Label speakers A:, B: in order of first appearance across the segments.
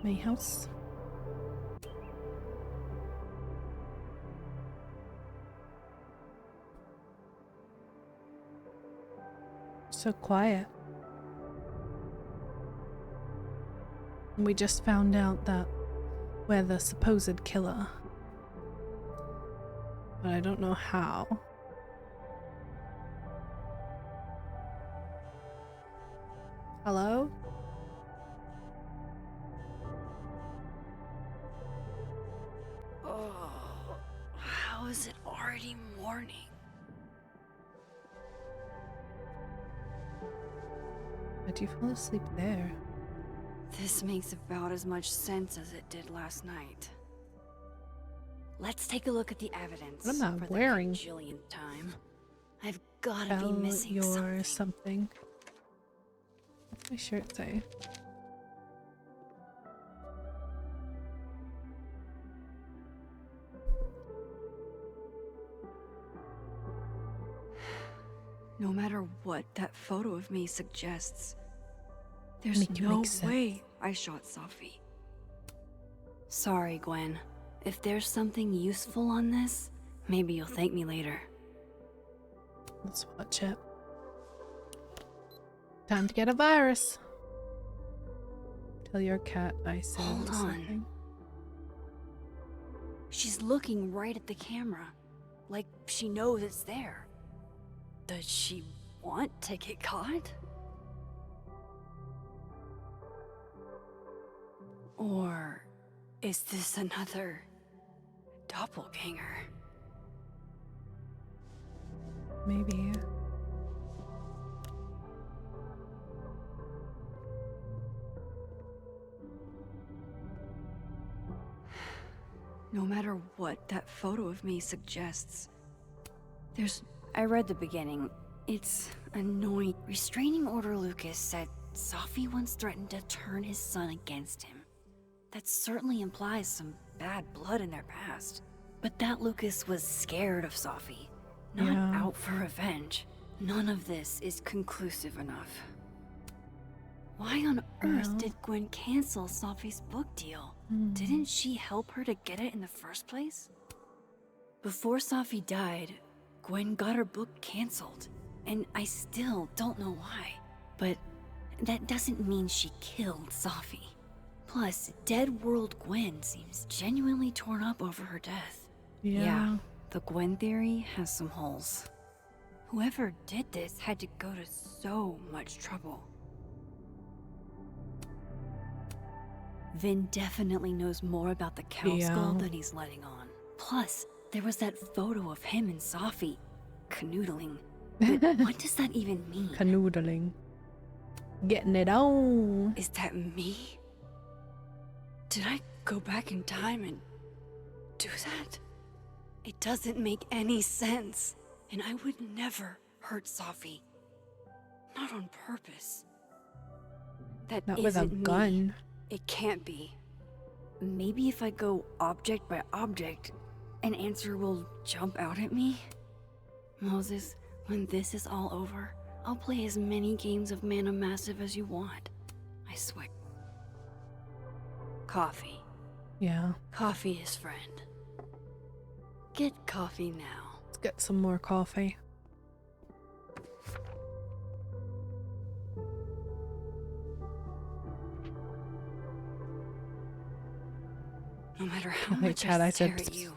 A: My house. So quiet. We just found out that we're the supposed killer. But I don't know how. Hello?
B: Oh, how is it already morning?
A: How'd you fall asleep there?
B: This makes about as much sense as it did last night. Let's take a look at the evidence.
A: What am I
B: for
A: wearing?
B: the bajillionth time. I've gotta be missing
A: Your
B: something.
A: What's my shirt say?
B: No matter what that photo of me suggests, there's
A: Make it
B: no
A: make sense.
B: way I shot Safi. Sorry, Gwen. If there's something useful on this, maybe you'll thank me later.
A: Let's watch it. Time to get a virus. Tell your cat I said
B: Hold on.
A: something.
B: She's looking right at the camera, like she knows it's there. Does she want to get caught? Or is this another doppelganger?
A: Maybe.
B: No matter what that photo of me suggests, I read the beginning. It's annoying. Restraining Order Lucas said Safi once threatened to turn his son against him. That certainly implies some bad blood in their past. But that Lucas was scared of Safi, not out for revenge. None of this is conclusive enough. Why on earth did Gwen cancel Safi's book deal? Didn't she help her to get it in the first place? Before Safi died, Gwen got her book canceled, and I still don't know why. But that doesn't mean she killed Safi. Plus, Dead World Gwen seems genuinely torn up over her death. Yeah, the Gwen theory has some holes. Whoever did this had to go to so much trouble. Vin definitely knows more about the Cow Skull than he's letting on. Plus, there was that photo of him and Safi canoodling. But what does that even mean?
A: Canoodling. Getting it on.
B: Is that me? Did I go back in time and do that? It doesn't make any sense. And I would never hurt Safi. Not on purpose. That
A: Not
B: isn't
A: with a gun.
B: Me. It can't be. Maybe if I go object by object, an answer will jump out at me? Moses, when this is all over, I'll play as many games of Mana Massive as you want. I swear. Coffee.
A: Yeah.
B: Coffee is friend. Get coffee now.
A: Let's get some more coffee.
B: No matter how much I stare at you,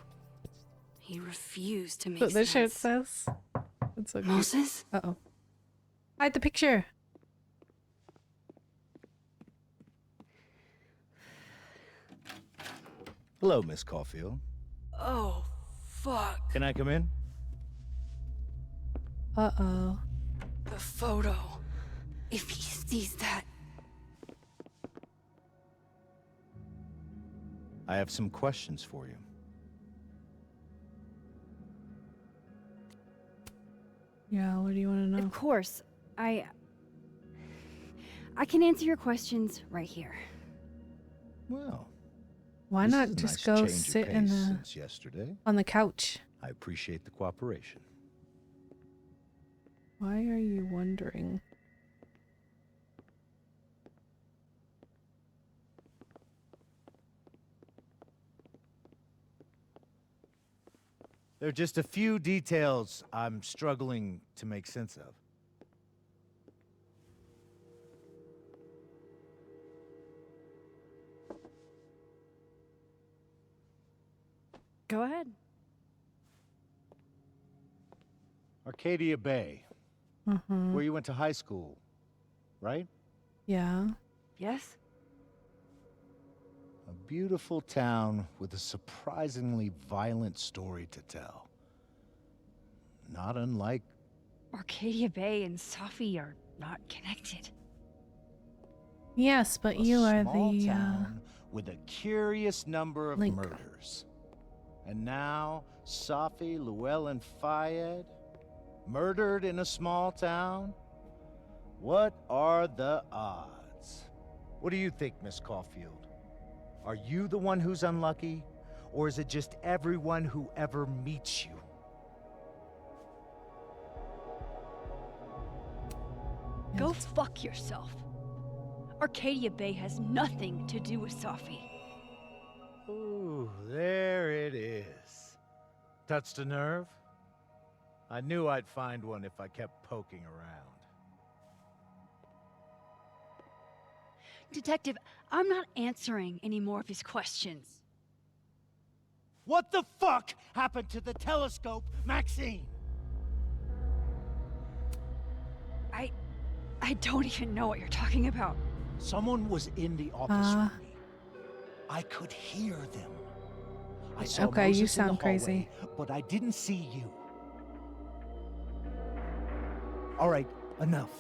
B: he refused to make sense.
A: What the shirt says. It's so
B: Moses?
A: Uh-oh. Hide the picture.
C: Hello, Miss Caulfield.
B: Oh, fuck.
C: Can I come in?
A: Uh-oh.
B: The photo. If he sees that.
C: I have some questions for you.
A: Yeah, what do you want to know?
B: Of course. I can answer your questions right here.
C: Well,
A: Why
C: this
A: not
C: is a
A: just
C: nice
A: go
C: change of
A: sit in
C: pace
A: the
C: since yesterday.
A: on the couch?
C: I appreciate the cooperation.
A: Why are you wondering?
C: There are just a few details I'm struggling to make sense of.
B: Go ahead.
C: Arcadia Bay,
A: Mm-hmm.
C: where you went to high school, right?
A: Yeah.
B: Yes?
C: A beautiful town with a surprisingly violent story to tell. Not unlike...
B: Arcadia Bay and Safi are not connected.
A: Yes, but
C: a
A: you are
C: small
A: the
C: town with a curious number of
A: link.
C: murders. And now, Safi, Llewellyn Fayed, murdered in a small town? What are the odds? What do you think, Miss Caulfield? Are you the one who's unlucky? Or is it just everyone who ever meets you?
B: Go fuck yourself. Arcadia Bay has nothing to do with Safi.
C: Ooh, there it is. Touched a nerve? I knew I'd find one if I kept poking around.
B: Detective, I'm not answering any more of his questions.
C: What the fuck happened to the telescope, Maxine?
B: I don't even know what you're talking about.
C: Someone was in the office with me. I could hear them. I saw
A: Okay,
C: Moses
A: you
C: in the
A: sound crazy.
C: hallway, but I didn't see you. All right, enough.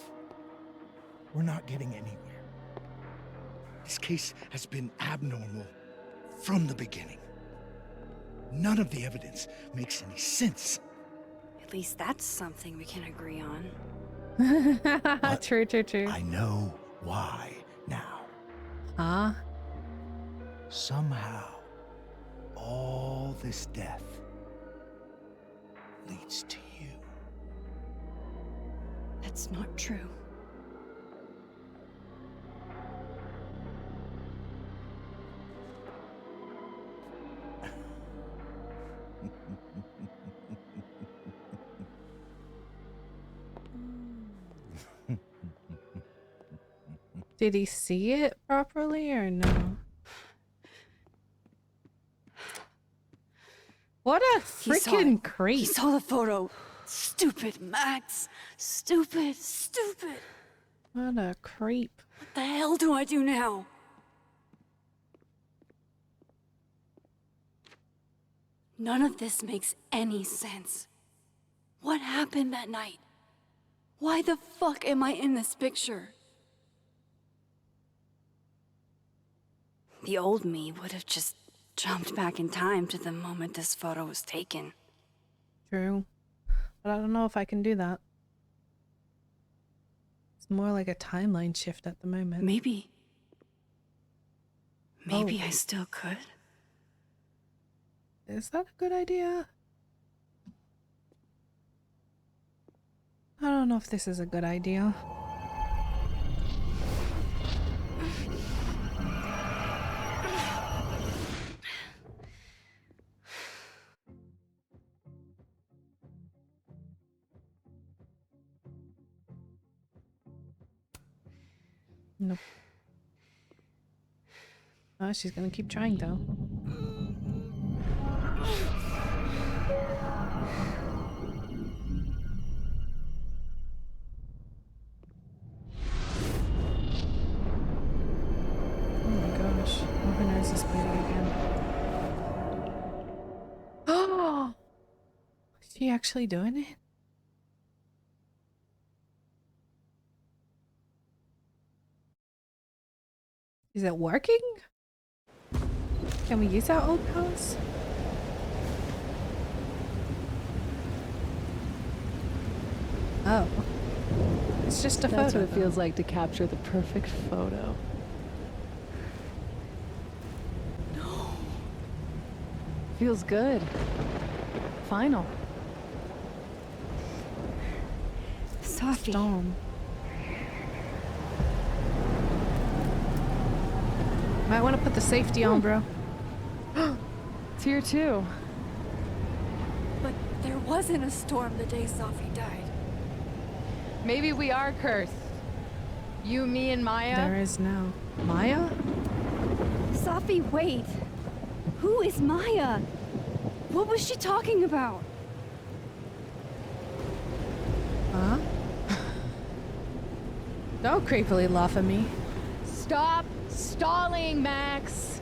C: We're not getting anywhere. This case has been abnormal from the beginning. None of the evidence makes any sense.
B: At least that's something we can agree on.
A: True.
C: I know why now.
A: Huh?
C: Somehow, all this death leads to you.
B: That's not true.
A: Did he see it properly or no? What a freaking creep.
B: He saw the photo. Stupid, Max. Stupid.
A: What a creep.
B: What the hell do I do now? None of this makes any sense. What happened that night? Why the fuck am I in this picture? The old me would have just jumped back in time to the moment this photo was taken.
A: True. But I don't know if I can do that. It's more like a timeline shift at the moment.
B: Maybe
A: Oh.
B: I still could.
A: Is that a good idea? I don't know if this is a good idea. Nope. Oh, she's gonna keep trying though. Oh my gosh. Oh, her nose is bleeding again. Oh! Is she actually doing it? Is it working? Can we use our old powers? Oh. It's just a photo.
D: That's what it
A: though.
D: feels like to capture the perfect photo. No. Feels good. Final.
B: Safi.
A: Storm. Might want to put the safety on, bro.
D: It's here too.
B: But wasn't a storm the day Safi died.
D: Maybe we are cursed. You, me, and Maya.
A: There is now. Maya?
B: Safi, wait. Who is Maya? What was she talking about?
A: Huh? Don't creepily laugh at me.
D: Stop stalling, Max.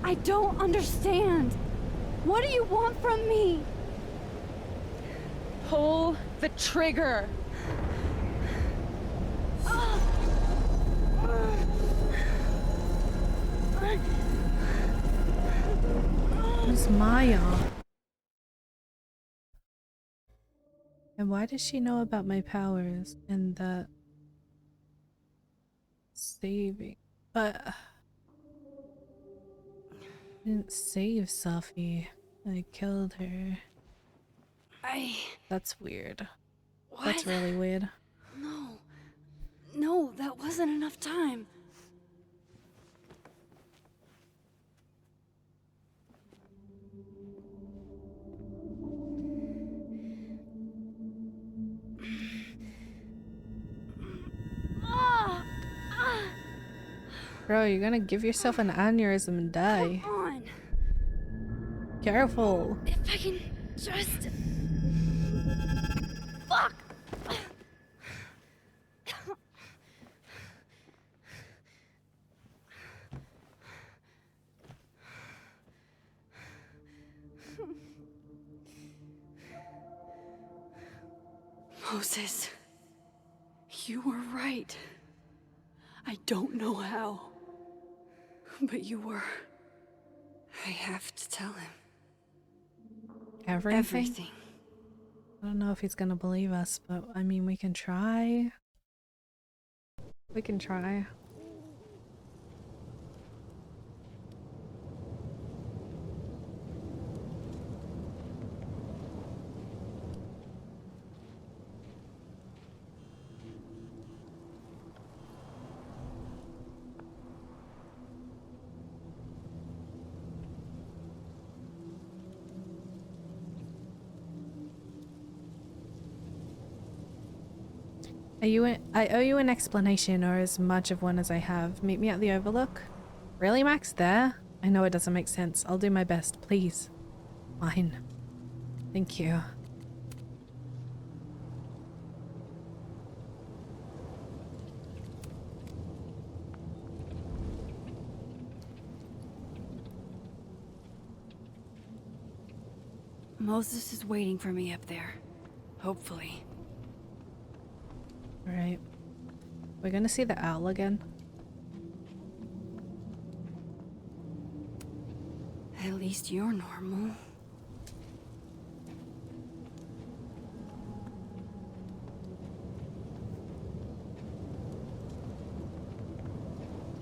B: I don't understand. What do you want from me?
D: Pull the trigger.
A: Who's Maya? And why does she know about my powers and the saving? But I didn't save Safi. I killed her. That's weird.
B: What?
A: That's really weird.
B: No. No, that wasn't enough time.
A: Bro, you're gonna give yourself an aneurysm and die.
B: Come on.
A: Careful.
B: If I can just... Fuck! Moses, you were right. I don't know how, but you were. I have to tell him.
A: Everything?
B: Everything.
A: I don't know if he's gonna believe us, but I mean, we can try. We can try. I owe you an explanation, or as much of one as I have. Meet me at the Overlook? Really, Max? There? I know it doesn't make sense. I'll do my best, please. Fine. Thank you.
B: Moses is waiting for me up there. Hopefully.
A: Alright. We're gonna see the owl again.
B: At least you're normal.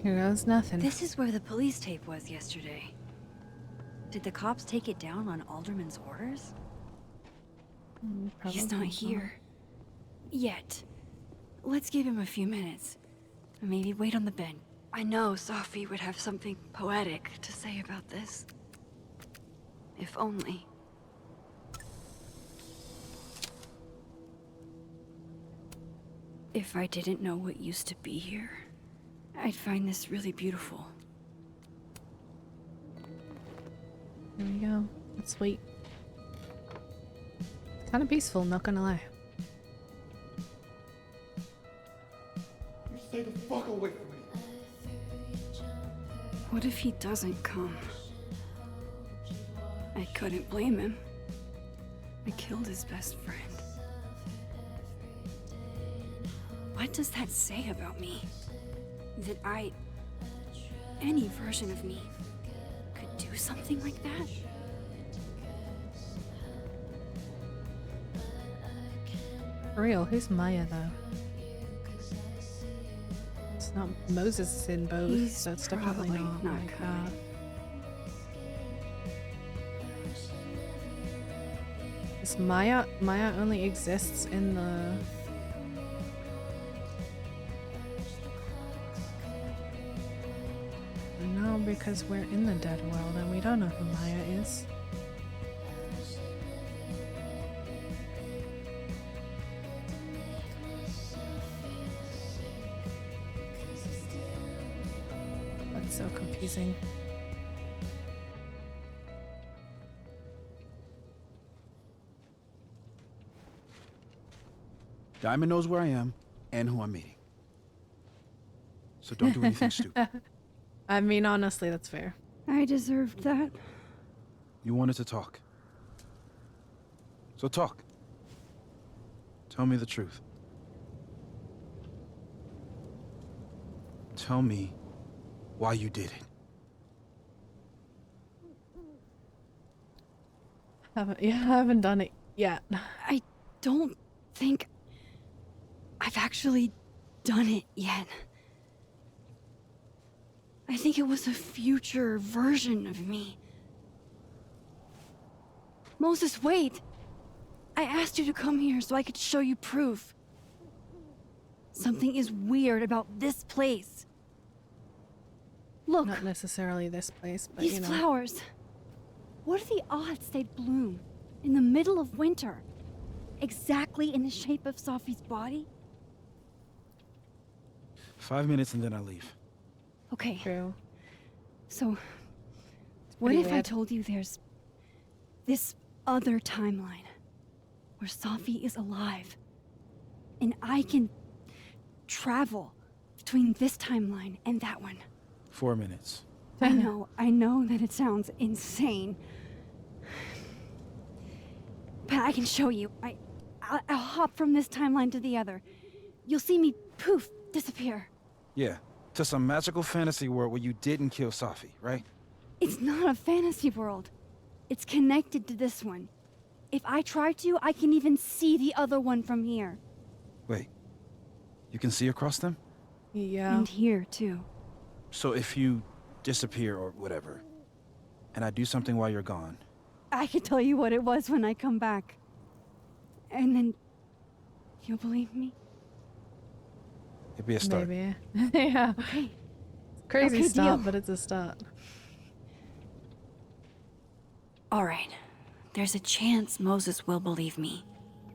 A: Here goes nothing.
B: This is where the police tape was yesterday. Did the cops take it down on Alderman's orders? He's not here. Yet. Let's give him a few minutes. Maybe wait on the bench. I know Safi would have something poetic to say about this. If only. If I didn't know what used to be here, I'd find this really beautiful.
A: Here we go. Let's wait. It's kind of peaceful, not gonna lie.
E: You stay the fuck away from me.
B: What if he doesn't come? I couldn't blame him. I killed his best friend. What does that say about me? That any version of me, could do something like that?
A: For real, who's Maya though? It's not Moses in both,
B: He's
A: so it's definitely
B: probably
A: not
B: not
A: like
B: coming.
A: that. Is Maya only exists in the no, because we're in the dead world and we don't know who Maya is. That's so confusing.
F: Diamond knows where I am and who I'm meeting. So don't do anything stupid.
A: I mean, honestly, that's fair.
B: I deserved that.
F: You wanted to talk. So talk. Tell me the truth. Tell me why you did it.
A: I haven't done it yet.
B: I don't think I've actually done it yet. I think it was a future version of me. Moses, wait! I asked you to come here so I could show you proof. Something is weird about this place. Look,
A: Not necessarily this place, but
B: these
A: you know.
B: flowers. What are the odds they'd bloom in the middle of winter? Exactly in the shape of Safi's body?
F: 5 minutes and then I leave.
B: Okay,
A: True.
B: so what
A: pretty
B: if I
A: weird.
B: told you there's this other timeline where Safi is alive and I can travel between this timeline and that one?
F: 4 minutes.
B: I know that it sounds insane. But I can show you. I'll hop from this timeline to the other. You'll see me, poof, disappear.
F: Yeah, to some magical fantasy world where you didn't kill Safi, right?
B: It's not a fantasy world. It's connected to this one. If I try to, I can even see the other one from here.
F: Wait, you can see across them?
A: Yeah.
B: And here, too.
F: So if you disappear or whatever, and I do something while you're gone,
B: I can tell you what it was when I come back. And then you'll believe me?
F: it'd be a start.
A: Maybe. Yeah.
B: Okay.
A: Crazy
B: Okay,
A: start,
B: deal.
A: but it's a start.
B: All right. There's a chance Moses will believe me.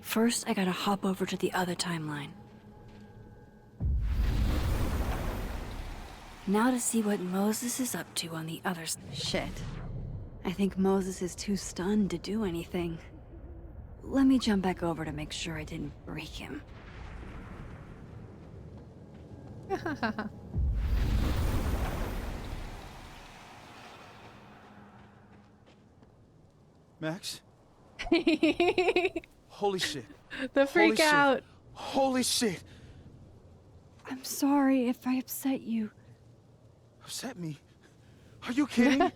B: First, I gotta hop over to the other timeline. Now to see what Moses is up to on the other Shit. I think Moses is too stunned to do anything. Let me jump back over to make sure I didn't break him.
F: Max?
A: The
F: Holy shit.
A: freak
F: shit.
A: out.
F: Holy shit.
B: I'm sorry if I upset you.
F: Upset me? Are you kidding?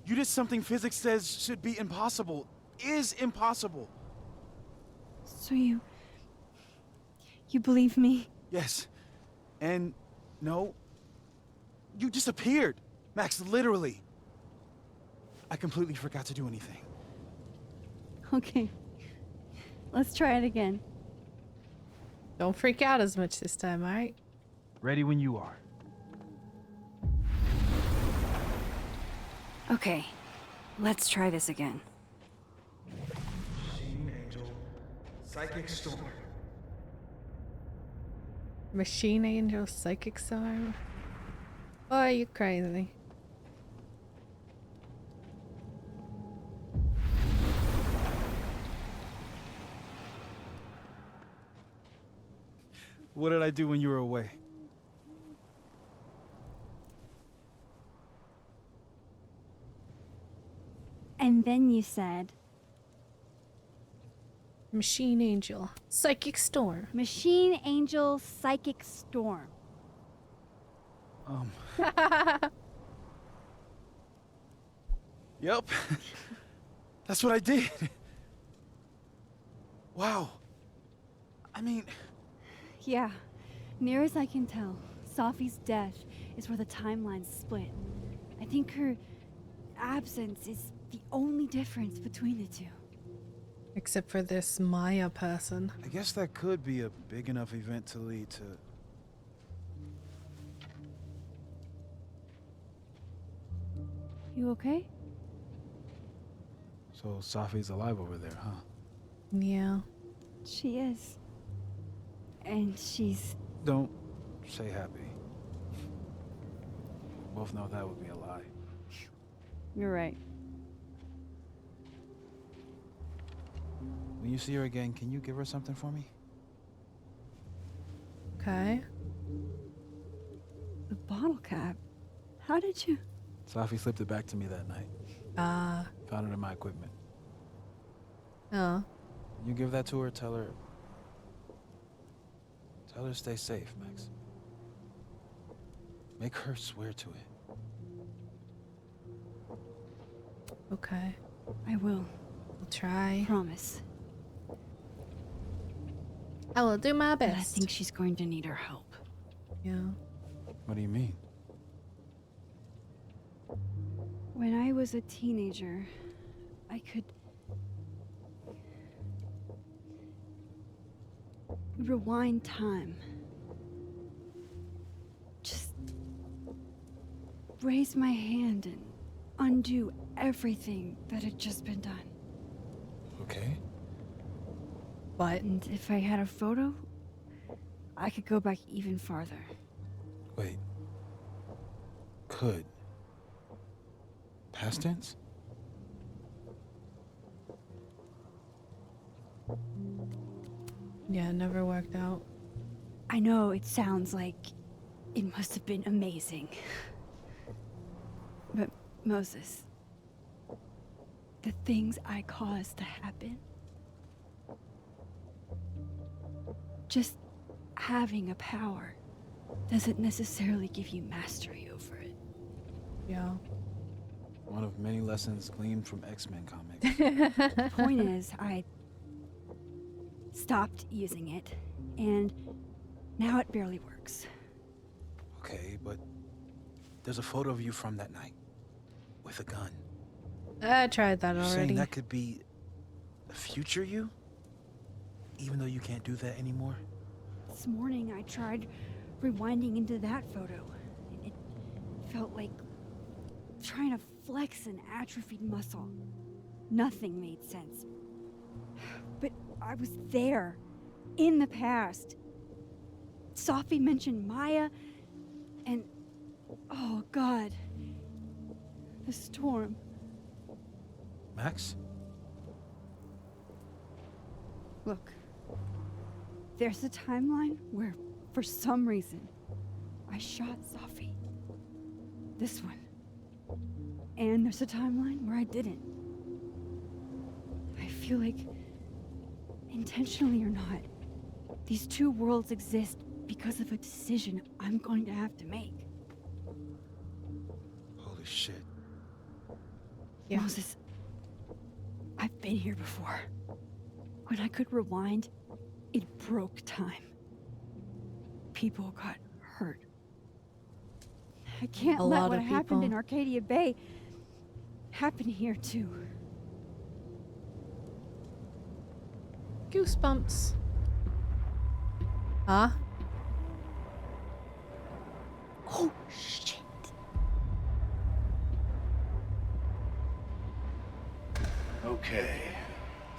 F: You did something physics says should be impossible. Is impossible.
B: So you believe me?
F: Yes. And no. You disappeared. Max, literally. I completely forgot to do anything.
B: Okay. Let's try it again.
A: Don't freak out as much this time, alright?
F: Ready when you are.
B: Okay. Let's try this again.
E: Machine Angel, Psychic Storm.
A: Machine Angel Psychic Storm. Oh, you crazy.
F: What did I do when you were away?
B: And then you said,
A: Machine Angel Psychic Storm.
B: Machine Angel Psychic Storm.
F: Yep. That's what I did. Wow. I mean,
B: Yeah. Near as I can tell, Safi's death is where the timelines split. I think her absence is the only difference between the two.
A: Except for this Maya person.
F: I guess that could be a big enough event to lead to...
B: You okay?
F: So Safi's alive over there, huh?
A: Yeah.
B: She is. And she's...
F: Don't say happy. Both know that would be a lie.
B: You're right.
F: When you see her again, can you give her something for me?
A: Okay.
B: The bottle cap. How did you...
F: Safi slipped it back to me that night. Found it in my equipment.
A: Oh.
F: You give that to her, tell her to stay safe, Max. Make her swear to it.
A: Okay.
B: I will.
A: I'll try.
B: Promise.
A: I will do my
B: But
A: best.
B: I think she's going to need our help.
A: Yeah.
F: What do you mean?
B: When I was a teenager, I could... rewind time. Just raise my hand and undo everything that had just been done.
F: Okay.
A: But
B: And if I had a photo, I could go back even farther.
F: Wait. Could. Past tense?
A: yeah, it never worked out.
B: I know it sounds like it must have been amazing. But Moses, the things I caused to happen, just having a power doesn't necessarily give you mastery over it.
A: Yeah.
F: One of many lessons gleaned from X-Men comics.
B: Point is, I stopped using it, and now it barely works.
F: Okay, but there's a photo of you from that night. With a gun.
A: I tried that
F: You're saying
A: already.
F: that could be the future you? Even though you can't do that anymore?
B: This morning I tried rewinding into that photo. It felt like trying to flex an atrophied muscle. Nothing made sense. But I was there, in the past. Safi mentioned Maya, and oh God, the storm.
F: Max?
B: Look, there's a timeline where, for some reason, I shot Safi. This one. And there's a timeline where I didn't. I feel like, intentionally or not, these two worlds exist because of a decision I'm going to have to make.
F: Holy shit.
A: Yeah.
B: Moses, I've been here before. When I could rewind, it broke time. People got hurt. I can't
A: A
B: let
A: lot
B: what
A: of
B: happened in
A: people.
B: Arcadia Bay happen here too.
A: Goosebumps. Huh?
B: Oh, shit.
C: Okay.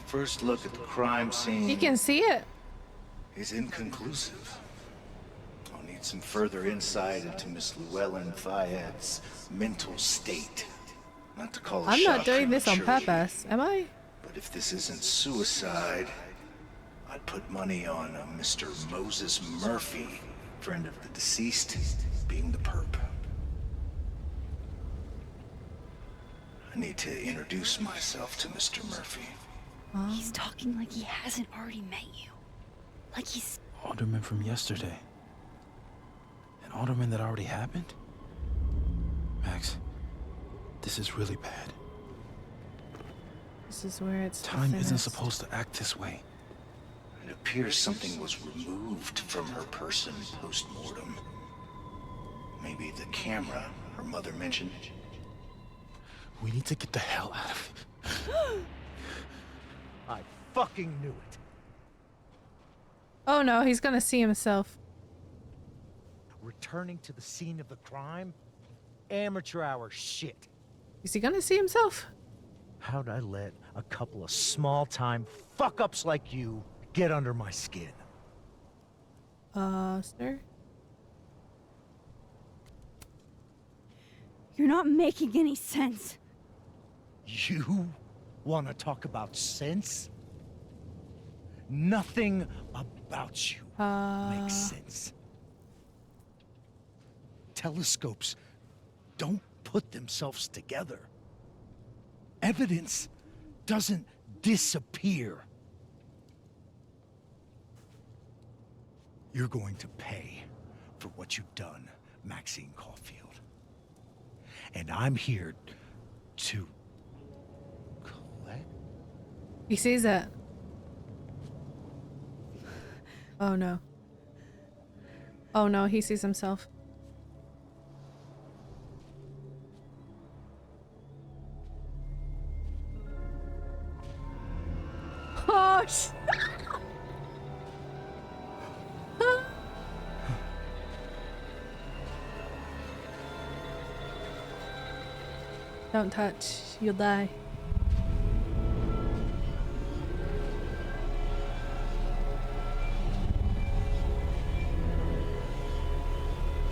C: First look at the crime scene
A: You can see it.
C: is inconclusive. I'll need some further insight into Miss Llewellyn Fayette's mental state. Not to call a
A: I'm not
C: shot
A: doing this on
C: prematurely,
A: purpose, am I?
C: but if this isn't suicide, I'd put money on a Mr. Moses Murphy, friend of the deceased, being the perp. I need to introduce myself to Mr. Murphy.
B: He's talking like he hasn't already met you. Like he's...
F: Alderman from yesterday. An alderman that already happened? Max, this is really bad.
A: This is where it's
F: Time isn't
A: thinnest.
F: supposed to act this way.
C: It appears something was removed from her person post-mortem. Maybe the camera her mother mentioned.
F: We need to get the hell out of it.
C: I fucking knew it.
A: Oh no, he's gonna see himself.
G: Returning to the scene of the crime? Amateur hour shit.
A: Is he gonna see himself?
C: How'd I let a couple of small-time fuck-ups like you get under my skin?
A: Sir?
B: You're not making any sense.
C: You want to talk about sense? Nothing about you makes sense. Telescopes don't put themselves together. Evidence doesn't disappear. You're going to pay for what you've done, Maxine Caulfield. And I'm here to collect.
A: He sees it. Oh no. Oh no, he sees himself. Oh sh- Don't touch, you'll die.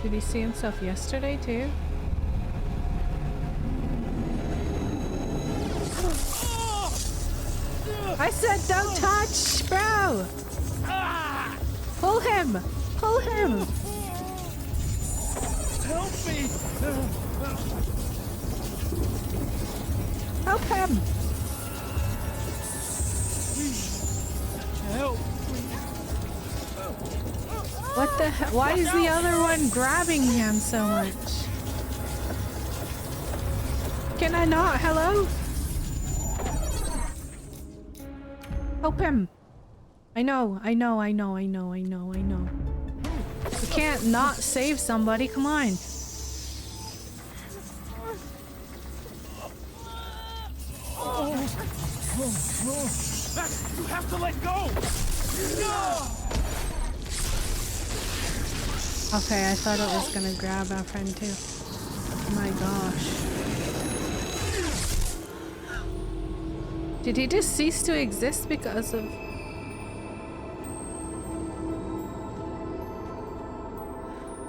A: Did he see himself yesterday too? I said don't touch, bro! Pull him! Pull him!
F: Help me!
A: Help him!
F: Help!
A: What the hell? Why is the other one grabbing him so much? Can I not? Hello? Help him! I know. You can't not save somebody, come on.
F: Max, you have to let go! No!
A: Okay, I thought it was gonna grab our friend too. Oh my gosh. Did he just cease to exist because of...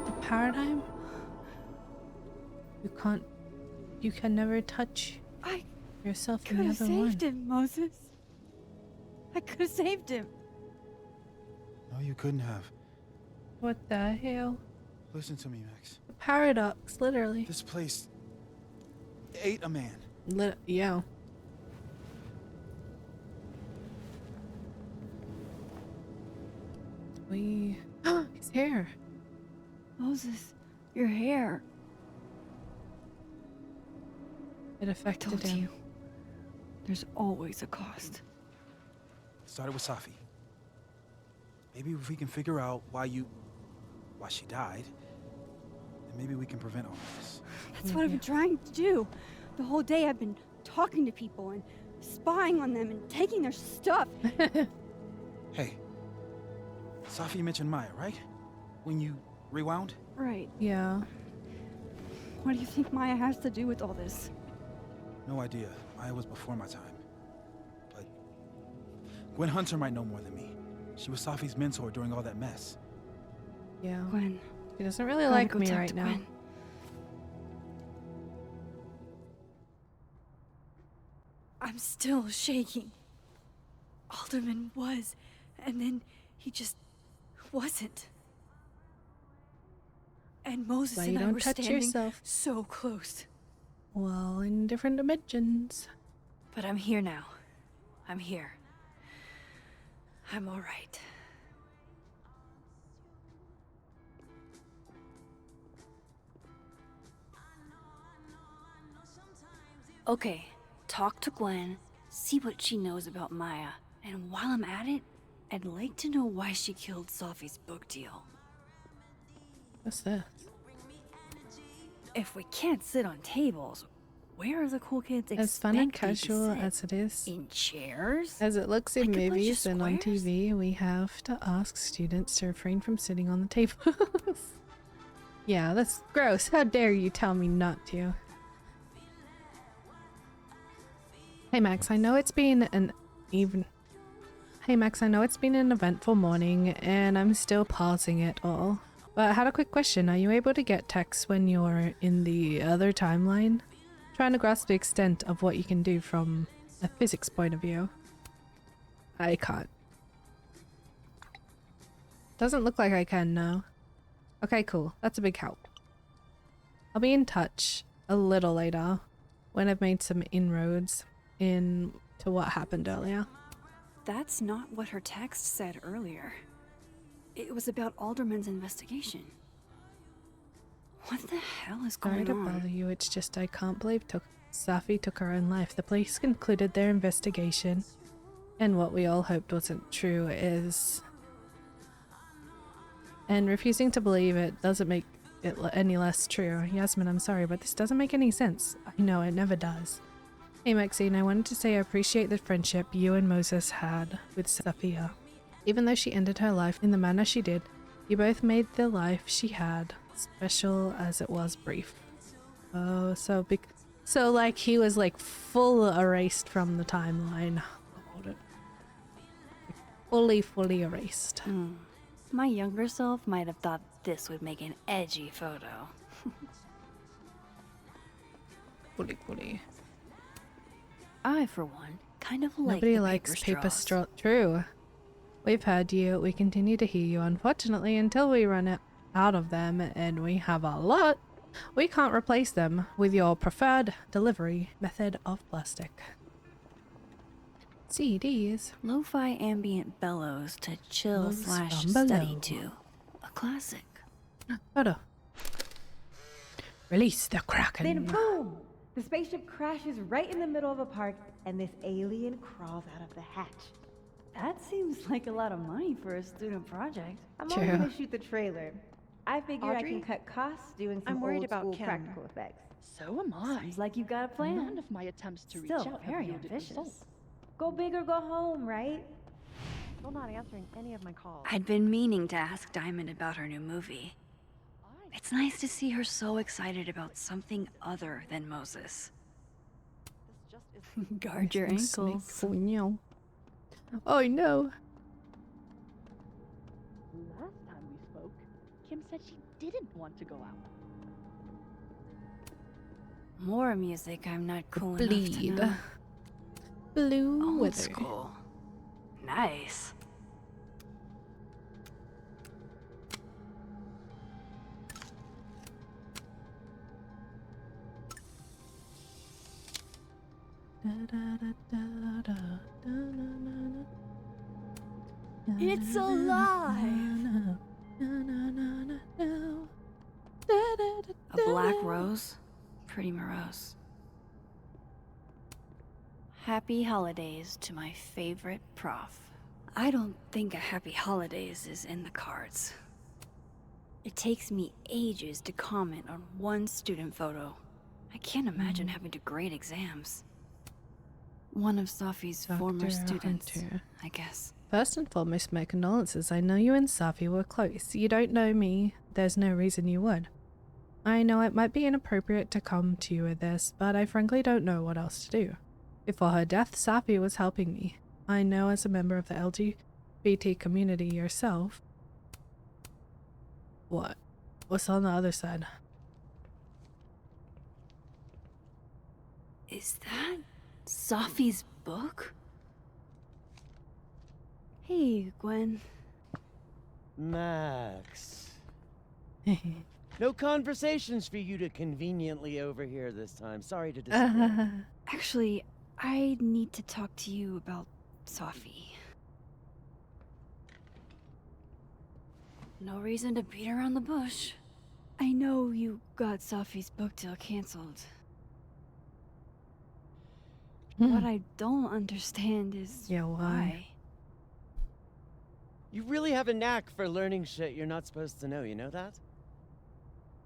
A: the paradigm? You can never touch
B: I
A: yourself in
B: could
A: the
B: have
A: other one.
B: saved him, Moses. I could have saved him.
F: No, you couldn't have.
A: What the hell?
F: Listen to me, Max.
A: The paradox, literally.
F: This place ate a man.
A: Yeah. His hair.
B: Moses, your hair.
A: It
B: I
A: affected
B: told
A: him.
B: you. There's always a cost.
F: Started with Safi. Maybe if we can figure out why she died, then maybe we can prevent all this.
B: That's what I've been trying to do. The whole day I've been talking to people and spying on them and taking their stuff.
F: Hey, Safi mentioned Maya, right? When you rewound?
B: Right.
A: Yeah.
B: What do you think Maya has to do with all this?
F: No idea. Maya was before my time. But Gwen Hunter might know more than me. She was Safi's mentor during all that mess.
A: Yeah.
B: Gwen.
A: He doesn't really
B: Gotta
A: like
B: go
A: me
B: talk
A: right
B: to
A: now.
B: Gwen. I'm still shaking. Alderman was, and then he just wasn't. And Moses
A: Why
B: and
A: you
B: I
A: don't
B: were
A: touch
B: standing
A: yourself?
B: so close.
A: Well, in different dimensions.
B: But I'm here now. I'm here. I'm all right. Okay, talk to Gwen, see what she knows about Maya, and while I'm at it, I'd like to know why she killed Safi's book deal.
A: What's this?
B: If we can't sit on tables, where are the cool kids
A: As fun and
B: expected to
A: casual
B: sit?
A: as it is,
B: In chairs?
A: as it looks in
B: Like a bunch of
A: movies and on
B: squares?
A: TV, we have to ask students to refrain from sitting on the tables. Yeah, that's gross. How dare you tell me not to? Hey Max, I know it's been an even. Hey Max, I know it's been an eventful morning and I'm still parsing it all. But I had a quick question. Are you able to get texts when you're in the other timeline? Trying to grasp the extent of what you can do from a physics point of view. I can't. Doesn't look like I can now. Okay, cool. That's a big help. I'll be in touch a little later when I've made some inroads into what happened earlier.
B: That's not what her text said earlier. It was about Alderman's investigation. What the hell is
A: Sorry
B: going
A: to
B: on?
A: bother you, it's just I can't believe Safi took her own life. The police concluded their investigation, and what we all hoped wasn't true is... And refusing to believe it doesn't make it any less true. Yasmin, I'm sorry, but this doesn't make any sense. I know, it never does. Hey Maxine, I wanted to say I appreciate the friendship you and Moses had with Safia. Even though she ended her life in the manner she did, you both made the life she had, special as it was brief. Oh, so like he was like full erased from the timeline. Fully erased.
B: My younger self might have thought this would make an edgy photo.
A: Fully.
B: I, for one, kind of like
A: Nobody
B: the
A: likes paper
B: straws.
A: straw. True. We've heard you. We continue to hear you. Unfortunately, until we run out of them, and we have a lot, we can't replace them with your preferred delivery method of plastic. CDs.
B: Lo-fi ambient bellows to chill
A: Bellows
B: slash
A: from
B: study
A: below.
B: to. A classic.
A: Photo. Release the
G: Then
A: Kraken.
G: boom! The spaceship crashes right in the middle of a park, and this alien crawls out of the hatch.
B: That seems like a lot of money for a student project.
G: I'm only
A: True.
G: gonna shoot the trailer. I figure I
H: Audrey?
G: can cut costs doing some
H: I'm worried
G: old
H: about
G: school
H: Kim.
G: practical effects.
H: So am I.
B: Seems like you've got a plan.
H: None of my attempts to reach
B: Still
H: out
B: very
H: have yielded
B: ambitious.
H: results.
G: Go big or go home, right?
H: Still not answering any of my calls.
B: I'd been meaning to ask Diamond about her new movie. It's nice to see her so excited about something other than Moses.
H: This just is
B: Guard your ankles.
A: Oh no. Oh no.
H: last time we spoke. Kim said she didn't want to go out.
B: More music I'm not cool enough to
A: Bleed.
B: know.
A: Blue
B: Old
A: weather.
B: school. Nice. It's alive! A black rose? Pretty morose. Happy holidays to my favorite prof. I don't think a happy holidays is in the cards. It takes me ages to comment on one student photo. I can't imagine having to grade exams. One of Safi's former
A: Dr.
B: students,
A: Hunter.
B: I guess.
A: First and foremost, my condolences. I know you and Safi were close. You don't know me. There's no reason you would. I know it might be inappropriate to come to you with this, but I frankly don't know what else to do. Before her death, Safi was helping me. I know as a member of the LGBT community yourself. What? What's on the other side?
B: Is that Safi's book? Hey, Gwen.
I: Max. No conversations for you to conveniently overhear this time. Sorry to disappoint.
B: Actually, I need to talk to you about Safi. No reason to beat around the bush. I know you got Safi's book deal canceled. What I don't understand is
A: Yeah, why?
I: You really have a knack for learning shit you're not supposed to know, you know that?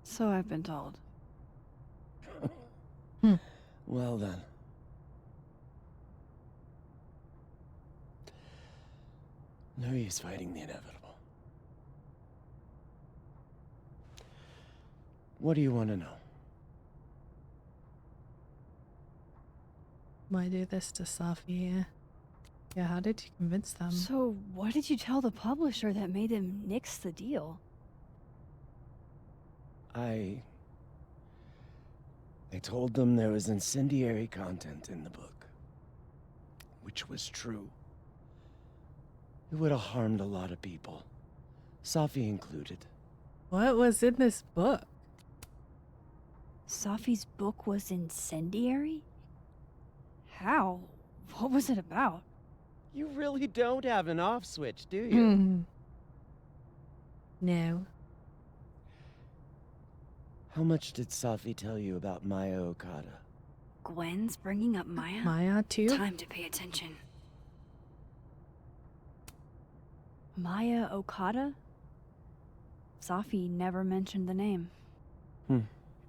B: So I've been told.
I: Well then. No use fighting the inevitable. What do you want to know?
A: Why do this to Safi? Yeah, how did you convince them?
B: So, what did you tell the publisher that made them nix the deal?
I: I told them there was incendiary content in the book, which was true. It would have harmed a lot of people, Safi included.
A: What was in this book?
B: Safi's book was incendiary? How? What was it about?
I: You really don't have an off switch, do you?
A: Hmm. No.
I: How much did Safi tell you about Maya Okada?
B: Gwen's bringing up Maya?
A: Maya too?
B: Time to pay attention. Maya Okada? Safi never mentioned the name.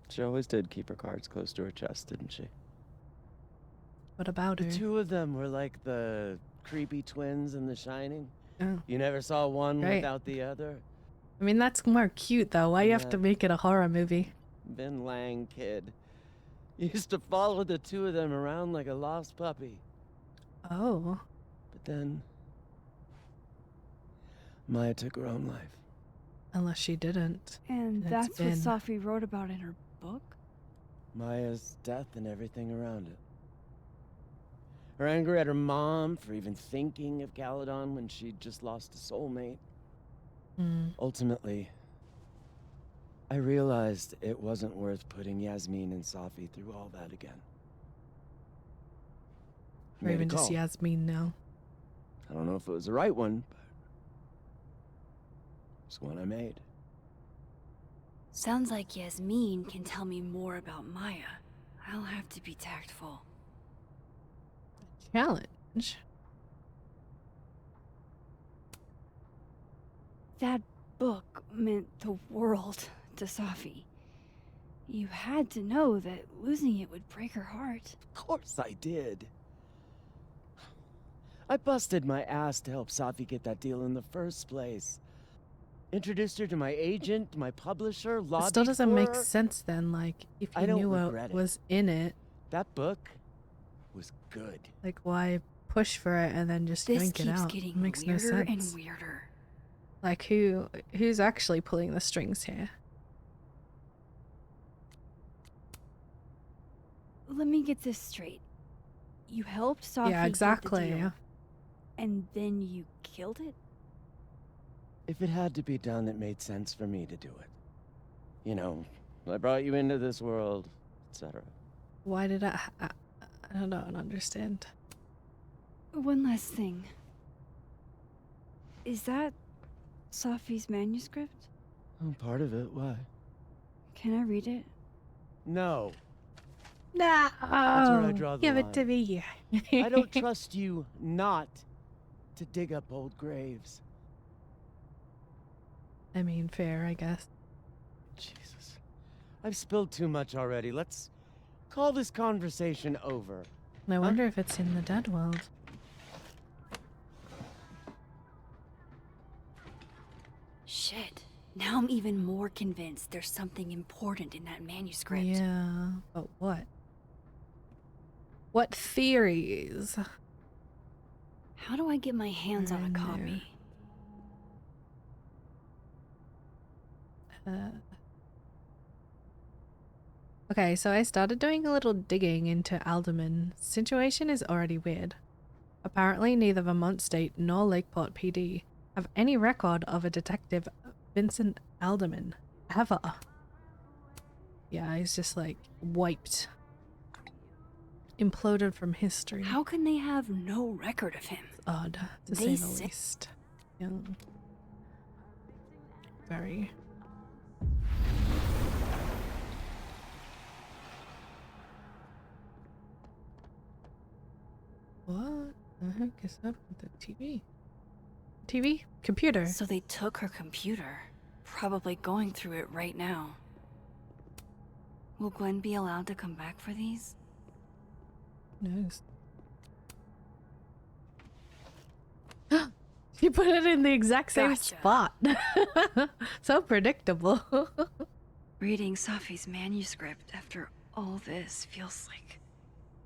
I: She always did keep her cards close to her chest, didn't she?
A: What about
I: The
A: her?
I: two of them were like the creepy twins in The Shining.
A: Oh.
I: You never saw one
A: Right.
I: without the other.
A: I mean, that's more cute though. Why you have to
I: Yeah.
A: make it a horror movie?
I: Ben Lang kid. Used to follow the two of them around like a lost puppy.
A: Oh.
I: But then Maya took her own life.
A: Unless she didn't.
B: And
A: It's
B: that's what
A: been-
B: Safi wrote about in her book?
I: Maya's death and everything around it. Her anger at her mom for even thinking of Caledon when she'd just lost a soulmate.
A: Hmm.
I: Ultimately, I realized it wasn't worth putting Yasmin and Safi through all that again.
A: Or
I: Made a
A: even just
I: call.
A: Yasmin now.
I: I don't know if it was the right one, but it's one I made.
B: Sounds like Yasmin can tell me more about Maya. I'll have to be tactful.
A: Challenge.
B: That book meant the world to Safi. You had to know that losing it would break her heart.
I: Of course I did. I busted my ass to help Safi get that deal in the first place. Introduced her to my agent, my publisher,
A: It
I: lobbied
A: still doesn't
I: for
A: make
I: her.
A: sense then. Like, if
I: I
A: you
I: don't
A: knew what
I: regret it.
A: was in it,
I: That book was good.
A: like, why push for it and then just
B: This
A: yank it
B: keeps
A: out?
B: getting
A: It makes no
B: weirder and
A: sense.
B: weirder.
A: Like, who's actually pulling the strings here?
B: Let me get this straight. You helped Safi
A: Yeah,
B: get
A: exactly.
B: the deal, and then you killed it?
I: If it had to be done, it made sense for me to do it. You know, I brought you into this world, etc.
A: Why did I don't understand.
B: One last thing. Is that Safi's manuscript?
I: Oh, part of it. Why?
B: Can I read it?
I: No.
A: No,
I: where I draw the
A: give it to
I: line.
A: me.
I: I don't trust you not to dig up old graves.
A: I mean, fair, I guess.
I: Jesus. I've spilled too much already. Let's call this conversation over.
A: I wonder if it's in the dead world.
B: Shit. Now I'm even more convinced there's something important in that manuscript.
A: Yeah, but what? What theories?
B: How do I get my hands on a
A: In there.
B: copy?
A: Okay, so I started doing a little digging into Alderman. Situation is already weird. Apparently, neither Vermont State nor Lakeport PD have any record of a detective Vincent Alderman ever. Yeah, he's just like wiped, imploded from history.
B: How can they have no record of him?
A: Odd, to
B: They
A: say the
B: say-
A: least. Yeah. Very. What the heck is up with the TV? TV? Computer?
B: So they took her computer. Probably going through it right now. Will Gwen be allowed to come back for these?
A: Who knows? You put it in the exact same
B: Gotcha.
A: spot. So predictable.
B: Reading Safi's manuscript after all this feels like...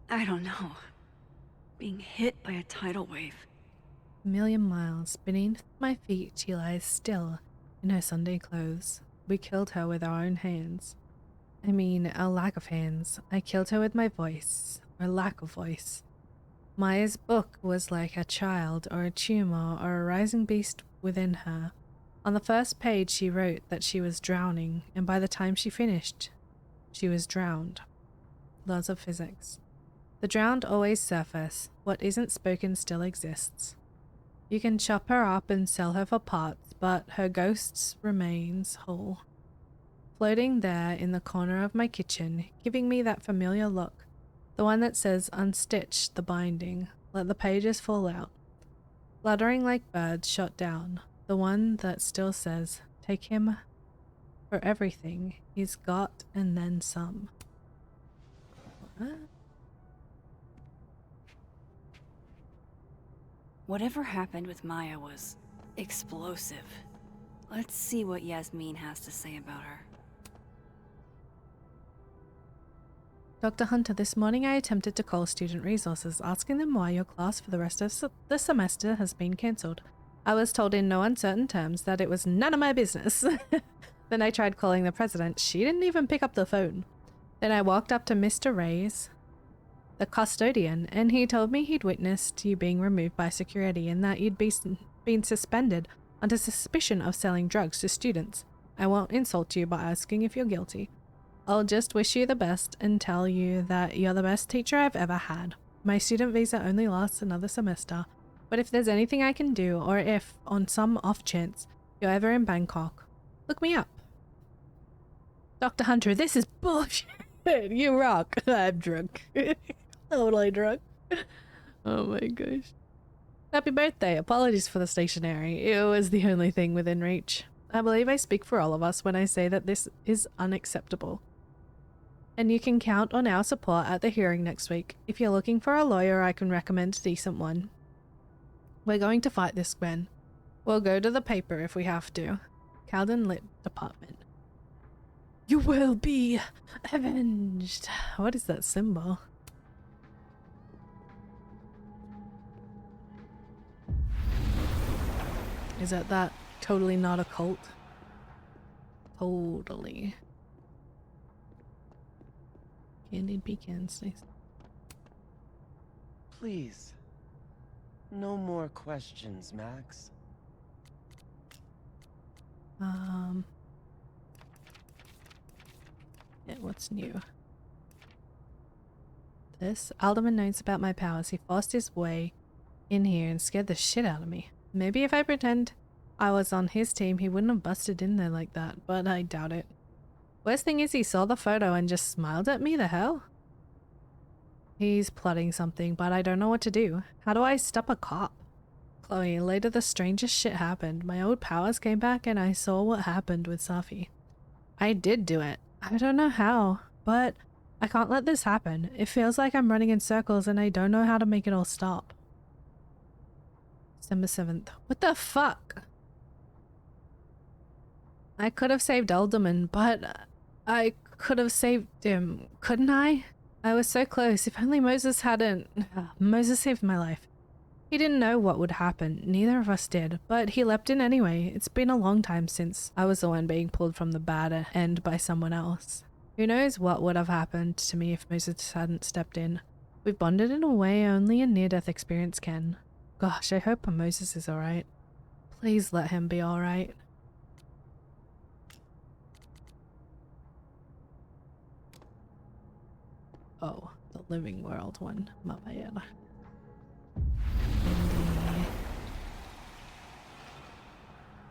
B: I don't know. being hit by a tidal wave.
A: A million miles beneath my feet, she lies still in her Sunday clothes. We killed her with our own hands. I mean, our lack of hands. I killed her with my voice, or lack of voice. Maya's book was like a child, or a tumor, or a rising beast within her. On the first page, she wrote that she was drowning, and by the time she finished, she was drowned. Laws of physics. The drowned always surface. What isn't spoken still exists. You can chop her up and sell her for parts, but her ghost remains whole. Floating there in the corner of my kitchen, giving me that familiar look. The one that says unstitch the binding, let the pages fall out. Fluttering like birds shot down. The one that still says, take him for everything he's got and then some. What?
B: Whatever happened with Maya was explosive. Let's see what Yasmin has to say about her.
A: Dr. Hunter, this morning I attempted to call student resources, asking them why your class for the rest of the semester has been cancelled. I was told in no uncertain terms that it was none of my business. Then I tried calling the president. She didn't even pick up the phone. Then I walked up to Mr. Reyes, the custodian, and he told me he'd witnessed you being removed by security and that you'd been suspended under suspicion of selling drugs to students. I won't insult you by asking if you're guilty. I'll just wish you the best and tell you that you're the best teacher I've ever had. My student visa only lasts another semester, but if there's anything I can do, or if, on some off chance, you're ever in Bangkok, look me up. Dr. Hunter, this is bullshit. You rock. I'm drunk. Totally drunk. Oh my gosh. Happy birthday. Apologies for the stationery. It was the only thing within reach. I believe I speak for all of us when I say that this is unacceptable. And you can count on our support at the hearing next week. If you're looking for a lawyer, I can recommend a decent one. We're going to fight this, Gwen. We'll go to the paper if we have to. Cowden Lit Department. You will be avenged. What is that symbol? Is that totally not a cult? Totally. Candied pecans, nice.
I: Please. No more questions, Max.
A: Yeah, what's new? This? Alderman knows about my powers. He forced his way in here and scared the shit out of me. Maybe if I pretend I was on his team, he wouldn't have busted in there like that, but I doubt it. Worst thing is he saw the photo and just smiled at me, the hell? He's plotting something, but I don't know what to do. How do I stop a cop? Chloe, later the strangest shit happened. My old powers came back and I saw what happened with Safi. I did do it. I don't know how, but I can't let this happen. It feels like I'm running in circles and I don't know how to make it all stop. December 7th. What the fuck? I could have saved Alderman, but I could have saved him, couldn't I? I was so close. If only Moses hadn't... Moses saved my life. He didn't know what would happen. Neither of us did, but he leapt in anyway. It's been a long time since I was the one being pulled from the bad end by someone else. Who knows what would have happened to me if Moses hadn't stepped in. We've bonded in a way only a near-death experience can. Gosh, I hope Moses is alright. Please let him be alright. Oh, the living world one. My bad.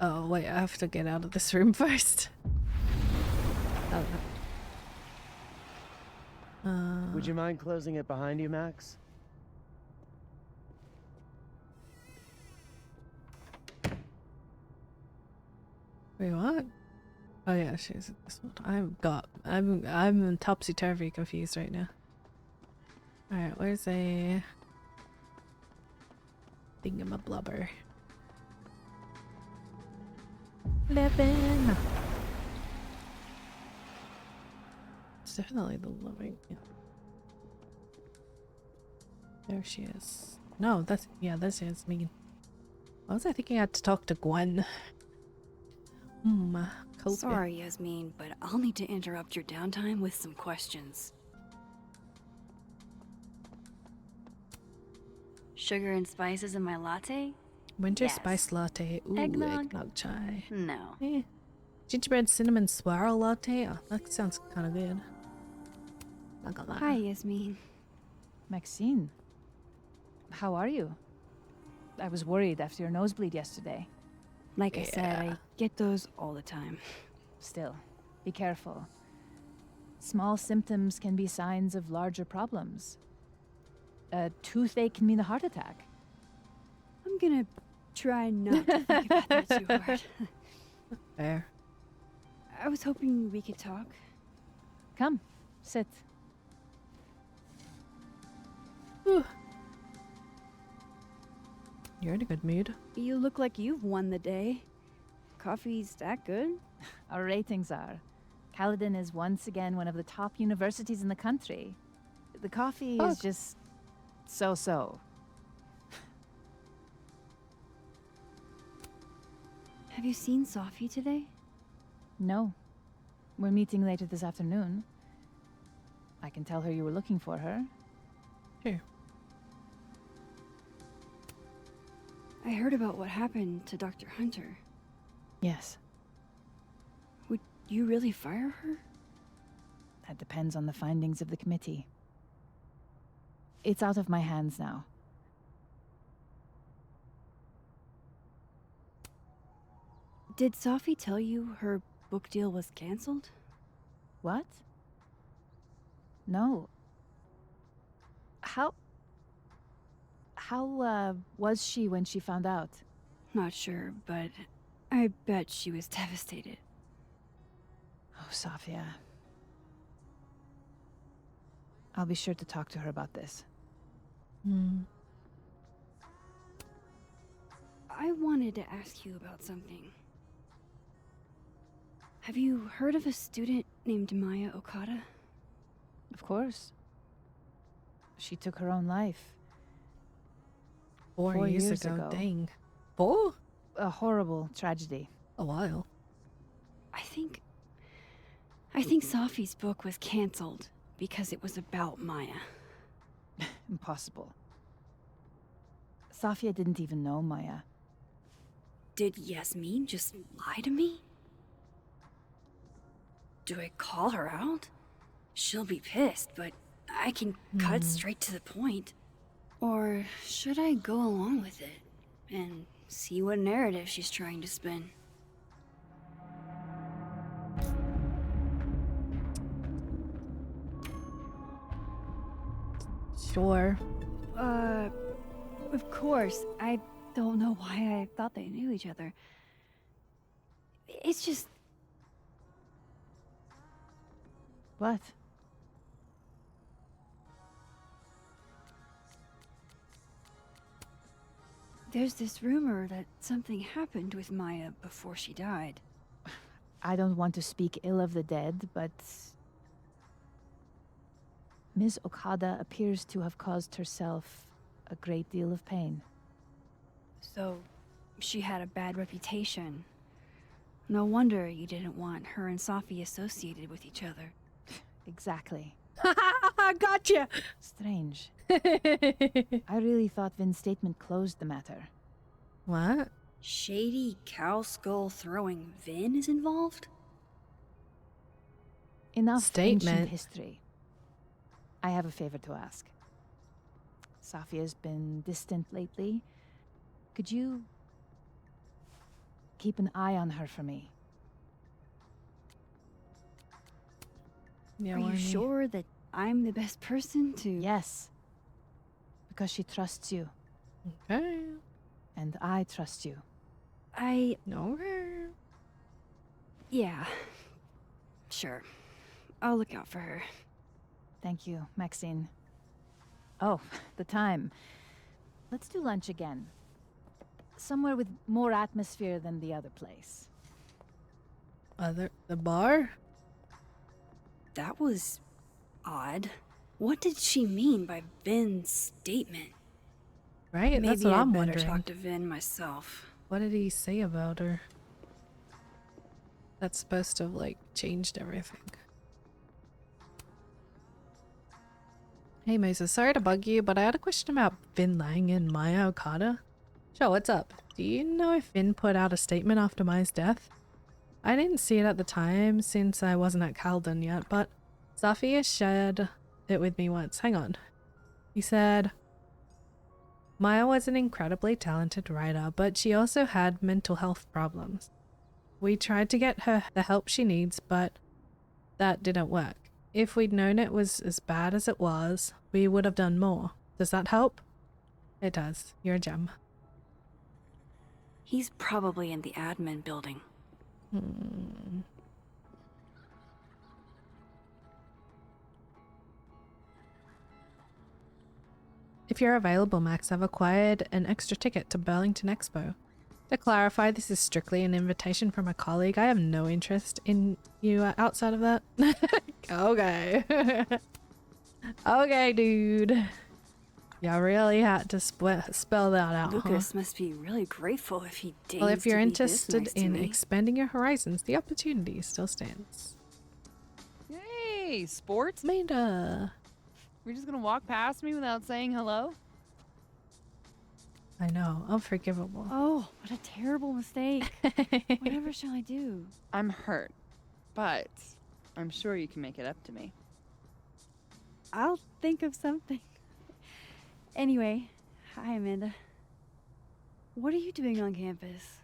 A: Oh, wait, I have to get out of this room first.
I: Would you mind closing it behind you, Max?
A: Wait, what? Oh yeah, she's this one. I'm topsy-turvy confused right now. Alright, where's a thingamablubber? Living. It's definitely the living. Yeah. There she is. No, this is me. Why was I thinking I had to talk to Gwen? Copia.
B: Sorry, Yasmin, but I'll need to interrupt your downtime with some questions. Sugar and spices in my latte?
A: Winter
B: Yes.
A: spice latte. Ooh,
B: Eggnog?
A: eggnog chai.
B: No.
A: Eh. Gingerbread cinnamon swirl latte. Oh, that sounds kind of good. Not gonna lie.
B: Hi, Yasmin.
J: Maxine, how are you? I was worried after your nosebleed yesterday.
B: Like I said, I get those all the time.
J: Still, be careful. Small symptoms can be signs of larger problems. A toothache can mean a heart attack.
B: I'm gonna try not to think about that too hard.
A: Fair.
B: I was hoping we could talk.
J: Come, sit.
A: Whew. You're in a good mood.
B: You look like you've won the day. Coffee's that good?
J: Our ratings are. Caledon is once again one of the top universities in the country. The coffee is just so-so.
B: Have you seen Safi today?
J: No. We're meeting later this afternoon. I can tell her you were looking for her.
A: Sure.
B: I heard about what happened to Dr. Hunter.
J: Yes.
B: Would you really fire her?
J: That depends on the findings of the committee. It's out of my hands now.
B: Did Safi tell you her book deal was canceled?
J: What? No. How was she when she found out?
B: Not sure, but I bet she was devastated.
J: Oh, Safia. I'll be sure to talk to her about this.
B: I wanted to ask you about something. Have you heard of a student named Maya Okada?
J: Of course. She took her own life.
A: 4 years ago. Dang. 4?
J: A horrible tragedy.
A: A while.
B: I think Safi's book was canceled because it was about Maya.
J: Impossible. Safia didn't even know Maya.
B: Did Yasmin just lie to me? Do I call her out? She'll be pissed, but I can cut straight to the point. Or should I go along with it and see what narrative she's trying to spin?
A: Sure.
B: Of course. I don't know why I thought they knew each other. It's just...
J: What?
B: There's this rumor that something happened with Maya before she died.
J: I don't want to speak ill of the dead, but... Ms. Okada appears to have caused herself a great deal of pain.
B: So, she had a bad reputation. No wonder you didn't want her and Safi associated with each other.
J: Exactly.
A: Gotcha!
J: Strange. I really thought Vin's statement closed the matter.
A: What?
B: Shady cow skull throwing Vin is involved?
J: Enough
A: Statement.
J: ancient history. I have a favor to ask. Safia's been distant lately. Could you keep an eye on her for me?
A: Yeah,
B: Are you sure that I'm the best person to...
J: Yes. Because she trusts you.
A: Okay.
J: And I trust you.
A: Okay.
B: Yeah. Sure. I'll look out for her.
J: Thank you, Maxine. Oh, the time. Let's do lunch again. Somewhere with more atmosphere than the other place.
A: The bar?
B: That was... odd. What did she mean by Vin's statement?
A: Right?
B: Maybe
A: That's what I'm
B: I'd better
A: wondering.
B: talk to Vin myself.
A: What did he say about her? That's supposed to have, like, changed everything. Hey Moses, sorry to bug you, but I had a question about Vin Lang and Maya Okada. Sure, what's up? Do you know if Vin put out a statement after Maya's death? I didn't see it at the time since I wasn't at Calden yet, but Safi has shared it with me once. Hang on. He said, Maya was an incredibly talented writer, but she also had mental health problems. We tried to get her the help she needs, but that didn't work. If we'd known it was as bad as it was, we would have done more. Does that help? It does. You're a gem.
B: He's probably in the admin building.
A: If you're available, Max, I've acquired an extra ticket to Burlington Expo. To clarify, this is strictly an invitation from a colleague. I have no interest in you outside of that. Okay. Okay, dude. You really had to spell that out,
B: Lucas must be really grateful if he deigns
A: Well, if you're
B: to be this
A: interested
B: nice to
A: in
B: me.
A: expanding your horizons, the opportunity still stands.
D: Hey, sports?
A: Maida.
D: We're just gonna walk past me without saying hello?
A: I know, unforgivable.
B: Oh, what a terrible mistake. Whatever shall I do?
D: I'm hurt, but I'm sure you can make it up to me.
B: I'll think of something. Anyway, hi Amanda. What are you doing on campus?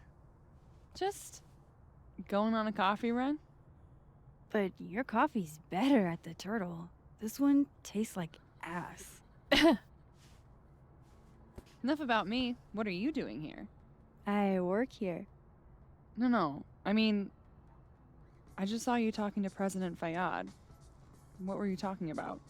D: Just going on a coffee run?
B: But your coffee's better at the Turtle. This one tastes like ass.
D: Enough about me. What are you doing here?
B: I work here.
D: No. I mean, I just saw you talking to President Fayyad. What were you talking about?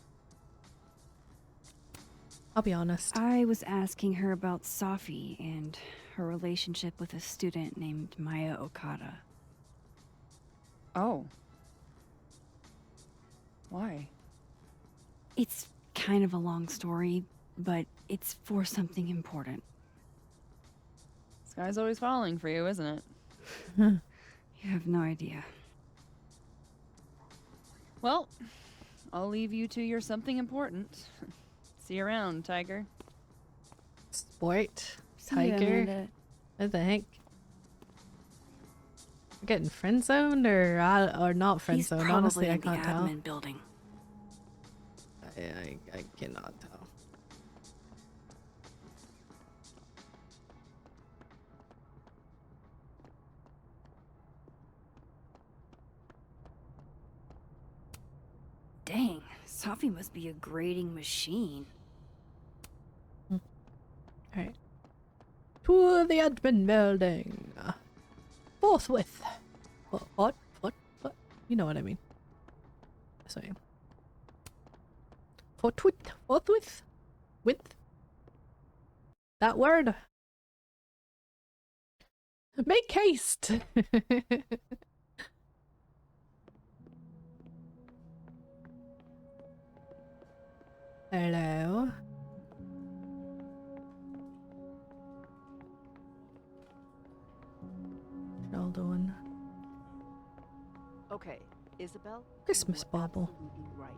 A: I'll be honest.
B: I was asking her about Safi and her relationship with a student named Maya Okada.
D: Oh. Why?
B: It's kind of a long story, but it's for something important.
D: This guy's always falling for you, isn't it?
B: You have no idea.
D: Well, I'll leave you to your something important. See you around, Tiger.
A: Sport.
B: See you,
A: Tiger.
B: Amanda.
A: What the heck? We're getting friend zoned or not friend
B: He's
A: zoned?
B: probably
A: Honestly, I
B: in the
A: can't tell.
B: admin building.
A: I cannot tell.
B: Dang, Safi must be a grading machine.
A: Alright. To the admin building. Forthwith. What? You know what I mean. Sorry. Forthwith. With. That word. Make haste. Hello. Hold on.
K: Okay, Isabel.
A: Christmas
K: you are
A: bauble.
K: absolutely right.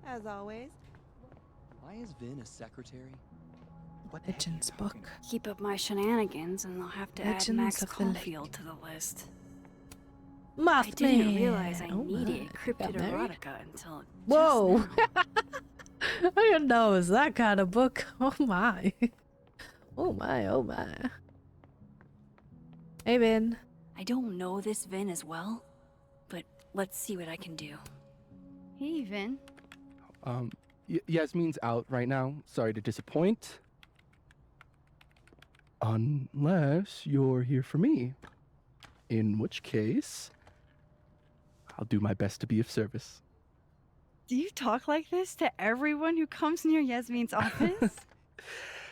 G: As always.
L: Why is Vin a secretary? What the heck are you
A: Legends
L: talking
A: book.
B: Keep up my shenanigans and they'll have to add
A: Legends
B: Max
A: of the Lake.
B: Caulfield to the list. I
A: Mothman.
B: didn't realize I
A: Oh
B: needed
A: my.
B: cryptid
A: Got married?
B: erotica until just
A: Whoa.
B: now.
A: I didn't know it was that kind of book. Oh my. Oh my, oh my. Hey, Vin.
B: I don't know this Vin as well, but let's see what I can do. Hey, Vin.
M: Yasmin's out right now. Sorry to disappoint. Unless you're here for me. In which case, I'll do my best to be of service.
B: Do you talk like this to everyone who comes near Yasmin's office?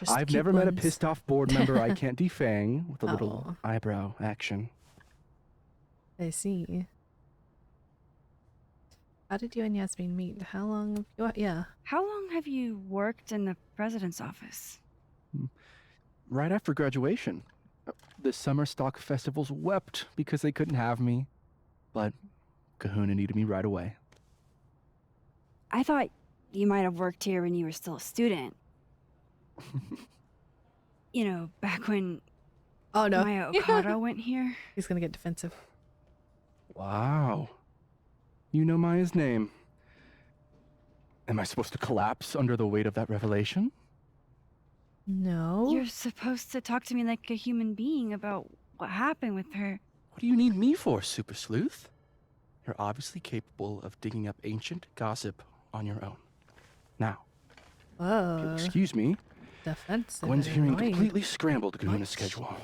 M: I've never met a pissed off board member I can't defang with a little
A: Oh.
M: eyebrow action.
A: I see. How did you and Yasmin meet? How long have you... Yeah.
B: How long have you worked in the president's office?
M: Right after graduation. The summer stock festivals wept because they couldn't have me. But Kahuna needed me right away.
B: I thought you might have worked here when you were still a student. You know, back when
A: Oh no.
B: Maya Okada went here.
A: He's gonna get defensive.
M: Wow. You know Maya's name. Am I supposed to collapse under the weight of that revelation?
A: No.
B: You're supposed to talk to me like a human being about what happened with her.
M: What do you need me for, Super Sleuth? You're obviously capable of digging up ancient gossip on your own. Now, if you'll excuse me,
A: Defensive.
M: Gwen's
A: and
M: hearing
A: annoying.
M: completely scrambled Kahuna's schedule.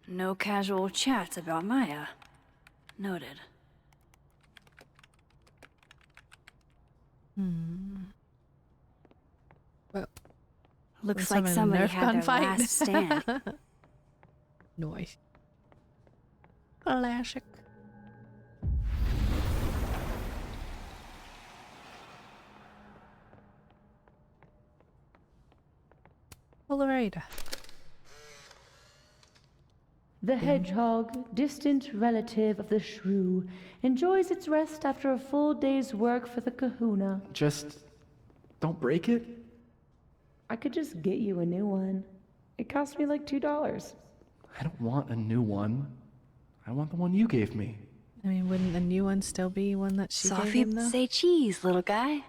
B: No casual chats about Maya. Noted.
A: Well,
B: Looks
A: let's have
B: like
A: a
B: somebody
A: Nerf
B: had
A: gun
B: their
A: fight.
B: last stand.
A: Nice. Classic. Alright.
K: The hedgehog, distant relative of the shrew, enjoys its rest after a full day's work for the kahuna.
M: Just don't break it.
K: I could just get you a new one. It cost me like $2.
M: I don't want a new one. I want the one you gave me.
A: I mean, wouldn't the new one still be one that she gave him, though?
B: Safi, say cheese, little guy.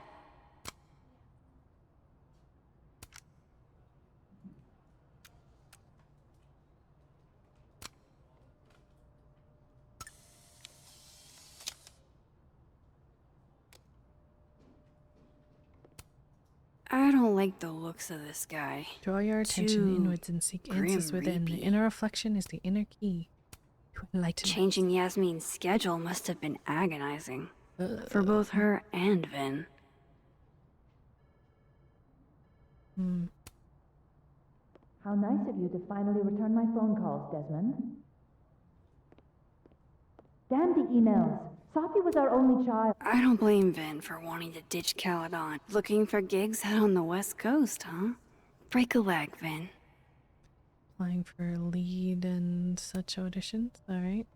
B: I don't like the looks of this guy.
A: Draw your attention
B: Too
A: inwards and seek answers
B: grim
A: within. The
B: reapy.
A: inner reflection is the inner key to enlightenment.
B: Changing Yasmin's schedule must have been agonizing. For both her and Vin.
J: How nice of you to finally return my phone calls, Desmond. Damn the emails. Safi was our only child.
B: I don't blame Vin for wanting to ditch Caledon. Looking for gigs out on the West Coast, huh? Break a leg, Vin.
A: Applying for lead and such auditions. Alright.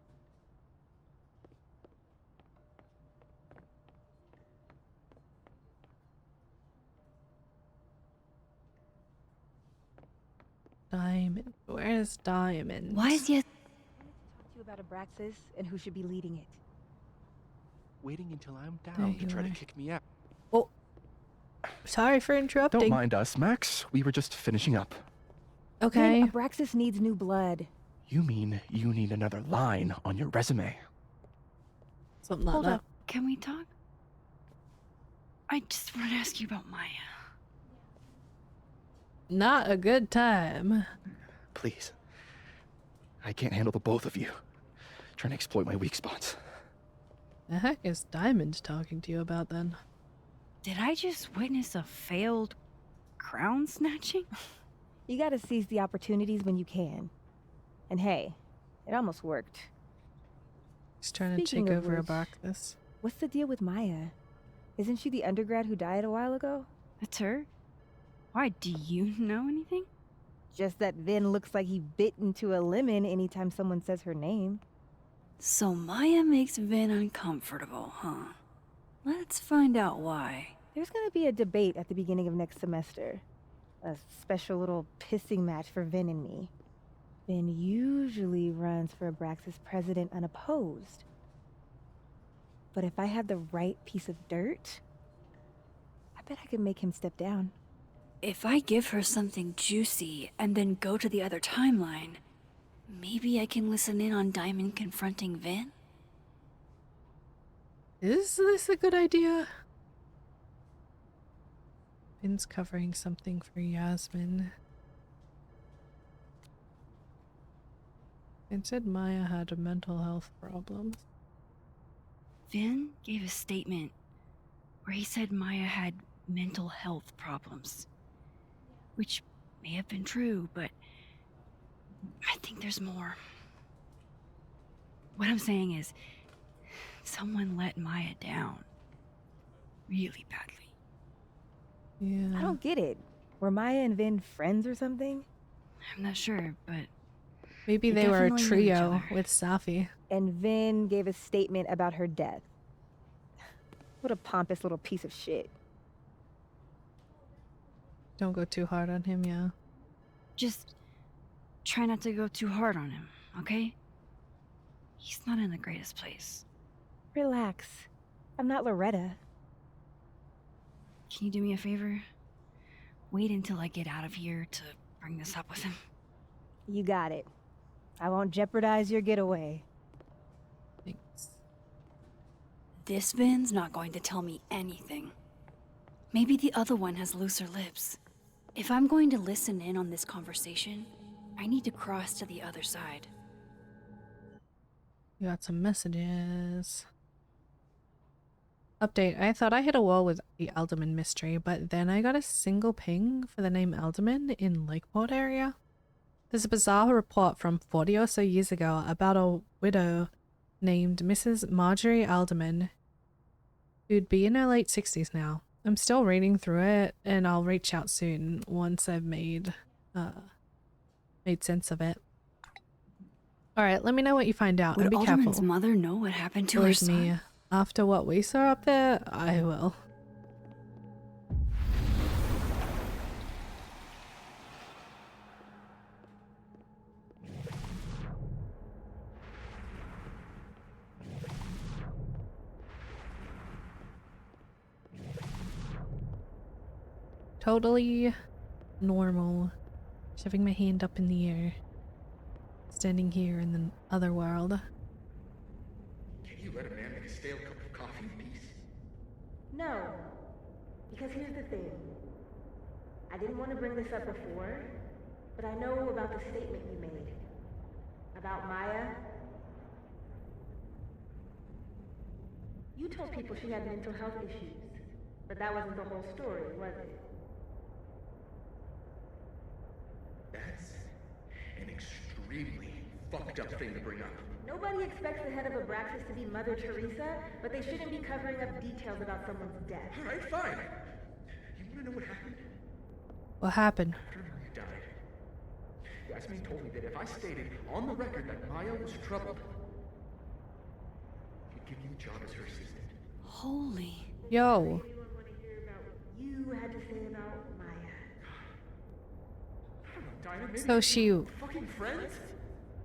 A: Diamond. Where's Diamond?
B: Why is Yas-
G: To you about Abraxas and who should be leading it.
F: Waiting until I'm
A: There
F: down to
A: you
F: try to
A: are.
F: kick me out.
A: Oh. Sorry for interrupting.
M: Don't mind us, Max. We were just finishing up.
A: Okay.
G: Vin, Abraxas needs new blood.
M: You mean you need another line on your resume?
A: Something like
B: Hold
A: that.
B: up. Can we talk? I just want to ask you about Maya.
A: Not a good time.
M: Please. I can't handle the both of you. Trying to exploit my weak spots.
A: The heck is Diamond talking to you about then?
B: Did I just witness a failed crown snatching?
G: You gotta seize the opportunities when you can. And hey, it almost worked.
A: He's trying
G: Speaking
A: to take
G: of
A: over
G: which-
A: Abraxas.
G: What's the deal with Maya? Isn't she the undergrad who died a while ago?
B: That's her? Why, do you know anything?
G: Just that Vin looks like he bit into a lemon anytime someone says her name.
B: So Maya makes Vin uncomfortable, huh? Let's find out why.
G: There's gonna be a debate at the beginning of next semester. A special little pissing match for Vin and me. Vin usually runs for Abraxas president unopposed. But if I had the right piece of dirt, I bet I could make him step down.
B: If I give her something juicy and then go to the other timeline, maybe I can listen in on Diamond confronting Vin?
A: Is this a good idea? Vin's covering something for Yasmin. Vin said Maya had mental health problems.
B: Vin gave a statement where he said Maya had mental health problems. Which may have been true, but I think there's more. What I'm saying is, Someone let Maya down. Really badly.
A: Yeah.
G: I don't get it. Were Maya and Vin friends or something?
B: I'm not sure, but
A: Maybe they were a
B: definitely knew each
A: trio
B: other.
A: with Safi.
G: And Vin gave a statement about her death. What a pompous little piece of shit.
A: Don't go too hard on him, yeah.
B: Just try not to go too hard on him, okay? He's not in the greatest place.
G: Relax. I'm not Loretta.
B: Can you do me a favor? Wait until I get out of here to bring this up with him.
G: You got it. I won't jeopardize your getaway.
A: Thanks.
B: This Vin's not going to tell me anything. Maybe the other one has looser lips. If I'm going to listen in on this conversation, I need to cross to the other side.
A: You got some messages. Update. I thought I hit a wall with the Alderman mystery, but then I got a single ping for the name Alderman in Lakeport area. There's a bizarre report from 40 or so years ago about a widow named Mrs. Marjorie Alderman, who'd be in her late 60s now. I'm still reading through it, and I'll reach out soon once I've made sense of it. All right, let me know what you find out, and
B: Would
A: be
B: Alderman's
A: careful.
B: mother know what happened to her
A: Believe
B: son?
A: me, after what we saw up there, I will. Totally normal. Shoving my hand up in the air. Standing here in the other world.
E: Can you let a man make a stale cup of coffee in peace?
G: No. Because here's the thing. I didn't want to bring this up before, but I know about the statement you made. About Maya. You told people she had mental health issues, but that wasn't the whole story, was it?
E: That's an extremely fucked up thing to bring up.
G: Nobody expects the head of Abraxas to be Mother Teresa, but they shouldn't be covering up details about someone's death.
E: All right, fine. You want to know what happened?
A: What happened?
E: After Maria died, Yasmin told me that if I stated on the record that Maya was troubled, she'd give me a job as her assistant.
B: Holy.
A: Yo.
G: Anyone want to hear about what you had to say about Maya?
E: I don't know, Dinah, maybe
A: So she
E: fucking friends?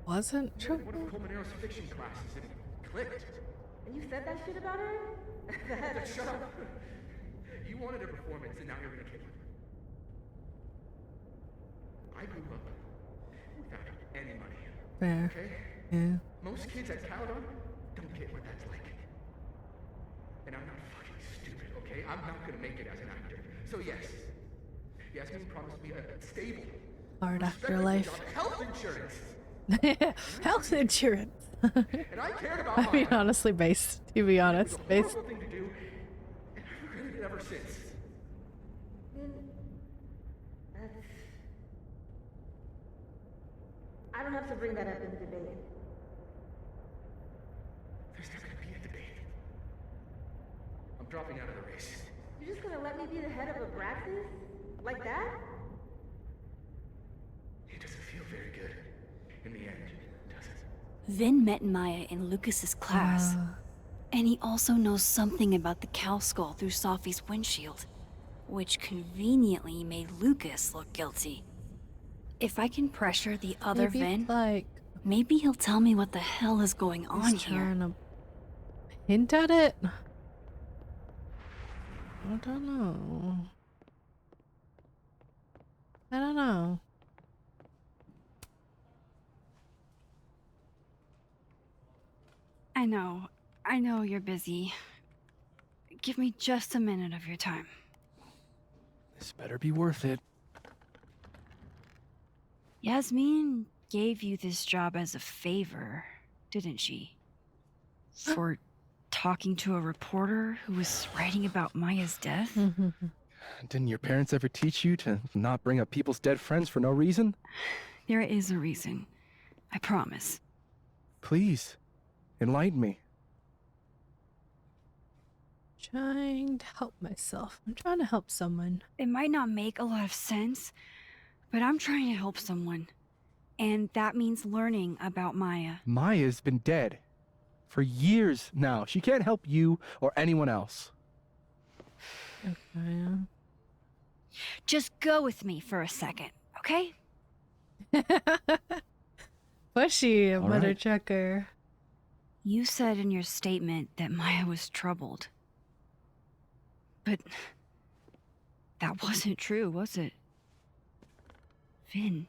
A: wasn't
E: One
A: trouble?
E: of Colmenaro's fiction classes, and it clicked.
G: And you said that shit about her?
E: Shut up. You wanted a performance, and now you're gonna kill her. I grew up without any money.
A: Fair.
E: Okay?
A: Yeah.
E: Most kids at Caledon don't get what that's like. And I'm not fucking stupid, okay? I'm not gonna make it as an actor. So yes, Yasmin promised me a stable,
A: Hard
E: respectable
A: afterlife.
E: job, health insurance.
A: Health insurance.
E: And I cared about
A: I mean,
E: Maya.
A: honestly, based. To be honest,
E: It was a
A: based.
E: horrible thing to do, and I've regretted it ever since.
G: That's... I don't have to bring that up in the debate.
E: There's not gonna be a debate. I'm dropping out of the race.
G: You're just gonna let me be the head of Abraxas? Like that?
E: It doesn't feel very good. In the end, does it?
B: Vin met Maya in Lucas's class. And he also knows something about the cow skull through Safi's windshield, which conveniently made Lucas look guilty. If I can pressure the other
A: Maybe,
B: Vin,
A: like,
B: maybe he'll tell me what the hell is going on
A: he's
B: here.
A: trying to hint at it. I don't know. I don't know.
B: I know you're busy. Give me just a minute of your time.
M: This better be worth it.
B: Yasmin gave you this job as a favor, didn't she? For talking to a reporter who was writing about Maya's death?
M: Didn't your parents ever teach you to not bring up people's dead friends for no reason?
B: There is a reason. I promise.
M: Please, enlighten me.
A: Trying to help myself. I'm trying to help someone.
B: It might not make a lot of sense, but I'm trying to help someone. And that means learning about Maya.
M: Maya's been dead for years now. She can't help you or anyone else.
A: Okay.
B: Just go with me for a second, okay?
A: Pushy,
M: All
A: mother
M: right.
A: trucker.
B: You said in your statement that Maya was troubled. But that wasn't true, was it? Vin,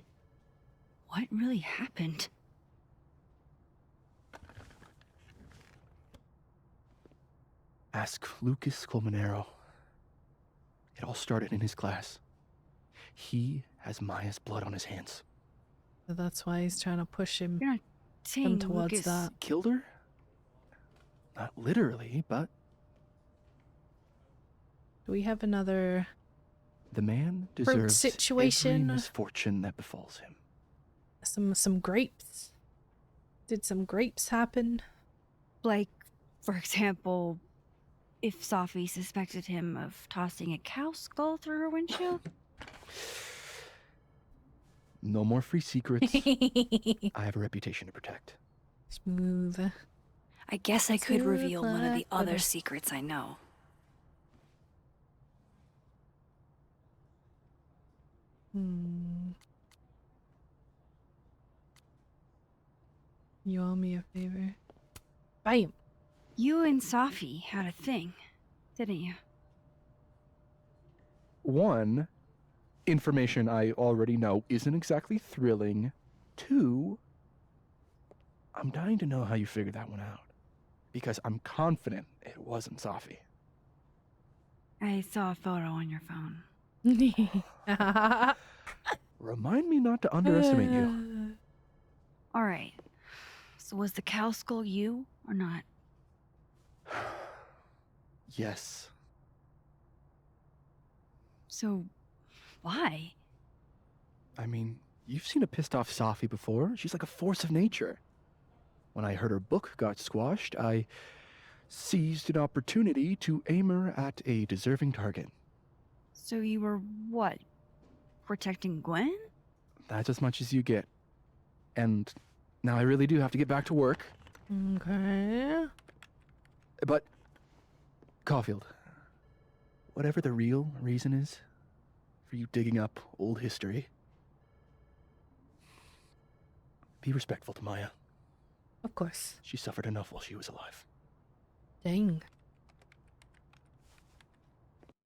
B: what really happened?
M: Ask Lucas Colmenero. It all started in his class. He has Maya's blood on his hands.
A: So that's why he's trying to push him,
B: You're not saying
A: towards
B: Lucas...
A: that.
M: Killed her? Not literally, but
A: Do we have another
M: the man
A: fruit
M: deserves
A: situation?
M: every misfortune that befalls him.
A: Some grapes? Did some grapes happen?
B: Like, for example, if Safi suspected him of tossing a cow skull through her windshield?
M: No more free secrets. I have a reputation to protect.
A: Smooth.
B: I guess I could
A: Smooth
B: reveal one of the
A: like
B: other
A: butter.
B: secrets I know.
A: You owe me a favor. Bam.
B: You and Safi had a thing, didn't you?
M: One, information I already know isn't exactly thrilling. Two, I'm dying to know how you figured that one out. Because I'm confident it wasn't Safi.
B: I saw a photo on your phone.
M: Remind me not to underestimate you.
B: All right. So was the cow skull you or not?
M: Yes.
B: So, why?
M: I mean, you've seen a pissed off Safi before. She's like a force of nature. When I heard her book got squashed, I seized an opportunity to aim her at a deserving target.
B: So you were what? Protecting Gwen?
M: That's as much as you get. And now I really do have to get back to work.
A: Okay.
M: But, Caulfield, whatever the real reason is for you digging up old history, be respectful to Maya.
A: Of course.
M: She suffered enough while she was alive.
A: Dang.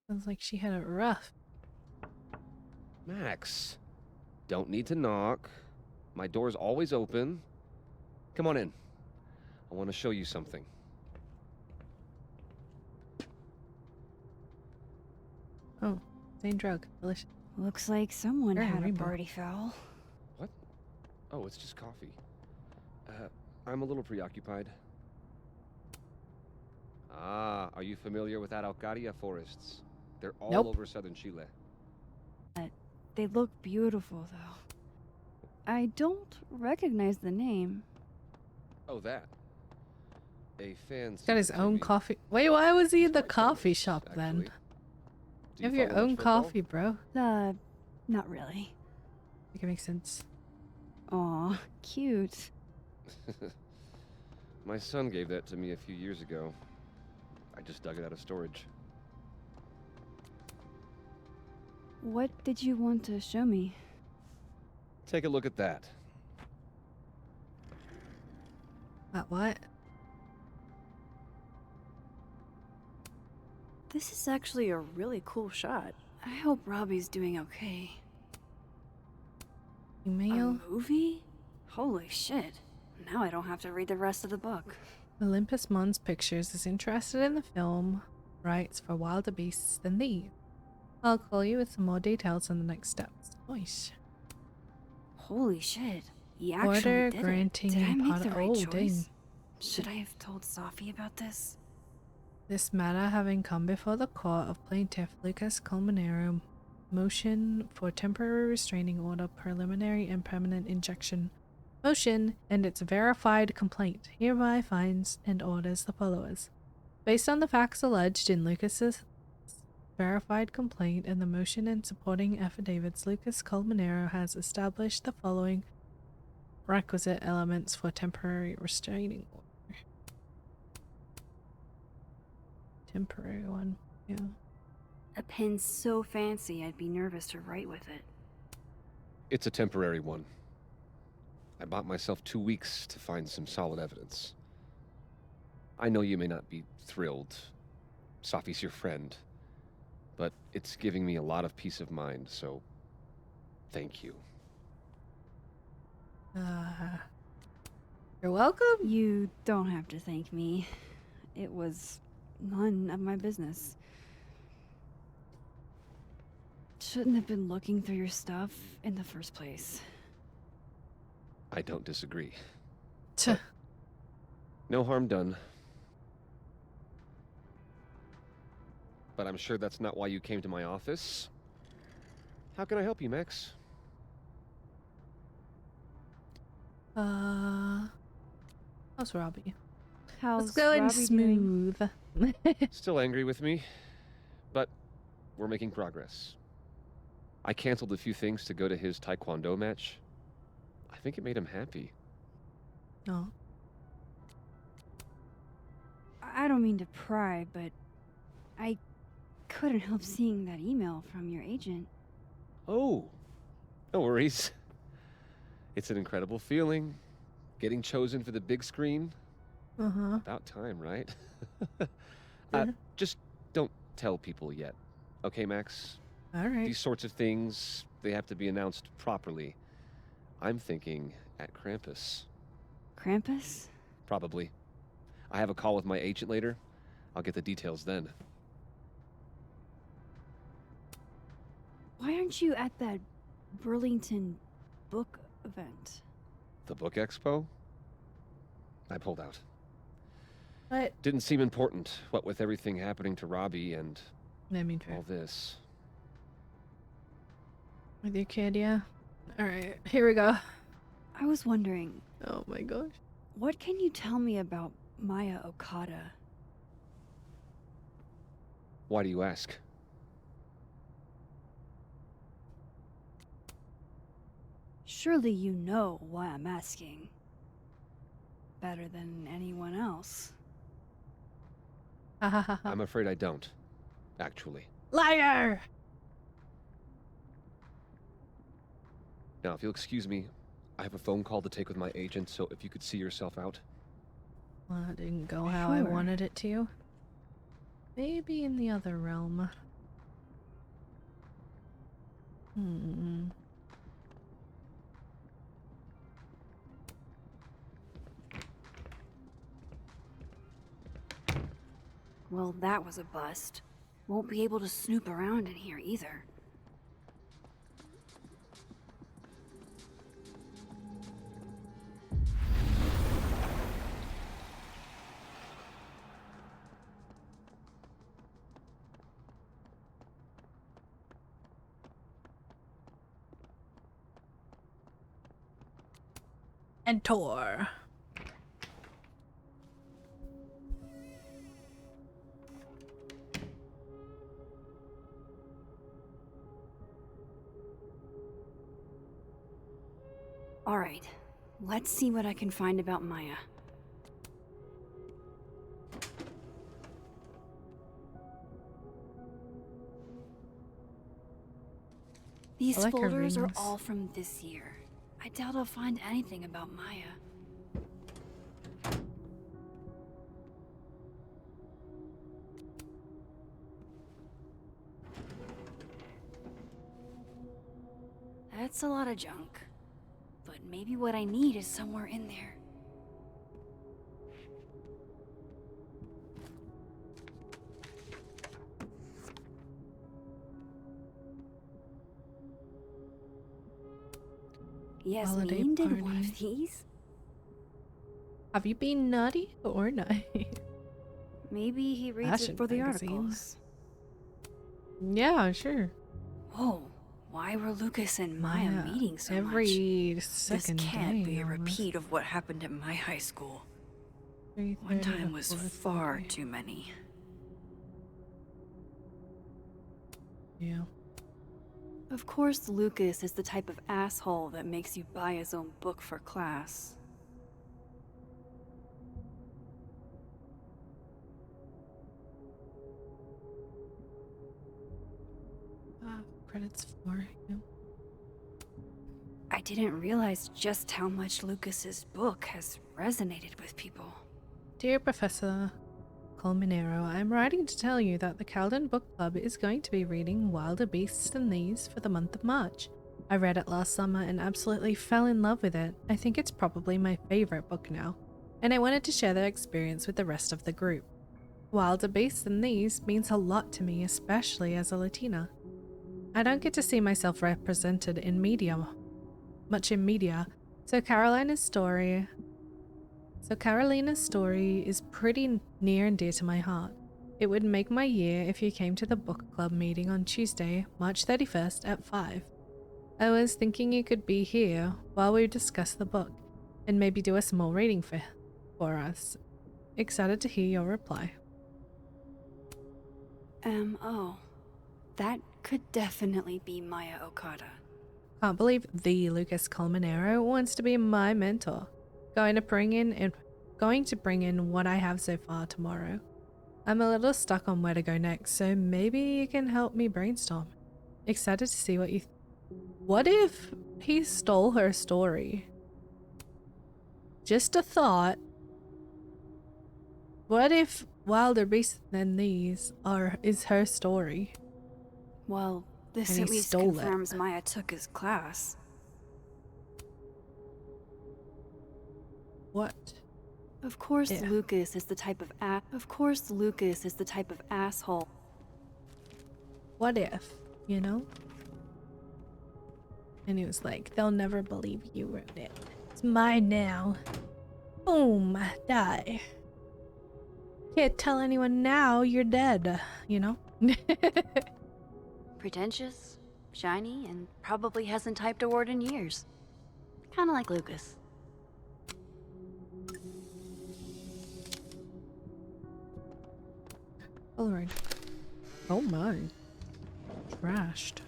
A: Sounds like she had it rough.
N: Max, don't need to knock. My door's always open. Come on in. I want to show you something.
A: Oh, same drug. Delicious.
B: Looks like someone
A: Very
B: had a
A: rainbow.
B: party foul.
N: What? Oh, it's just coffee. I'm a little preoccupied. Ah, are you familiar with Araucaria forests? They're all
A: Nope.
N: over southern Chile.
B: They look beautiful, though. I don't recognize the name.
N: Oh, that. A fancy.
A: Got his own coffee. Wait, why was he in the coffee shop then?
N: Do
A: You have your
N: follow much
A: own
N: football?
A: coffee, bro.
B: Not really.
A: Make it make sense.
B: Aw, cute.
N: My son gave that to me a few years ago. I just dug it out of storage.
B: What did you want to show me?
N: Take a look at that.
A: What?
B: This is actually a really cool shot. I hope Robbie's doing okay.
A: Email?
B: A movie? Holy shit. Now I don't have to read the rest of the book.
A: Olympus Mons Pictures is interested in the film rights for Wilder Beasts Than Thee. I'll call you with some more details on the next steps. Nice.
B: Holy shit. He actually
A: Order
B: did
A: granting
B: it. Did I
A: in
B: make
A: part-
B: the right
A: oh,
B: choice?
A: dang.
B: Should I have told Safi about this?
A: This matter having come before the court of plaintiff Lucas Colmenero, motion for temporary restraining order, preliminary and permanent injunction. Motion and its verified complaint hereby finds and orders the followers. Based on the facts alleged in Lucas's verified complaint and the motion and supporting affidavits, Lucas Colmenero has established the following requisite elements for temporary restraining order. Temporary one, yeah.
B: A pen so fancy I'd be nervous to write with it.
N: It's a temporary one. I bought myself 2 weeks to find some solid evidence. I know you may not be thrilled. Safi's your friend. But it's giving me a lot of peace of mind, so thank you.
A: You're welcome.
B: You don't have to thank me. It was none of my business. Shouldn't have been looking through your stuff in the first place.
N: I don't disagree.
A: Tuh.
N: No harm done. But I'm sure that's not why you came to my office. How can I help you, Max?
A: How's Robbie?
B: How's
A: Let's go in
B: Robbie doing?
A: smooth.
N: Still angry with me, but we're making progress. I canceled a few things to go to his taekwondo match. I think it made him happy.
A: Oh.
B: I don't mean to pry, but I couldn't help seeing that email from your agent.
N: Oh, no worries. It's an incredible feeling. Getting chosen for the big screen.
A: Uh-huh.
N: About time, right?
A: Yeah.
N: Just don't tell people yet. Okay, Max?
A: All right.
N: These sorts of things, they have to be announced properly. I'm thinking at Krampus.
B: Krampus?
N: Probably. I have a call with my agent later. I'll get the details then.
B: Why aren't you at that Burlington book event?
N: The book expo? I pulled out.
A: What?
N: Didn't seem important, what with everything happening to Robbie and
A: I mean, fair.
N: all this.
A: With your kid, yeah. All right, here we go.
B: I was wondering,
A: Oh my gosh.
B: what can you tell me about Maya Okada?
N: Why do you ask?
B: Surely you know why I'm asking. Better than anyone else.
N: I'm afraid I don't, actually.
A: Liar!
N: Now, if you'll excuse me, I have a phone call to take with my agent, so if you could see yourself out.
A: Well, that didn't go how I
B: Sure.
A: wanted it to. Maybe in the other realm. Hmm.
B: Well, that was a bust. Won't be able to snoop around in here either.
A: And Tor.
B: All right, let's see what I can find about Maya. These
A: I like her
B: folders are
A: rings.
B: all from this year. I doubt I'll find anything about Maya. That's a lot of junk. But maybe what I need is somewhere in there.
A: Holiday
B: Yasmin did one
A: party.
B: of these?
A: Have you been naughty or nice?
B: Maybe he reads
A: Fashion
B: it for the
A: magazines.
B: articles.
A: Yeah, sure.
B: Whoa, why were Lucas and Maya
A: Yeah,
B: meeting so
A: every
B: much?
A: second
B: This can't
A: day
B: be a
A: almost.
B: repeat of what happened at my high school. One
A: 3:30
B: time
A: to
B: was
A: 4:30.
B: far too many.
A: Yeah.
B: Of course, Lucas is the type of asshole that makes you buy his own book for class.
A: Credits for you.
B: I didn't realize just how much Lucas's book has resonated with people.
A: Dear Professor Colmenero, I'm writing to tell you that the Calden Book Club is going to be reading Wilder Beasts Than These for the month of March. I read it last summer and absolutely fell in love with it. I think it's probably my favorite book now, and I wanted to share that experience with the rest of the group. Wilder Beasts Than These means a lot to me, especially as a Latina. I don't get to see myself represented in media, much in media, so Carolina's story is pretty near and dear to my heart. It would make my year if you came to the book club meeting on Tuesday, March 31st at 5. I was thinking you could be here while we discuss the book, and maybe do a small reading for us. Excited to hear your reply.
B: M.O. That could definitely be Maya Okada.
A: Can't believe the Lucas Colmenero wants to be my mentor. Going to bring in what I have so far tomorrow. I'm a little stuck on where to go next, so maybe you can help me brainstorm. Excited to see what you what if he stole her story? Just a thought. What if Wilder Beasts Than These is her story?
B: Well, this
A: And he
B: at least
A: stole
B: confirms Maya took his class.
A: What?
B: Of course,
A: Yeah.
B: Lucas is the type of asshole.
A: What if, you know? And he was like, they'll never believe you wrote it. It's mine now. Boom, die. Can't tell anyone now you're dead, you know?
B: Pretentious, shiny, and probably hasn't typed a word in years. Kinda like Lucas.
A: Polaroid. Oh my. Trashed.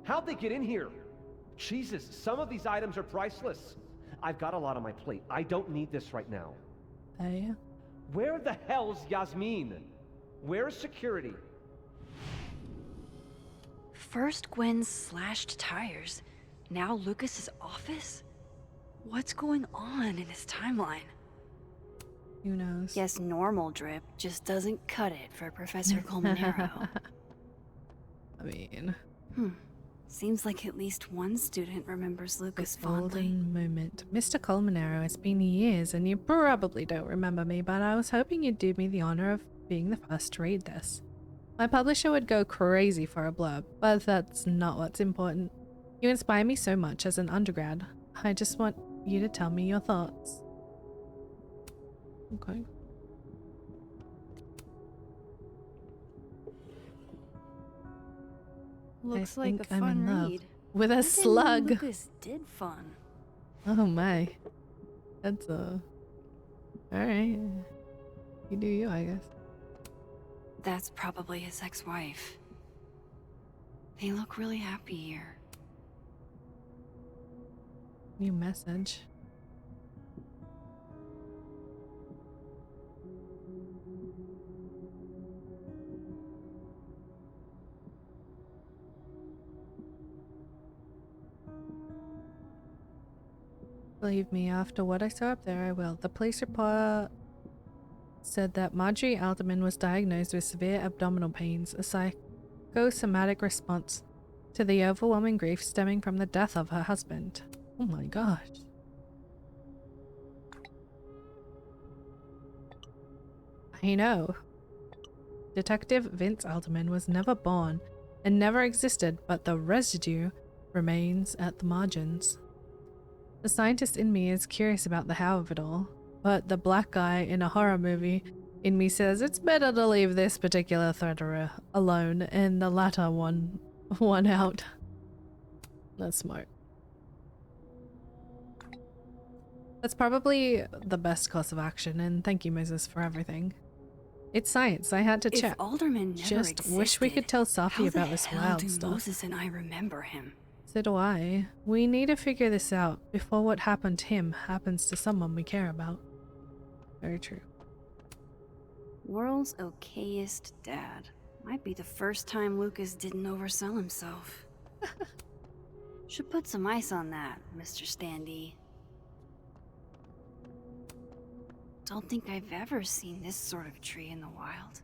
O: How'd they get in here? Jesus, some of these items are priceless. I've got a lot on my plate. I don't need this right now.
A: Hey.
O: Where the hell's Yasmin? Where's security?
B: First Gwen's slashed tires, now Lucas's office? What's going on in his timeline?
A: Who knows?
B: Guess normal drip just doesn't cut it for Professor Colmenero.
A: I mean...
B: Seems like at least one student remembers Lucas fondly.
A: Golden moment. Mr. Colmenero, it's been years and you probably don't remember me, but I was hoping you'd do me the honor of being the first to read this. My publisher would go crazy for a blurb, but that's not what's important. You inspire me so much as an undergrad. I just want you to tell me your thoughts. Okay.
B: Looks
A: I
B: like a
A: think I'm
B: fun
A: in love
B: read.
A: with a
B: I didn't know
A: slug.
B: Lucas did fun.
A: Oh my. That's alright. You do you, I guess.
B: That's probably his ex-wife. They look really happy here.
A: New message. Believe me, after what I saw up there, I will. The police report said that Marjorie Alderman was diagnosed with severe abdominal pains, a psychosomatic response to the overwhelming grief stemming from the death of her husband. Oh my gosh. I know. Detective Vince Alderman was never born and never existed, but the residue remains at the margins. The scientist in me is curious about the how of it all, but the black guy in a horror movie in me says it's better to leave this particular threat alone and the latter one out. That's smart. That's probably the best course of action, and thank you, Moses, for everything. It's science. I had to check.
B: If Alderman never
A: Just
B: existed,
A: wish we could tell
B: how
A: Safi
B: the
A: about this
B: hell
A: wild
B: do
A: stuff.
B: Moses and I remember him?
A: So do I. We need to figure this out before what happened to him happens to someone we care about. Very true.
B: World's okayest dad. Might be the first time Lucas didn't oversell himself. Should put some ice on that, Mr. Standy. Don't think I've ever seen this sort of tree in the wild.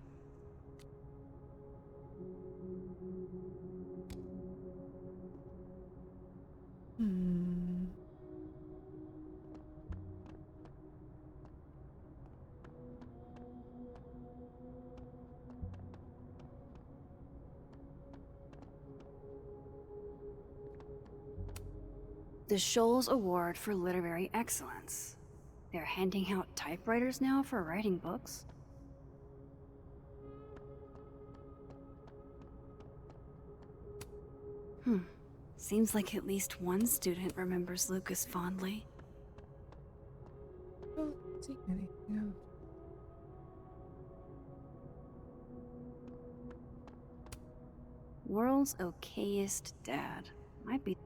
B: The Shoals Award for Literary Excellence. They're handing out typewriters now for writing books? Seems like at least one student remembers Lucas fondly.
A: Don't see anything else.
B: World's okayest dad. Might be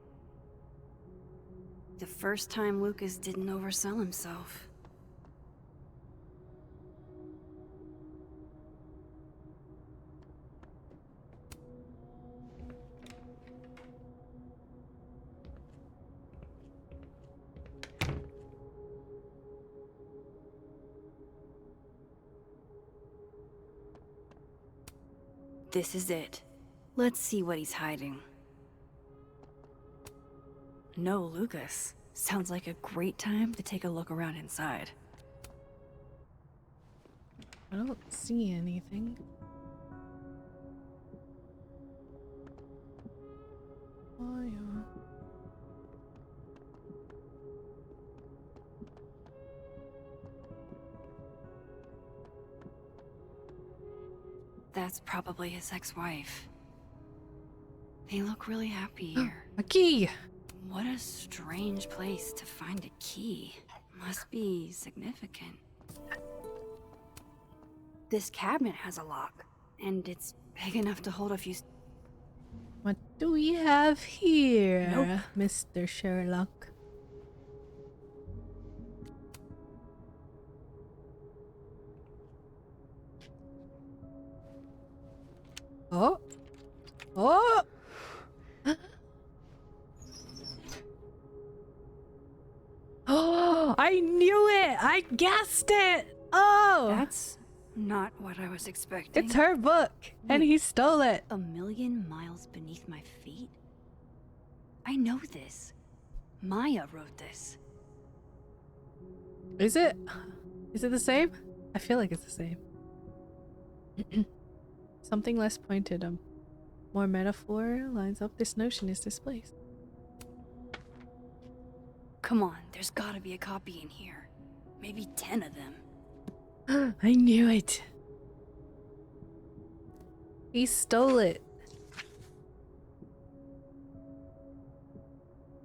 B: the first time Lucas didn't oversell himself. This is it. Let's see what he's hiding. No, Lucas. Sounds like a great time to take a look around inside.
A: I don't see anything. Oh, yeah.
B: That's probably his ex-wife. They look really happy here.
A: A key!
B: What a strange place to find a key. Must be significant. This cabinet has a lock, and it's big enough to hold a few...
A: What do we have here,
B: Nope.
A: Mr. Sherlock? Oh! Oh! Oh! I knew it! I guessed it! Oh!
B: That's not what I was expecting.
A: It's her book, and he stole it.
B: A million miles beneath my feet? I know this. Maya wrote this.
A: Is it? Is it the same? I feel like it's the same. Something less pointed, more metaphor lines up. This notion is displaced.
B: Come on, there's gotta be a copy in here. Maybe 10 of them.
A: I knew it. He stole it.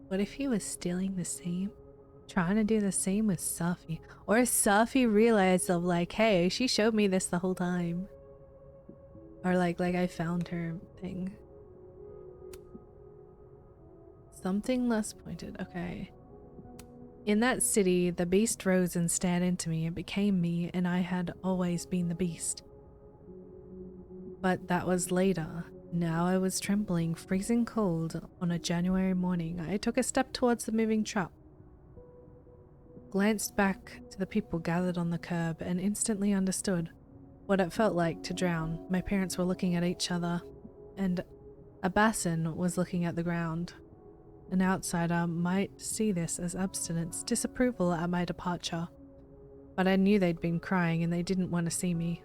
A: What if he was stealing the same? Trying to do the same with Safi? Or Safi realized of like, hey, she showed me this the whole time. Or like I found her thing. Something less pointed, okay. In that city, the beast rose and stared into me. It became me, and I had always been the beast. But that was later. Now I was trembling, freezing cold on a January morning. I took a step towards the moving truck, glanced back to the people gathered on the curb, and instantly understood what it felt like to drown. My parents were looking at each other, and a bassin was looking at the ground. An outsider might see this as abstinence, disapproval at my departure, but I knew they'd been crying and they didn't want to see me.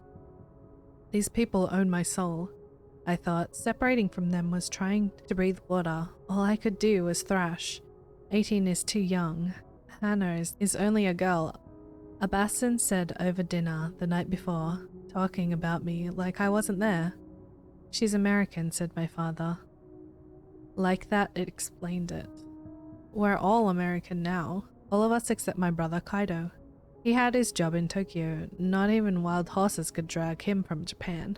A: These people own my soul, I thought. Separating from them was trying to breathe water. All I could do was thrash. 18 is too young. Hannah is only a girl. A bassin said over dinner the night before, talking about me like I wasn't there. She's American, said my father. Like that, it explained it. We're all American now. All of us except my brother Kaido. He had his job in Tokyo. Not even wild horses could drag him from Japan.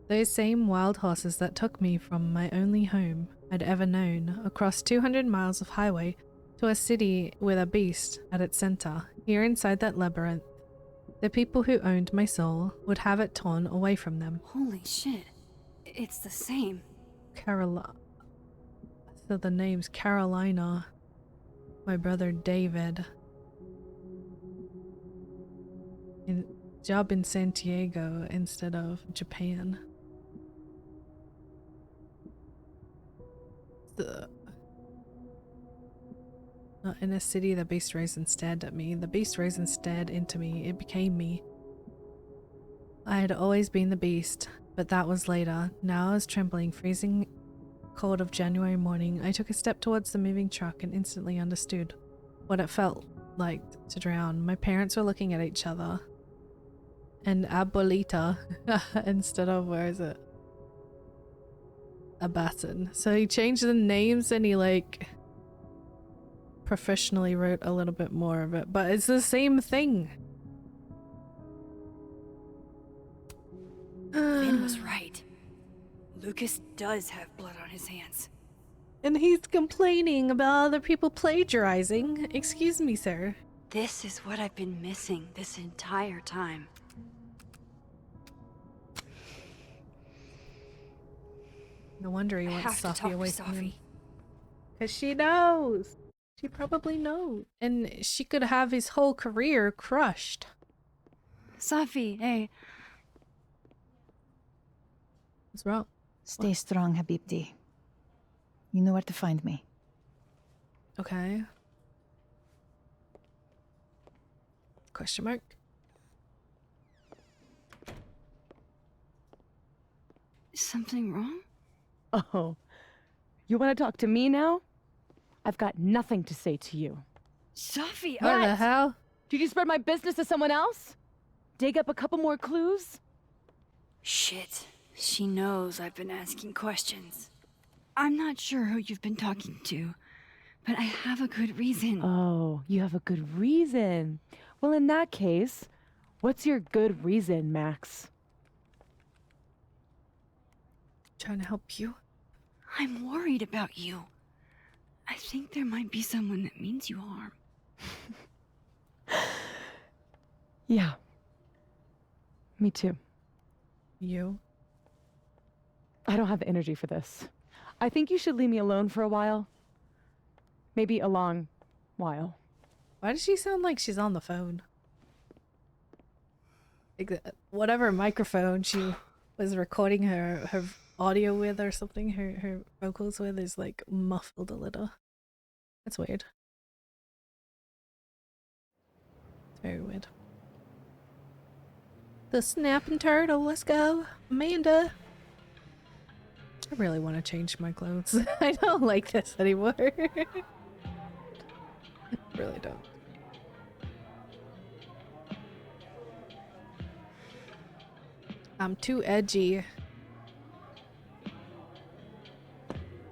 A: Those same wild horses that took me from my only home I'd ever known across 200 miles of highway to a city with a beast at its center. Here inside that labyrinth, the people who owned my soul would have it torn away from them.
B: Holy shit. It's the same.
A: So the name's Carolina. My brother David. Job in Santiago instead of Japan. Not in a city the beast rose instead at me. The beast rose instead into me. It became me. I had always been the beast, but that was later. Now I was trembling, freezing cold of January morning. I took a step towards the moving truck and instantly understood what it felt like to drown. My parents were looking at each other. And Abuelita instead of, where is it? A baton. So he changed the names and he like professionally wrote a little bit more of it, but it's the same thing.
B: Vin was right. Lucas does have blood on his hands.
A: And he's complaining about other people plagiarizing. Excuse me, sir.
B: This is what I've been missing this entire time.
A: No wonder he
B: I
A: wants
B: have to
A: Safi
B: talk
A: away
B: to
A: from him.
B: Safi.
A: Because she knows. She probably knows. And she could have his whole career crushed.
B: Safi, hey.
A: What's wrong?
J: Stay strong, Habibti. You know where to find me.
A: Okay. Question mark?
B: Is something wrong?
K: Oh, you want to talk to me now? I've got nothing to say to you.
B: Safi,
A: What the hell?
K: Did you spread my business to someone else? Dig up a couple more clues?
B: Shit. She knows I've been asking questions. I'm not sure who you've been talking to, but I have a good reason.
K: Oh, you have a good reason. Well, in that case, what's your good reason, Max?
A: Trying to help you?
B: I'm worried about you. I think there might be someone that means you harm.
K: Yeah. Me too.
A: You?
K: I don't have the energy for this. I think you should leave me alone for a while. Maybe a long while.
A: Why does she sound like she's on the phone? Like whatever microphone she was recording her audio with or something, her vocals with, is like muffled a little. That's weird. It's very weird. The snapping turtle, let's go. Amanda. I really want to change my clothes. I don't like this anymore. I really don't. I'm too edgy.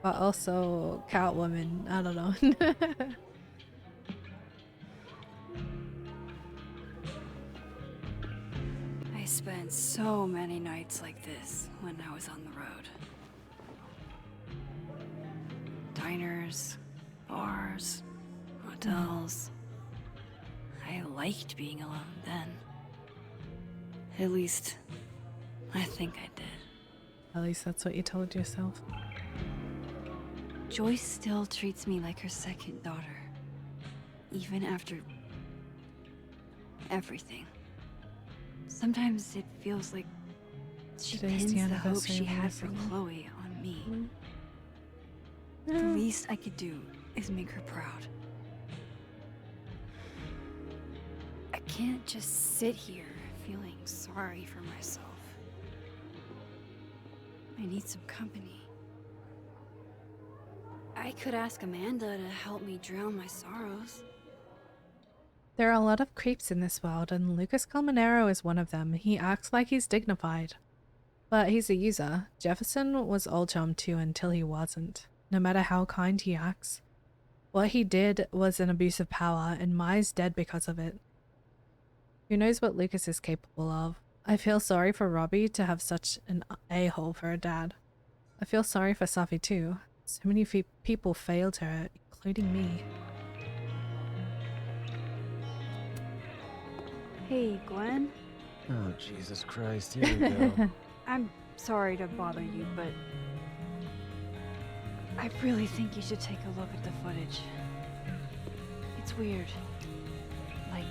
A: But also Catwoman. I don't know.
B: I spent so many nights like this when I was on the road. Diners, bars, hotels. I liked being alone then. At least, I think I did.
A: At least that's what you told yourself.
B: Joyce still treats me like her second daughter. Even after everything. Sometimes it feels like she
A: Today's
B: pins
A: the
B: the hope
A: anniversary
B: she
A: of
B: had
A: your
B: for
A: son.
B: Chloe on me. The least I could do is make her proud. I can't just sit here feeling sorry for myself. I need some company. I could ask Amanda to help me drown my sorrows.
A: There are a lot of creeps in this world, and Lucas Colmenero is one of them. He acts like he's dignified. But he's a user. Jefferson was old chum too until he wasn't. No matter how kind he acts. What he did was an abuse of power, and Mai's dead because of it. Who knows what Lucas is capable of? I feel sorry for Robbie to have such an a-hole for a dad. I feel sorry for Safi too. So many people failed her, including me.
B: Hey, Glenn.
I: Oh, Jesus Christ, here we go.
B: I'm sorry to bother you, but I really think you should take a look at the footage. It's weird. Like,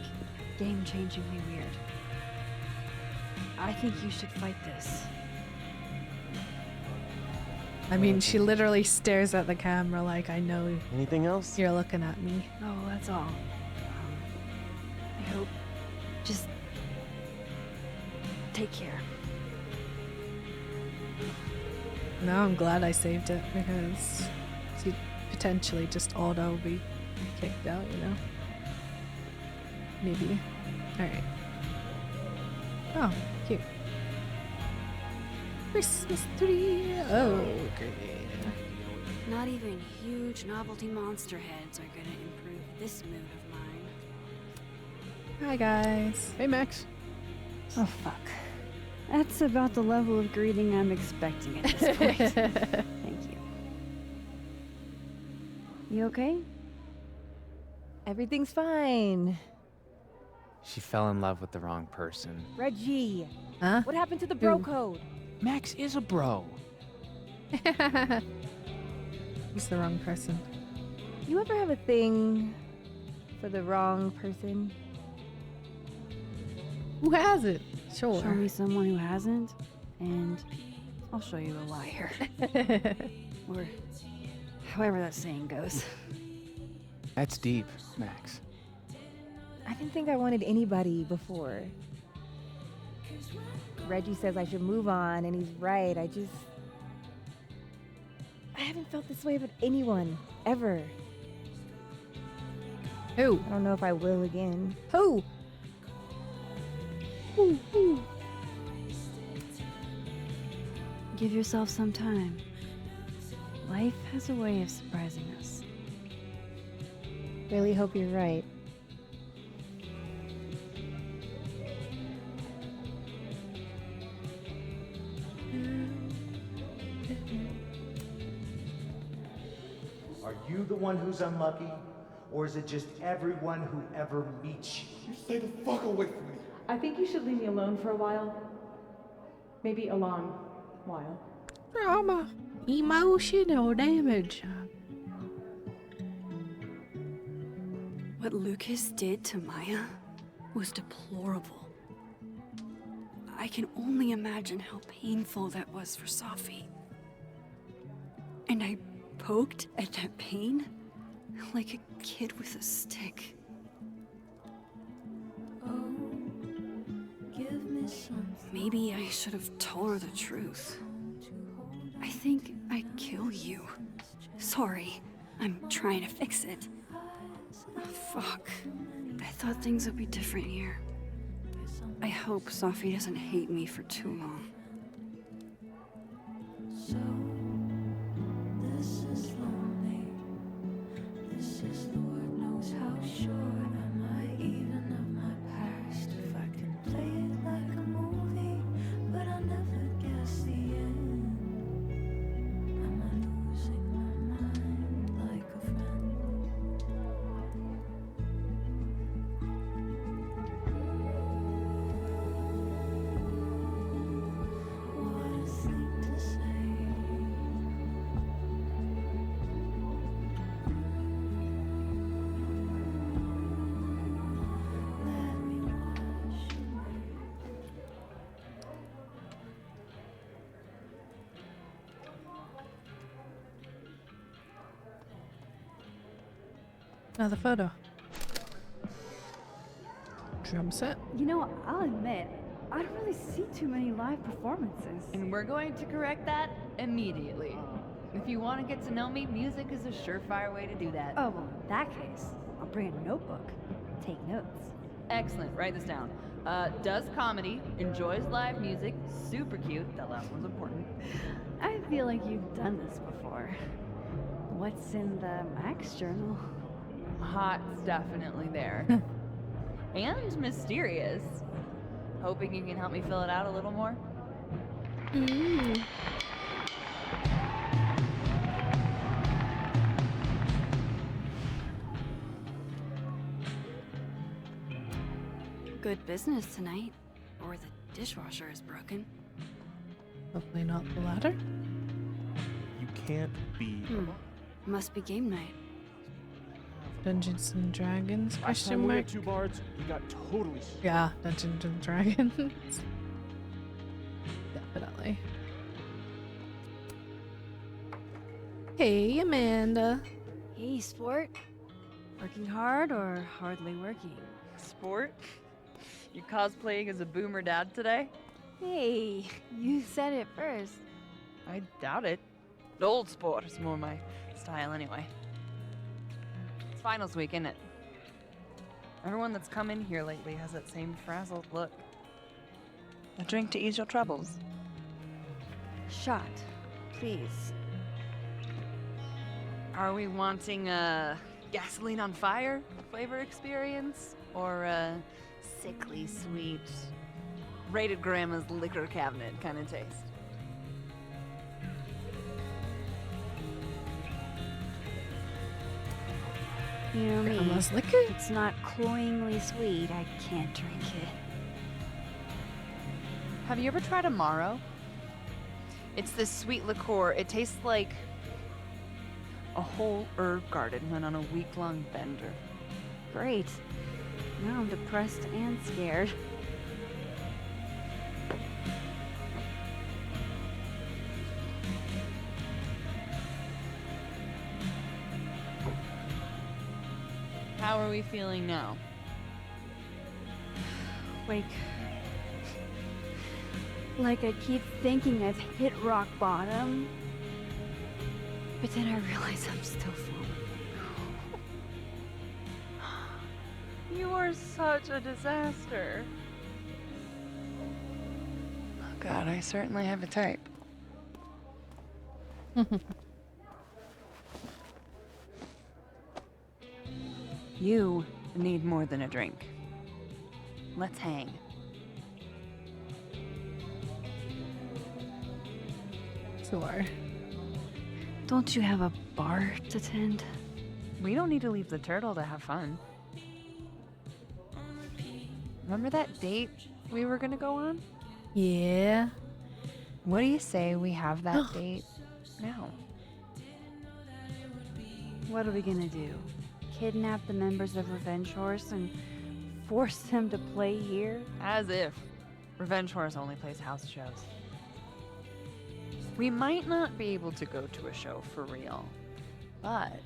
B: game-changingly weird. I think you should fight this.
A: I mean, she literally stares at the camera like, I know.
I: Anything else?
A: You're looking at me.
B: No, that's all. I hope. Just take care.
A: No, I'm glad I saved it because she potentially just auto be kicked out, you know? Maybe. Alright. Oh, cute. Christmas tree. Oh, okay.
B: Not even huge novelty monster heads are gonna improve this mood of mine.
A: Hi, guys.
M: Hey, Max.
B: Oh, fuck. That's about the level of greeting I'm expecting at this point. Thank you. You okay?
G: Everything's fine.
P: She fell in love with the wrong person.
G: Reggie.
A: Huh?
G: What happened to the bro code?
P: Max is a bro.
A: He's the wrong person.
G: You ever have a thing for the wrong person?
A: Who has it? Sure.
B: Show me someone who hasn't, and I'll show you a liar. Or however that saying goes.
P: That's deep, Max.
G: I didn't think I wanted anybody before. Reggie says I should move on, and he's right. I haven't felt this way about anyone, ever.
A: Who?
G: I don't know if I will again.
A: Who? Who?
B: Give yourself some time. Life has a way of surprising us.
G: Really hope you're right.
C: Are you the one who's unlucky? Or is it just everyone who ever meets you?
Q: You stay the fuck away from me.
K: I think you should leave me alone for a while. Maybe a long while.
A: Trauma. Emotional damage.
B: What Lucas did to Maya was deplorable. I can only imagine how painful that was for Safi. And I poked at that pain like a kid with a stick. Maybe I should have told her the truth. I think I'd kill you. Sorry, I'm trying to fix it. Oh, fuck. I thought things would be different here. I hope Safi doesn't hate me for too long.
R: This is lonely. This is Lord knows how sure am I even of my past. If I can play it like a movie, but I never guess the end. Am I losing my mind like a friend? What a thing to say.
A: Another photo. Drum set.
B: You know, I'll admit, I don't really see too many live performances.
S: And we're going to correct that immediately. If you want to get to know me, music is a surefire way to do that.
B: Oh, well, in that case, I'll bring a notebook. Take notes.
S: Excellent, write this down. Does comedy, enjoys live music, super cute. That last one's important.
B: I feel like you've done this before. What's in the Max journal?
S: Hot's definitely there. And mysterious. Hoping you can help me fill it out a little more.
B: Good business tonight. Or the dishwasher is broken.
A: Hopefully not the latter.
Q: You can't be.
B: Must be game night.
A: Dungeons and Dragons?
Q: Last
A: Question
Q: time we
A: mark?
Q: had two bards, we got totally.
A: Yeah, Dungeons and Dragons. Definitely. Hey, Amanda.
B: Hey, sport. Working hard or hardly working?
S: Sport? You cosplaying as a boomer dad today?
B: Hey, you said it first.
S: I doubt it. Old sport is more my style anyway. It's finals week, isn't it? Everyone that's come in here lately has that same frazzled look. A drink to ease your troubles.
B: Shot, please.
S: Are we wanting a gasoline on fire flavor experience? Or a sickly sweet, rated grandma's liquor cabinet kind of taste?
B: You know me.
A: Grandma's liquor?
B: If it's not cloyingly sweet, I can't drink it.
S: Have you ever tried Amaro? It's this sweet liqueur. It tastes like a whole herb garden went on a week-long bender.
B: Great. Now I'm depressed and scared.
S: How are we feeling now?
B: Like I keep thinking I've hit rock bottom. But then I realize I'm still falling.
S: You are such a disaster. Oh God, I certainly have a type. You need more than a drink. Let's hang.
A: Sure.
B: Don't you have a bar to tend?
S: We don't need to leave the turtle to have fun. Remember that date we were gonna go on?
A: Yeah.
S: What do you say we have that date now?
B: What are we gonna do? Kidnap the members of Revenge Horse and force them to play here?
S: As if. Revenge Horse only plays house shows. We might not be able to go to a show for real, but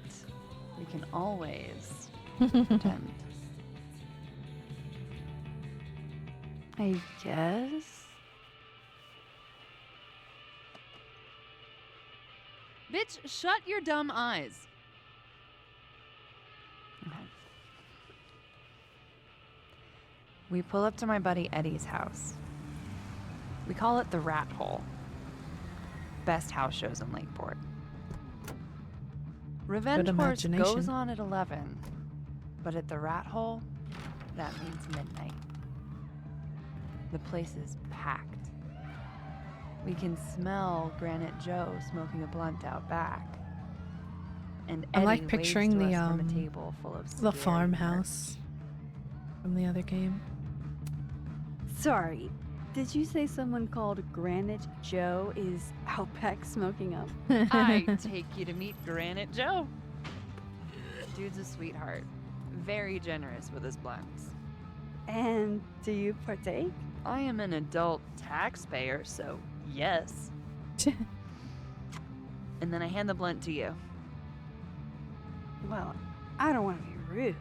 S: we can always pretend.
B: I guess.
S: Bitch, shut your dumb eyes. Okay. We pull up to my buddy Eddie's house. We call it the Rat Hole. Best house shows in Lakeport. Revenge Horse goes on at 11, but at the Rat Hole, that means midnight. The place is packed. We can smell Granite Joe smoking a blunt out back. And
A: I like
S: Eddie
A: picturing
S: waves to
A: the
S: us from a table full of
A: the
S: scary
A: farmhouse from the other game.
B: Sorry, did you say someone called Granite Joe is out back smoking up?
S: I take you to meet Granite Joe. Dude's a sweetheart. Very generous with his blunts.
B: And do you partake?
S: I am an adult taxpayer, so yes. And then I hand the blunt to you.
B: Well, I don't want to be rude.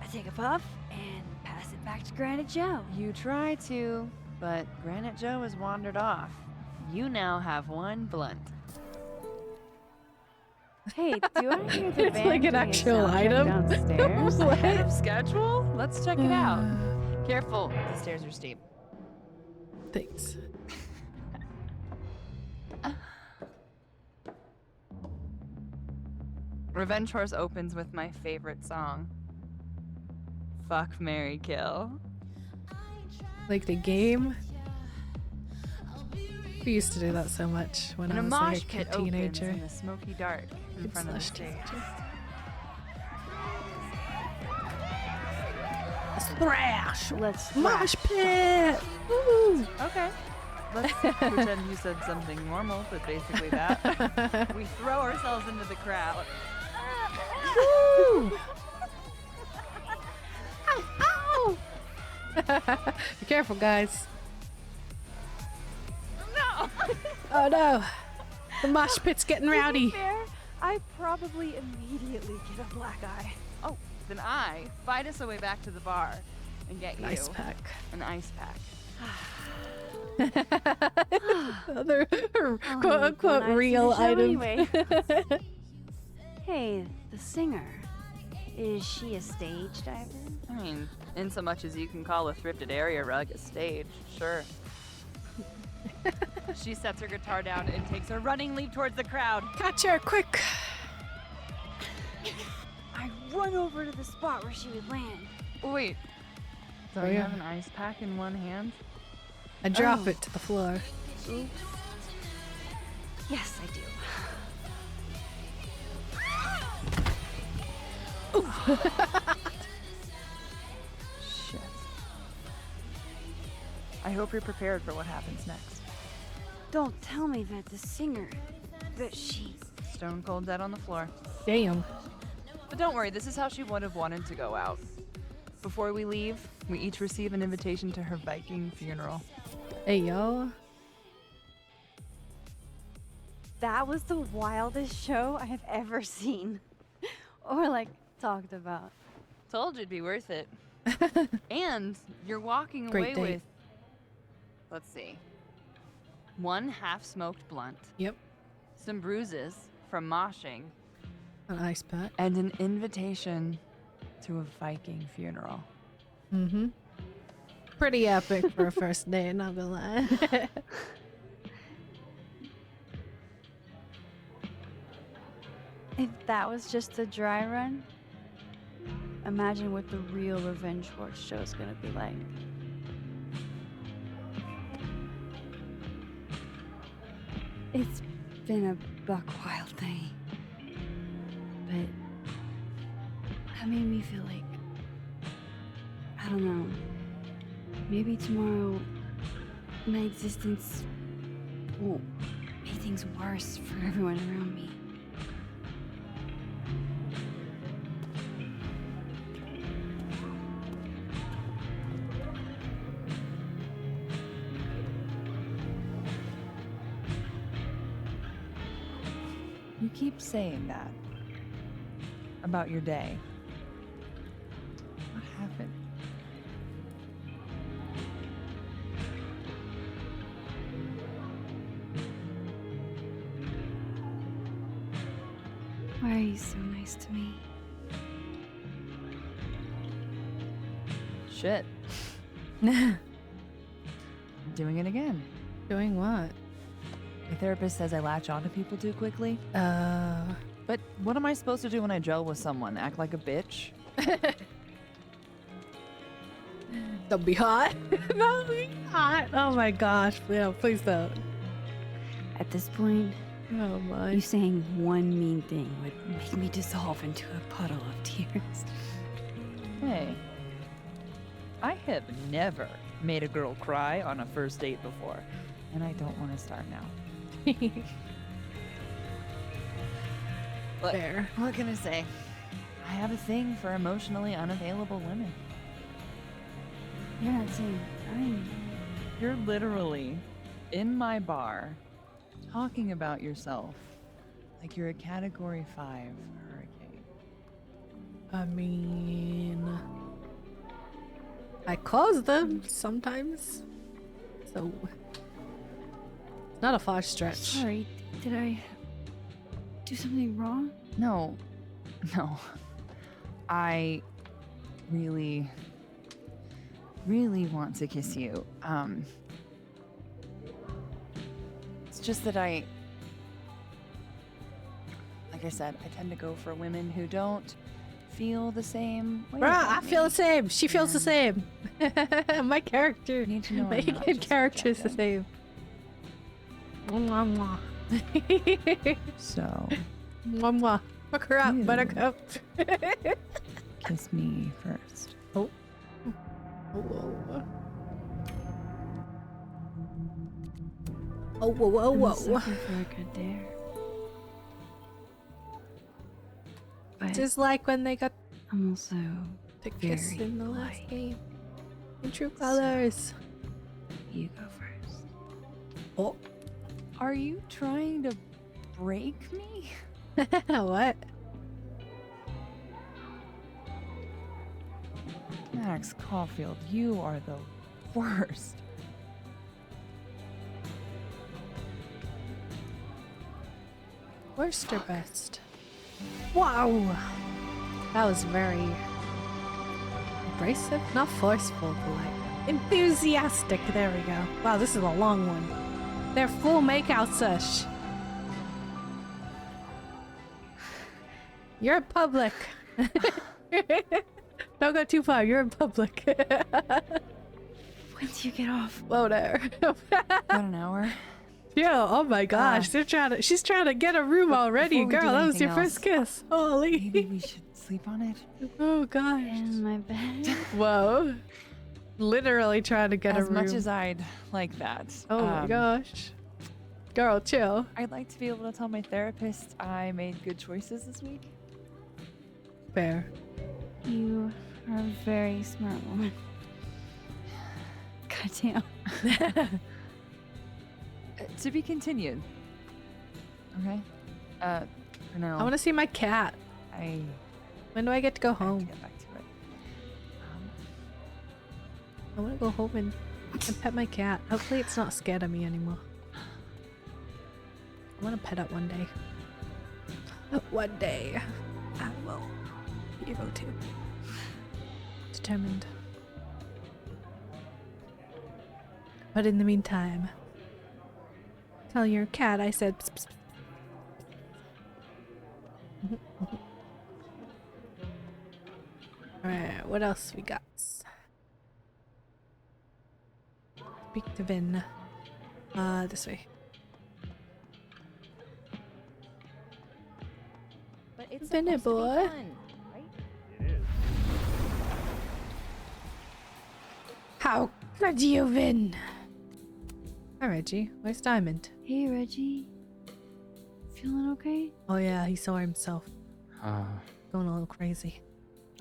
B: I take a puff and pass it back to Granite Joe.
S: You try to, but Granite Joe has wandered off. You now have one blunt.
B: Hey, do you want to hear the
A: It's
B: band
A: like an
B: doing a
A: actual
B: sound check
A: item.
B: downstairs?
D: Ahead of schedule? Let's check it out. Careful, the stairs are steep.
A: Thanks.
D: Revenge Horse opens with my favorite song. Fuck, Marry, Kill.
A: Like the game. We used to do that so much when
D: And
A: I
D: a
A: was
D: mosh
A: like
D: pit
A: a teenager.
D: opens in the smoky dark in front of the
A: Slash
D: stage.
A: Thrash!
B: Let's
A: Mosh pit! Woo!
D: Okay. Let's pretend you said something normal, but basically that. We throw ourselves into the crowd.
A: Woo! Ow! Be careful, guys.
D: No!
A: Oh no! The mosh pit's getting rowdy.
B: Fair, I probably immediately get a black eye.
D: Oh, then I fight us a way back to the bar and get you
A: Ice pack.
D: an ice pack.
A: Other
B: I'll
A: quote
B: need
A: unquote
B: one ice
A: real
B: in the show
A: item.
B: anyway. Hey, the singer. Is she a stage diver?
D: I mean, in so much as you can call a thrifted area rug a stage, sure. She sets her guitar down and takes a running leap towards the crowd.
A: Catch her, quick!
B: I run over to the spot where she would land.
D: Wait,
A: Oh,
D: do you
A: yeah.
D: have an ice pack in one hand?
A: I drop it to the floor.
B: Oops. Yes, I do.
D: Shit. I hope you're prepared for what happens next.
B: Don't tell me that the singer, that she...
D: Stone cold dead on the floor.
A: Damn.
D: But don't worry, this is how she would have wanted to go out. Before we leave, we each receive an invitation to her Viking funeral.
A: Hey, yo.
B: That was the wildest show I have ever seen. Or, like, talked about.
D: Told you it'd be worth it. And you're walking
A: Great
D: away
A: date.
D: with, let's see, one half-smoked blunt.
A: Yep.
D: Some bruises from moshing.
A: An ice pack.
D: And an invitation to a Viking funeral.
A: Mm-hmm. Pretty epic for a first date, not gonna lie.
B: If that was just a dry run, imagine what the real Revenge Horse show is gonna be like. It's been a buck wild thing. But that made me feel like, I don't know, maybe tomorrow my existence will make things worse for everyone around me.
D: You keep saying that about your day. What happened?
B: Why are you so nice to me?
D: Shit. I'm doing it again.
A: Doing what?
D: My therapist says I latch onto people too quickly. But what am I supposed to do when I gel with someone? Act like a bitch?
A: Don't be hot. Don't be hot. Oh my gosh. No, please don't.
B: At this point,
A: Oh my.
B: you saying one mean thing would make me dissolve into a puddle of tears.
D: Hey. I have never made a girl cry on a first date before, and I don't want to start now. Look,
A: Fair.
D: what can I say? I have a thing for emotionally unavailable women.
B: You're not saying I'm...
D: You're literally in my bar talking about yourself like you're a Category 5 hurricane.
A: I mean, I cause them sometimes, so it's not a far stretch.
B: Sorry, did I do something wrong?
S: No. No. I really, really want to kiss you. It's just that like I said, I tend to go for women who don't feel the same way.
A: Bruh,
S: about
A: I feel
S: me.
A: the same. She feels the same. My character.
S: You need to know
A: My
S: I'm not
A: kid
S: just
A: character is the
S: projecting.
A: same. Mwah, mwah.
S: So,
A: Mwah, mwah. Fuck her up,
S: You.
A: buttercup.
S: kiss me first.
A: Oh. Whoa. Oh, whoa, whoa,
B: I'm
A: whoa.
B: a sucker for a good dare. But
A: Just like when they got
B: I'm also
A: to kiss
B: very
A: in the last
B: polite.
A: game. In True Colors.
B: You go first.
A: Oh.
S: Are you trying to break me?
A: What?
S: Max Caulfield, you are the worst.
A: Worst or best? Wow! That was very abrasive, not forceful, but like enthusiastic. There we go. Wow, this is a long one. They're full makeout sesh. You're in public. Don't go too far. You're in public.
B: When do you get off?
A: Whoa there.
S: About an hour.
A: Yo, oh my gosh, she's trying to get a room already,
S: before we do
A: girl. That was your
S: anything
A: first kiss. Holy.
S: Maybe we should sleep on it.
A: Oh gosh.
B: In my bed.
A: Whoa. Literally trying to get a
S: As
A: room.
S: much as I'd like that.
A: Oh my gosh. Girl, chill.
S: I'd like to be able to tell my therapist I made good choices this week.
A: Fair.
B: You are a very smart woman. Goddamn.
S: To be continued. Okay? For now.
A: I want to see my cat. When do I get to go home?
S: Get back to it.
A: I want to go home and pet my cat. Hopefully it's not scared of me anymore. I want to pet it one day. One day. I will be able to. Determined. But in the meantime, tell your cat I said pss, pss, pss. Alright, what else we got? Speak to Vin. This way.
J: But it's
A: Vinny
J: supposed to be
A: boy.
J: fun, right?
A: How could you, Vin? Hi, Reggie. Where's Diamond?
B: Hey, Reggie. Feeling okay?
A: Oh yeah, he saw himself
P: Uh,
A: going a little crazy.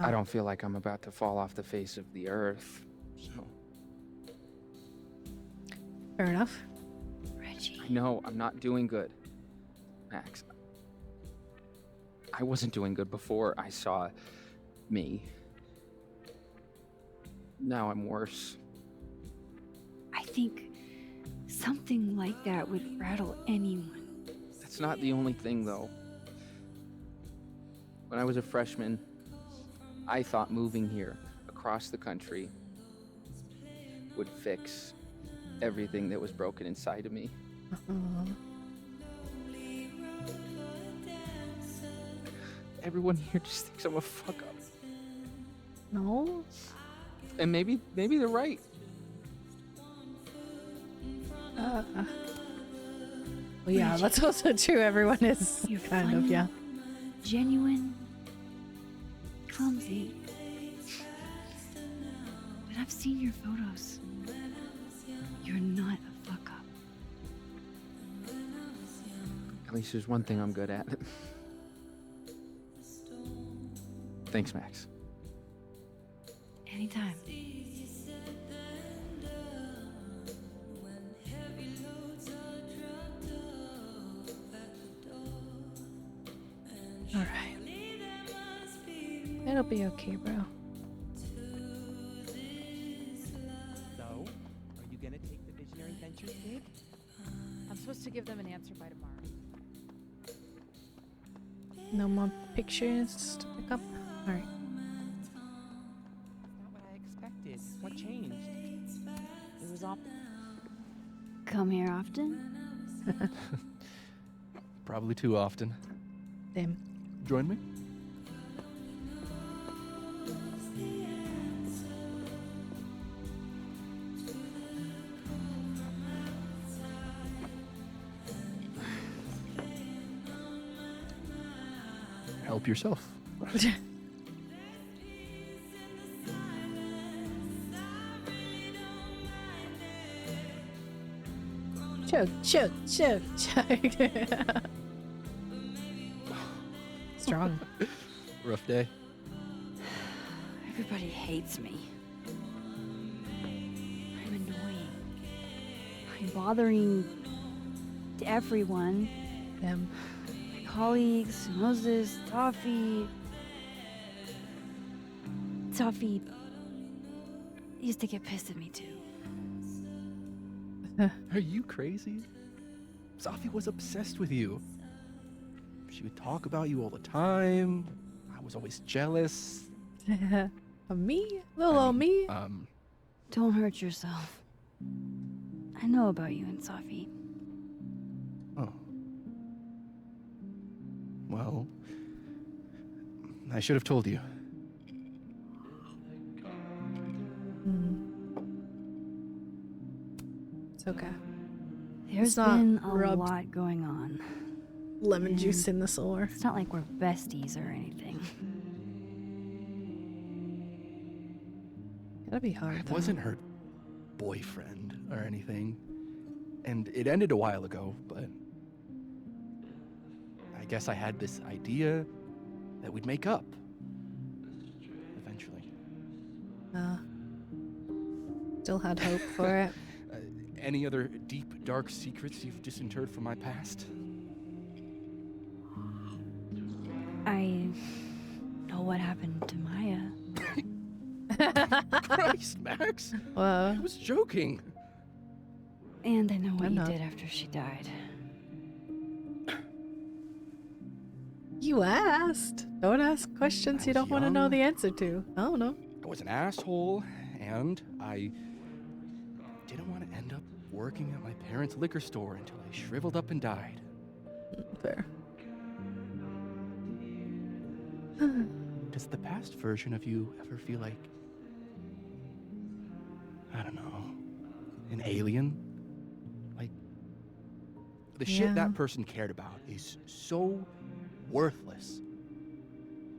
P: I don't feel like I'm about to fall off the face of the earth, so...
A: Fair enough.
B: Reggie.
P: No, I'm not doing good. Max. I wasn't doing good before I saw me. Now I'm worse.
B: I think something like that would rattle anyone.
P: That's not the only thing, though. When I was a freshman, I thought moving here, across the country, would fix everything that was broken inside of me. Everyone here just thinks I'm a fuck up.
A: No?
P: And maybe they're right.
A: Well, yeah, that's also true. Everyone is
B: You're
A: kind of,
B: funny,
A: yeah.
B: Genuine, clumsy. But I've seen your photos. You're not a fuck up.
P: At least there's one thing I'm good at. Thanks, Max.
B: Anytime.
A: Alright. It'll be okay, bro.
L: So, are you gonna take the Visionary Ventures gig?
J: I'm supposed to give them an answer by tomorrow.
A: No more pictures to pick up. All right.
P: Not what I expected. What changed? It was all.
B: Come here often?
M: Probably too often.
A: Damn.
M: Join me? Help yourself.
A: Choke. Strong.
M: Rough day.
B: Everybody hates me. I'm annoying. I'm bothering to everyone.
A: Them.
B: My colleagues, Moses, Safi. Safi used to get pissed at me too.
M: Are you crazy? Safi was obsessed with you. She would talk about you all the time. I was always jealous.
A: Me? Little old me?
B: Don't hurt yourself. I know about you and Safi.
M: Oh. Well, I should have told you.
A: It's okay.
B: There's
A: not
B: been a
A: rubbed
B: lot going on.
A: lemon juice in the sore.
B: It's not like we're besties or anything.
A: Gotta be hard.
M: I wasn't her boyfriend or anything. And it ended a while ago, but I guess I had this idea that we'd make up. Eventually.
A: Still had hope for it.
M: Any other deep, dark secrets you've disinterred from my past?
B: I know what happened to Maya.
M: Christ, Max!
A: Whoa.
M: I was joking.
B: And I know what
A: I'm
B: you
A: not.
B: did after she died.
M: You asked.
A: Don't ask questions you don't want to know
M: young.
A: the answer to. I don't know.
M: I was an asshole, and I didn't want to end up working at my parents' liquor store until I shriveled up and died.
A: Fair.
M: Does the past version of you ever feel like, I don't know, an alien? Like, the
A: Yeah.
M: shit that person cared about is so worthless.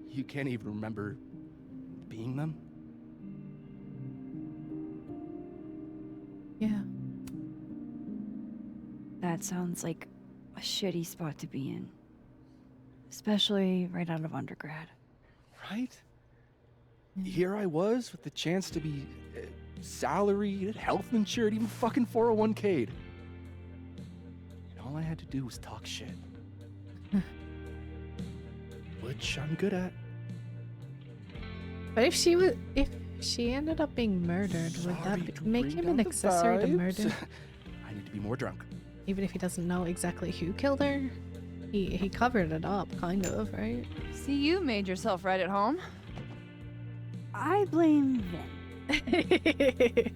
M: You can't even remember being them?
A: Yeah.
B: That sounds like a shitty spot to be in. Especially right out of undergrad.
M: Right? Here I was with the chance to be salaried, health insured, even fucking 401k'd. And all I had to do was talk shit. Which I'm good at.
A: But if she ended up being murdered, would that make
M: bring
A: him
M: down
A: an
M: the
A: accessory to
M: vibes.
A: murder?
M: I need to be more drunk.
A: Even if he doesn't know exactly who killed her? He covered it up, kind of, right?
S: See, you made yourself right at home.
B: I blame Vin.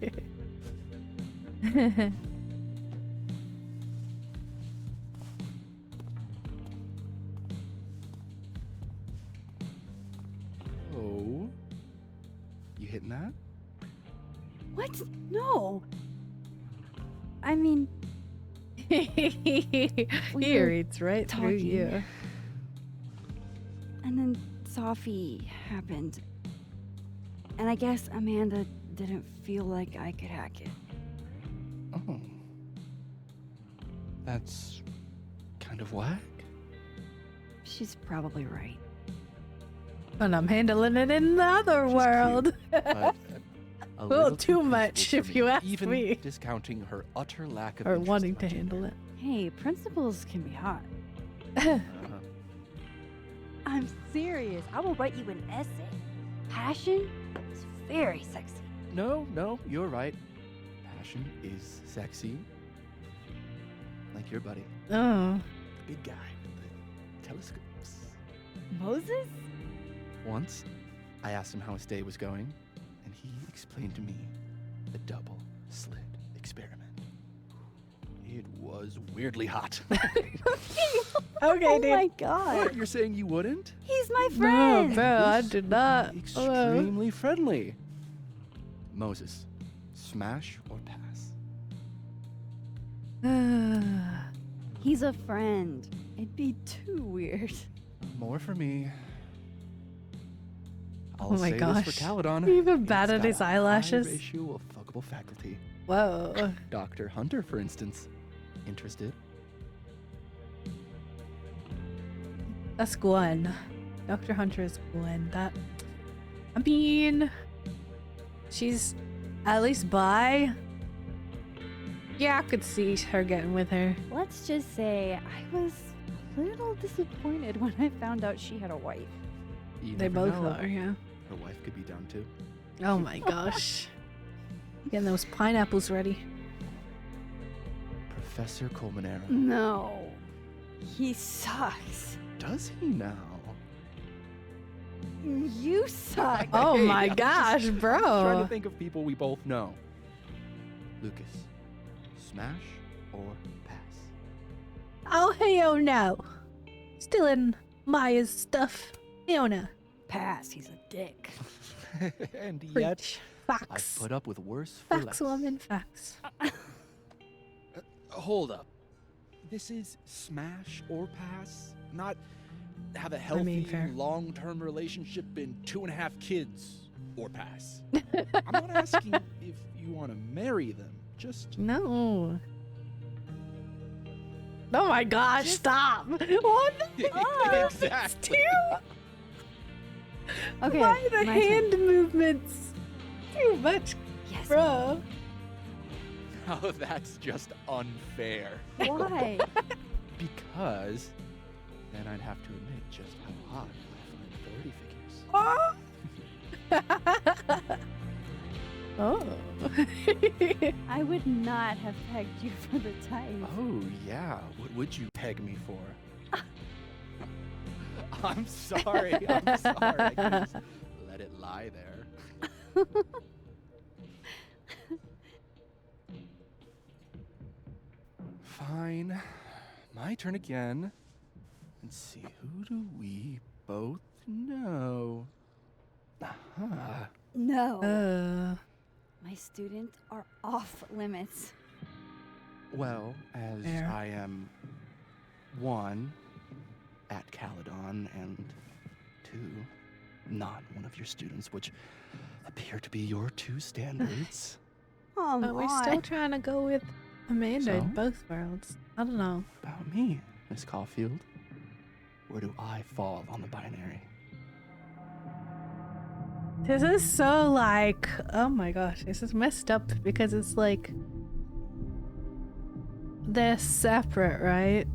M: Oh? You hitting that?
B: What? No. I mean,
A: He
B: were
A: reads right through
B: talking.
A: you.
B: And then Safi happened. And I guess Amanda didn't feel like I could hack it.
M: Oh. That's kind of whack.
B: She's probably right.
A: And I'm handling it in the other world.
M: But a
A: Well,
M: little
A: too
M: principled
A: much,
M: for
A: if you ask
M: even
A: me.
M: discounting her utter lack of
A: Or
M: interest
A: wanting
M: in
A: to
M: my gender.
A: handle it.
B: Hey, principals can be hot. I'm serious. I will write you an essay. Passion is very sexy.
M: No, you're right. Passion is sexy. Like your buddy.
A: Oh.
M: The big guy with the telescopes.
J: Moses?
M: Once, I asked him how his day was going, and he explained to me the double slit experiment. It was weirdly hot.
A: Okay,
J: Oh
A: dude.
J: my god.
M: What, you're saying you wouldn't?
J: He's my
A: No,
J: friend.
A: bro, I did not.
M: Extremely friendly. Moses, smash or pass?
B: He's a friend. It'd be too weird.
M: More for me. I'll
A: Oh my
M: say
A: gosh.
M: this for Caledon.
A: He even
M: It's
A: batted
M: got
A: his
M: a
A: eyelashes.
M: High ratio of fuckable faculty.
A: Whoa.
M: Dr. Hunter, for instance. Interested?
A: That's Gwen. Dr. Hunter is Gwen. That. I mean. She's at least bi. Yeah, I could see her getting with her.
B: Let's just say I was a little disappointed when I found out she had a wife.
M: You
A: They
M: never
A: both
M: know.
A: are, yeah.
M: Her wife could be down too.
A: Oh my gosh. Getting those pineapples ready.
M: Professor Colmenero.
B: No. He sucks.
M: Does he now?
B: You suck.
A: Oh
M: Hey,
A: my
M: I'm
A: gosh,
M: just
A: bro.
M: trying to think of people we both know. Lucas, smash or pass?
A: Oh, hell no. Stealing Maya's stuff. Hell no.
B: Pass. He's a dick.
M: And yet,
A: Preach.
M: I've
A: Facts.
M: put up with worse for
A: Facts,
M: less.
A: woman, facts.
F: Hold up. This is smash or pass? Not have a healthy,
A: mean, fair.
F: long-term relationship and 2.5 kids or pass. I'm not asking if you want to marry them. Just
A: No. Oh my gosh, stop. What the fuck?
F: Exactly.
B: Okay.
A: Why the
B: my
A: hand
B: turn.
A: movements? Too much,
B: Yes.
A: bro.
M: Oh, that's just unfair.
B: Why?
M: Because then I'd have to admit just how hot I find authority figures.
A: Oh.
B: I would not have pegged you for the type.
M: Oh, yeah. What would you peg me for? I'm sorry. I'm sorry. I couldn't just let it lie there. Fine. My turn again. Let's see. Who do we both know? Aha.
B: No. My students are off limits.
M: Well, as
A: Fair.
M: I am one at Caledon and two, not one of your students, which appear to be your two standards.
A: But we're still trying to go with Amanda in
M: So?
A: both worlds. I don't know.
M: About me, Miss Caulfield. Where do I fall on the binary?
A: This is so like, oh my gosh, this is messed up because it's like they're separate, right?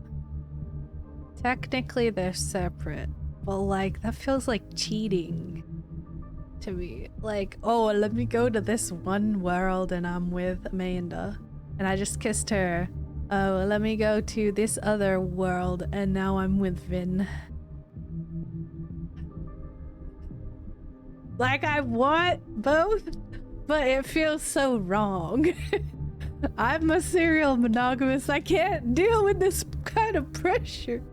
A: Technically they're separate, but like that feels like cheating to me. Like, oh, let me go to this one world and I'm with Amanda and I just kissed her. Oh, let me go to this other world and now I'm with Vin. Like, I want both, but it feels so wrong. I'm a serial monogamous. I can't deal with this kind of pressure.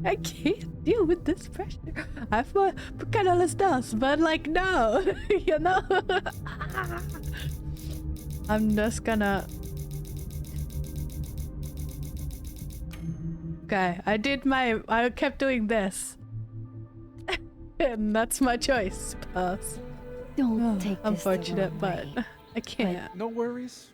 A: I can't deal with this pressure. I feel kind of stuff, but like, no, you know? I'm just gonna... Okay, I kept doing this. And that's my choice, pass.
B: Don't take this the
A: Unfortunate,
B: wrong
A: but
B: way.
A: I can't.
M: No worries.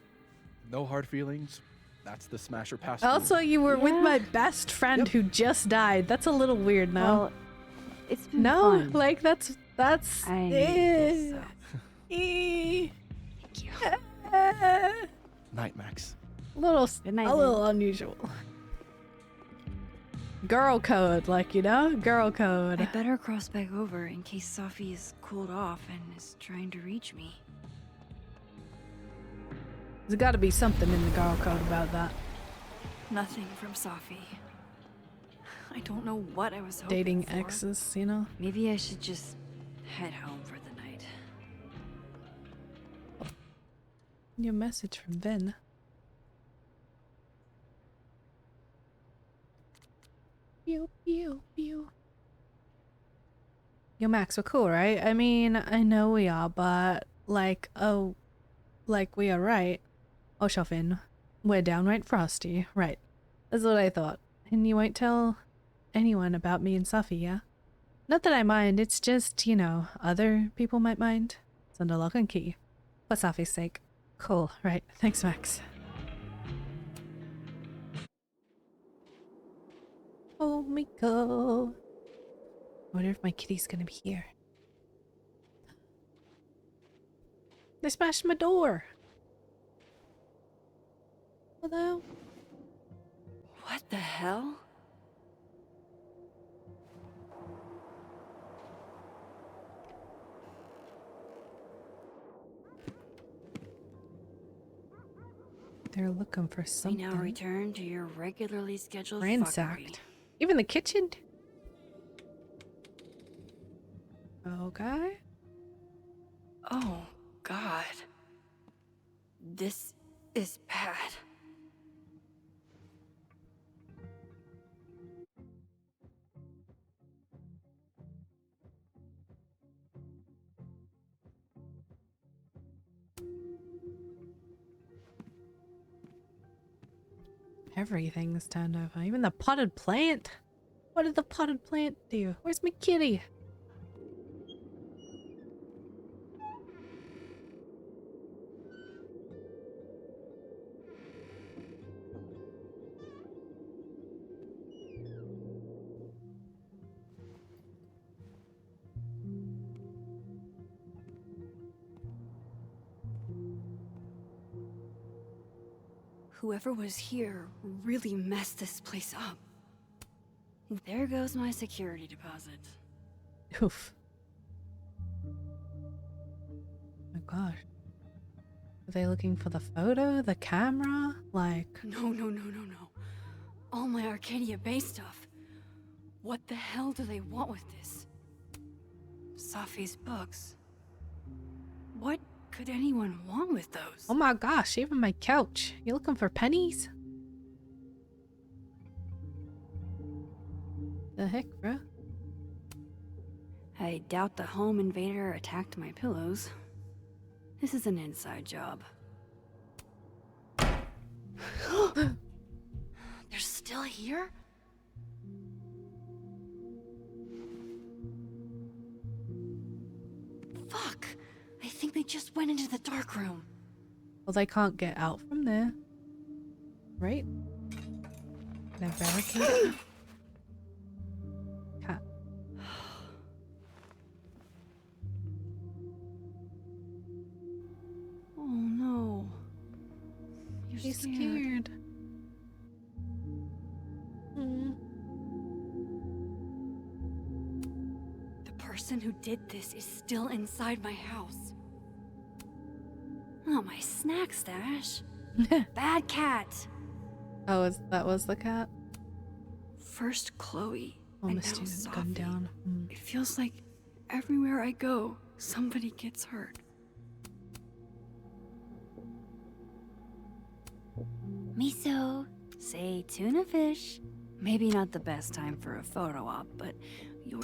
M: No hard feelings. That's the smash or pass.
A: Also,
M: rule.
A: you were with my best friend who just died. That's a little weird now.
B: Well, it's been
A: No,
B: fun.
A: like that's
B: I need this,
M: Night, Max.
B: Good night,
A: a little unusual. Girl code, like, you know? Girl code.
B: I better cross back over in case Safi is cooled off and is trying to reach me.
A: There's gotta be something in the girl code about that.
B: Nothing from Safi. I don't know what I was hoping
A: Dating
B: for.
A: exes, you know?
B: Maybe I should just head home for the night.
A: New message from Vin. Pew, pew, pew. Yo, Max, we're cool, right? I mean, I know we are, but like, oh, like we are right. Oh, Shuffin, we're downright frosty, right? That's what I thought. And you won't tell anyone about me and Safi, yeah? Not that I mind, it's just, you know, other people might mind. It's under lock and key. For Safi's sake. Cool, right. Thanks, Max. Oh my god. I wonder if my kitty's gonna be here. They smashed my door. Hello?
B: What the hell?
A: They're looking for
B: We
A: something.
B: now return to your regularly scheduled
A: Ransacked.
B: fuckery.
A: Even the kitchen? Okay.
B: Oh, God. This is bad.
A: Everything's turned over. Even the potted plant. What did the potted plant do? Where's my kitty?
B: Whoever was here really messed this place up. There goes my security deposit.
A: Oof. Oh my gosh. Are they looking for the photo? The camera? Like...
B: No. All my Arcadia Bay stuff. What the hell do they want with this? Safi's books. What could anyone want with those?
A: Oh my gosh, even my couch. You looking for pennies? The heck, bro?
B: I doubt the home invader attacked my pillows. This is an inside job. They're still here? Fuck! I think they just went into the dark room.
A: Well, they can't get out from there. Right? They're barricaded. Cat.
B: Oh no. You're
A: scared.
B: The person who did this is still inside my house. Oh, my snack stash. Bad cat.
A: Oh, that was the cat?
B: First Chloe,
A: Oh,
B: and
A: my
B: now
A: student's
B: Safi.
A: gone down.
B: It feels like everywhere I go, somebody gets hurt. Miso, say tuna fish. Maybe not the best time for a photo op, but you're...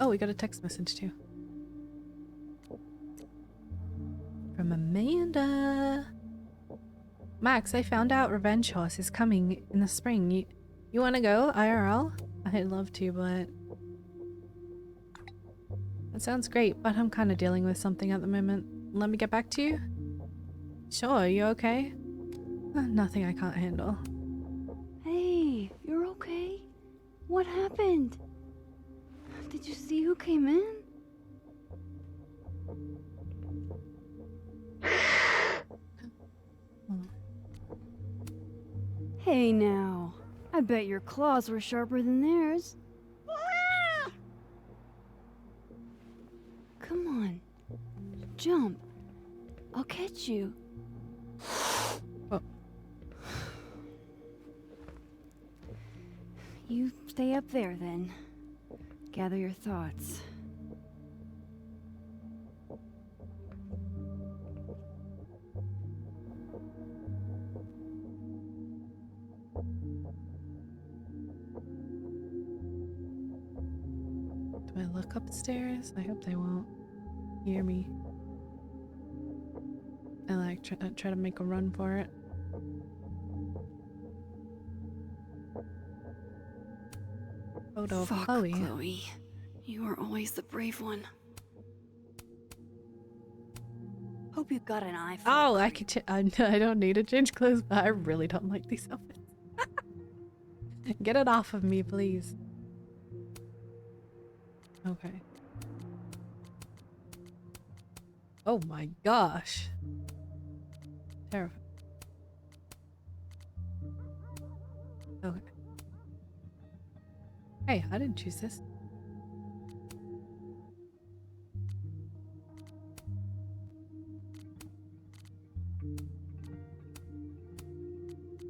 A: Oh, we got a text message too. From Amanda. Max, I found out Revenge Horse is coming in the spring. You want to go IRL? I'd love to, but... That sounds great, but I'm kind of dealing with something at the moment. Let me get back to you? Sure, you okay? Nothing I can't handle.
B: Hey, you're okay? What happened? Did you see who came in? Hey now, I bet your claws were sharper than theirs. Come on, jump. I'll catch you. You stay up there then. Gather your thoughts.
A: Do I look upstairs? I hope they won't hear me. I like try to make a run for it. Photo of
B: Fuck,
A: Chloe.
B: Chloe. You are always the brave one. Hope you got an eye for
A: Oh, I could. I don't need to change clothes, but I really don't like these outfits. Get it off of me, please. Okay. Oh my gosh. Terrifying. Okay. Hey, I didn't choose this.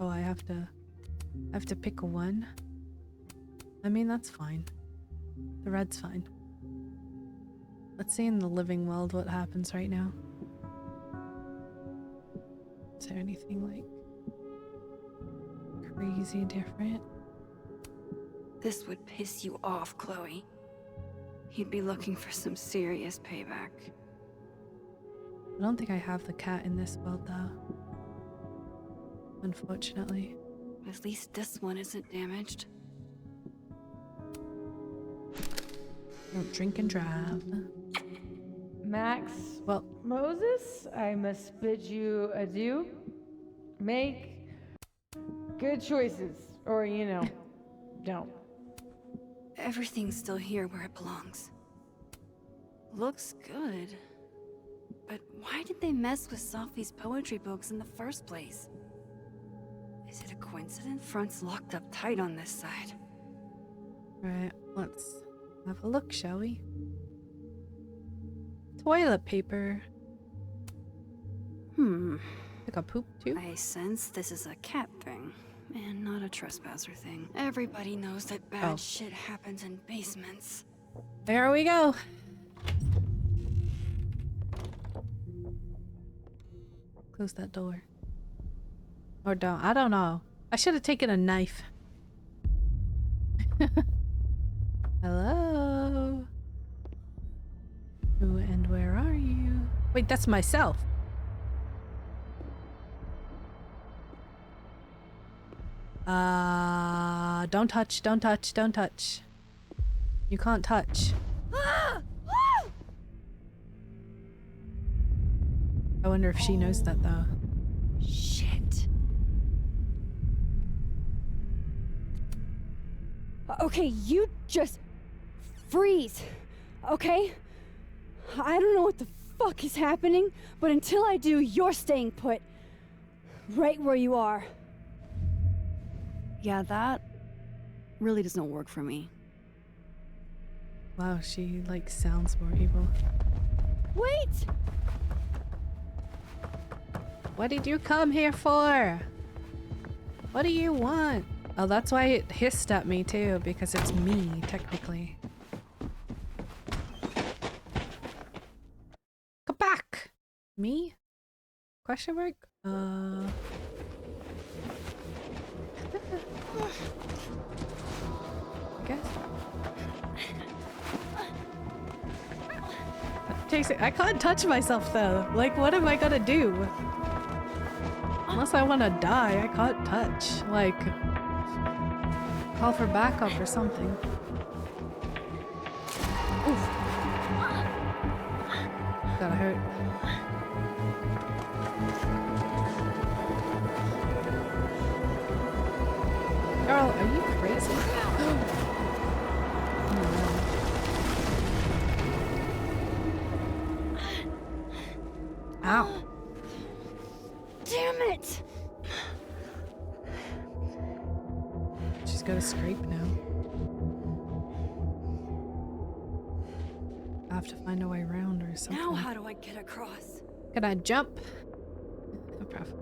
A: Oh, I have to pick a one. I mean, that's fine. The red's fine. Let's see in the living world what happens right now. Is there anything like crazy different?
B: This would piss you off, Chloe. He'd be looking for some serious payback.
A: I don't think I have the cat in this world though. Unfortunately.
B: At least this one isn't damaged.
A: Don't drink and drive.
K: Max,
A: well,
K: Moses, I must bid you adieu. Make good choices, or don't.
B: Everything's still here where it belongs. Looks good. But why did they mess with Safi's poetry books in the first place? Is it a coincidence? Front's locked up tight on this side.
A: Right, let's have a look, shall we? Toilet paper. Like a poop tube?
B: I sense this is a cat thing, and not a trespasser thing. Everybody knows that bad shit happens in basements.
A: There we go. Close that door. Or don't. I don't know. I should have taken a knife. Hello? Who and where are you? Wait, that's myself. Don't touch, don't touch, don't touch. You can't touch. I wonder if she knows that though.
B: Shit.
T: Okay, you just freeze, okay? I don't know what the fuck is happening, but until I do, you're staying put. Right where you are.
B: Yeah, that really does not work for me.
A: Wow, she like sounds more evil.
T: Wait!
A: What did you come here for? What do you want? Oh, that's why it hissed at me too, because it's me, technically. Come back! Me? Question mark? I guess. I can't touch myself though. Like, what am I gonna do? Unless I want to die, I can't touch. Like, call for backup or something. Oof. Gotta hurt. Girl, are you crazy? Ow.
T: Damn it!
A: She's got a scrape now. I have to find a way around or something.
B: Now how do I get across?
A: Can I jump? No problem.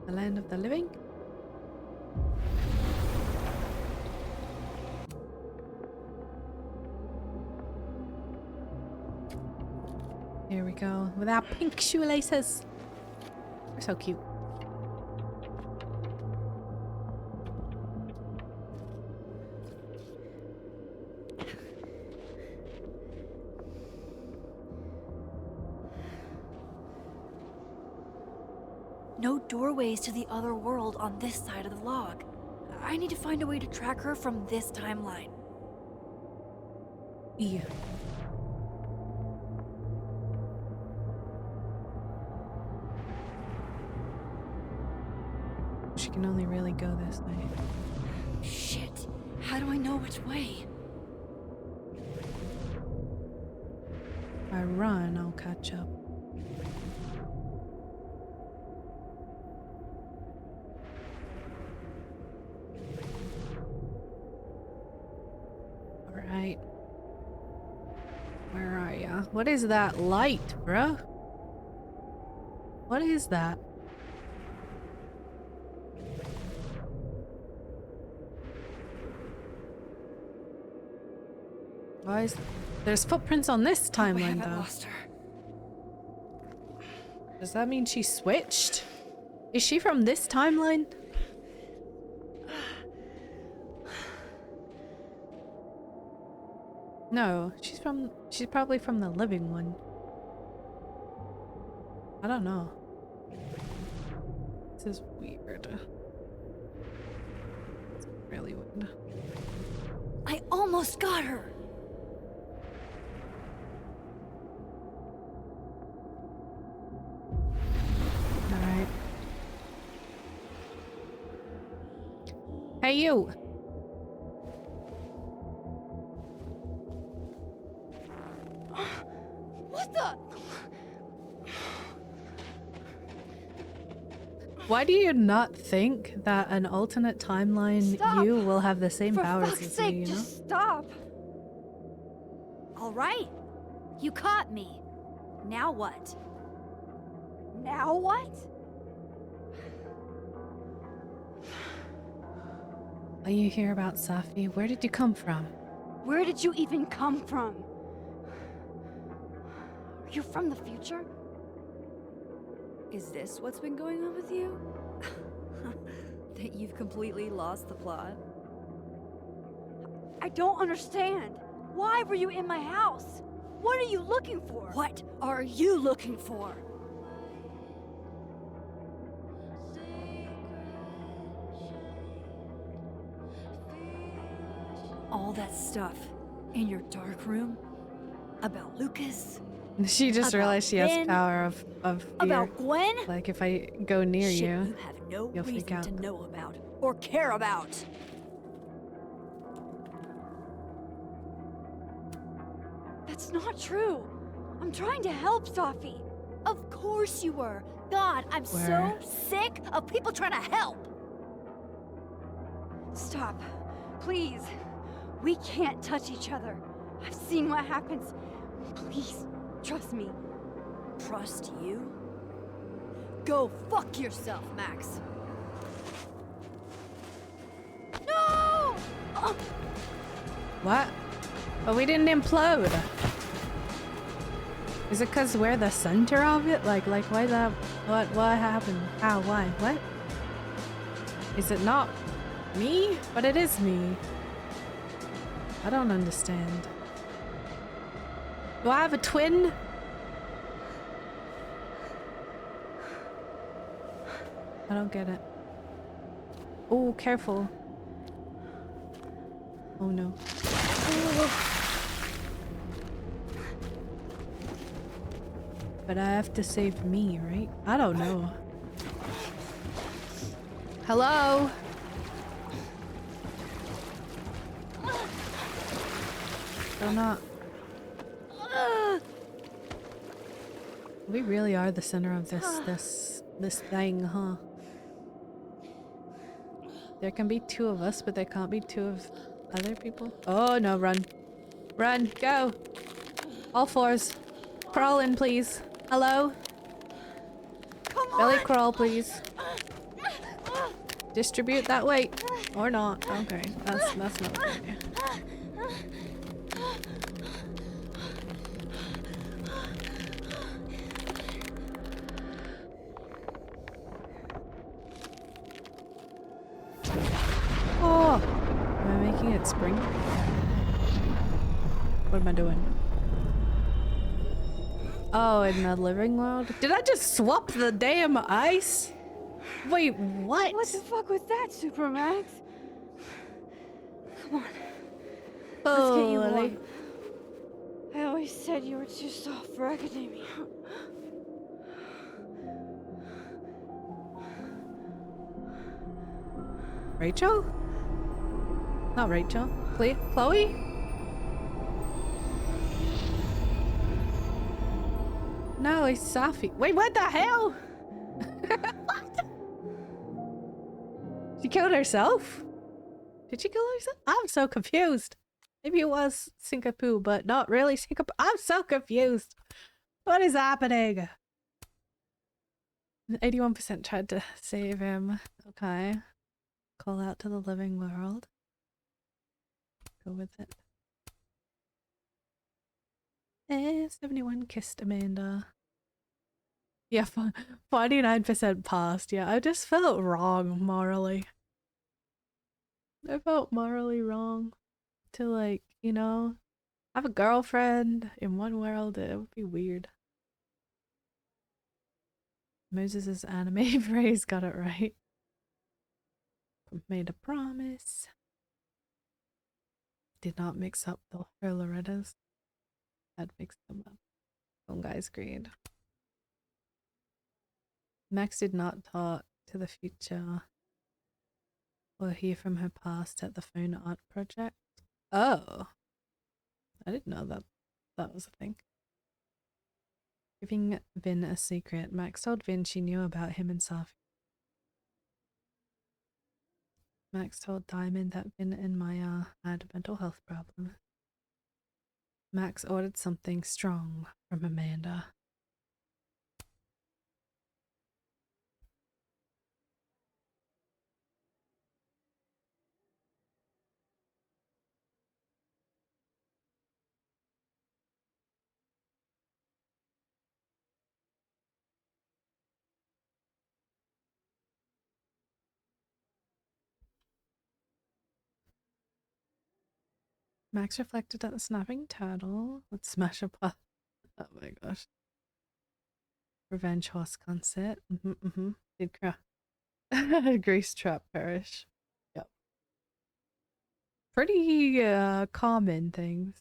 A: The land of the living? go. With our pink shoelaces. They're so cute.
B: No doorways to the other world on this side of the log. I need to find a way to track her from this timeline.
A: Yeah. She can only really go this way.
B: Shit. How do I know which way?
A: If I run, I'll catch up. Alright. Where are ya? What is that light, bro? What is that? Why is there's footprints on this timeline though?
B: Lost her.
A: Does that mean she switched? Is she from this timeline? No, she's probably from the living one. I don't know. This is weird. It's really weird.
B: I almost got her.
A: Alright. Hey you!
T: What the?
A: Why do you not think that an alternate timeline
T: Stop!
A: you will have the same
T: For
A: powers
T: fuck's
A: as
T: sake,
A: me, you know?
T: just stop!
B: All right. You caught me. Now what?
T: Now what?
A: Are you here about Safi? Where did you come from?
T: Where did you even come from? Are you from the future?
B: Is this what's been going on with you? That you've completely lost the plot?
T: I don't understand. Why were you in my house? What are you looking for?
B: What are you looking for? All that stuff in your dark room about Lucas.
A: She just
B: About
A: realized she has
B: Ben?
A: power of fear.
B: About Gwen?
A: Like if I go near
B: Shit
A: you,
B: you have no
A: you'll freak
B: reason
A: out.
B: to know about or care about.
T: That's not true. I'm trying to help Safi.
B: Of course you were. God, I'm
A: Where?
B: so sick of people trying to help.
T: Stop. Please. We can't touch each other. I've seen what happens. Please, trust me.
B: Trust you? Go fuck yourself, Max.
T: No!
A: What? But we didn't implode. Is it because we're the center of it? Like why that? What happened? How? Why? What? Is it not me? But it is me. I don't understand. Do I have a twin? I don't get it. Oh, careful. Oh no. But I have to save me, right? I don't know. Hello? Still not. We really are the center of this thing, huh? There can be two of us, but there can't be two of other people. Oh no, run. Run, go. All fours. Crawl in, please. Hello?
T: Come on.
A: Belly crawl, please. Distribute that weight. Or not. Okay, that's not a good idea. hot spring. What am I doing? Oh, in the living world? Did I just swap the damn ice? Wait, what?
T: What the fuck was that, Supermax? Come on. Let's get you warm. I always said you were too soft for academia.
A: Rachel? Not Rachel. Chloe? No, it's Safi. Wait, what the hell? What? She killed herself? Did she kill herself? I'm so confused. Maybe it was Singapore, but not really Singapore. I'm so confused. What is happening? 81% tried to save him. Okay. Call out to the living world. Go with it. 71 kissed Amanda. Yeah, 49% passed. Yeah, I just felt wrong morally. I felt morally wrong to, like, you know, have a girlfriend in one world. It would be weird. Moses' anime phrase got it right. Made a promise. Did not mix up her Loretta's. Had mixed them up. Some guys agreed. Max did not talk to the future or hear from her past at the phone art project. Oh. I didn't know that was a thing. Giving Vin a secret. Max told Vin she knew about him and Safi. Max told Diamond that Vin and Maya had mental health problems. Max ordered something strong from Amanda. Max reflected at the snapping turtle. Let's smash a pot. Oh my gosh. Revenge horse concert. Did Grease trap perish. Yep. Pretty common things.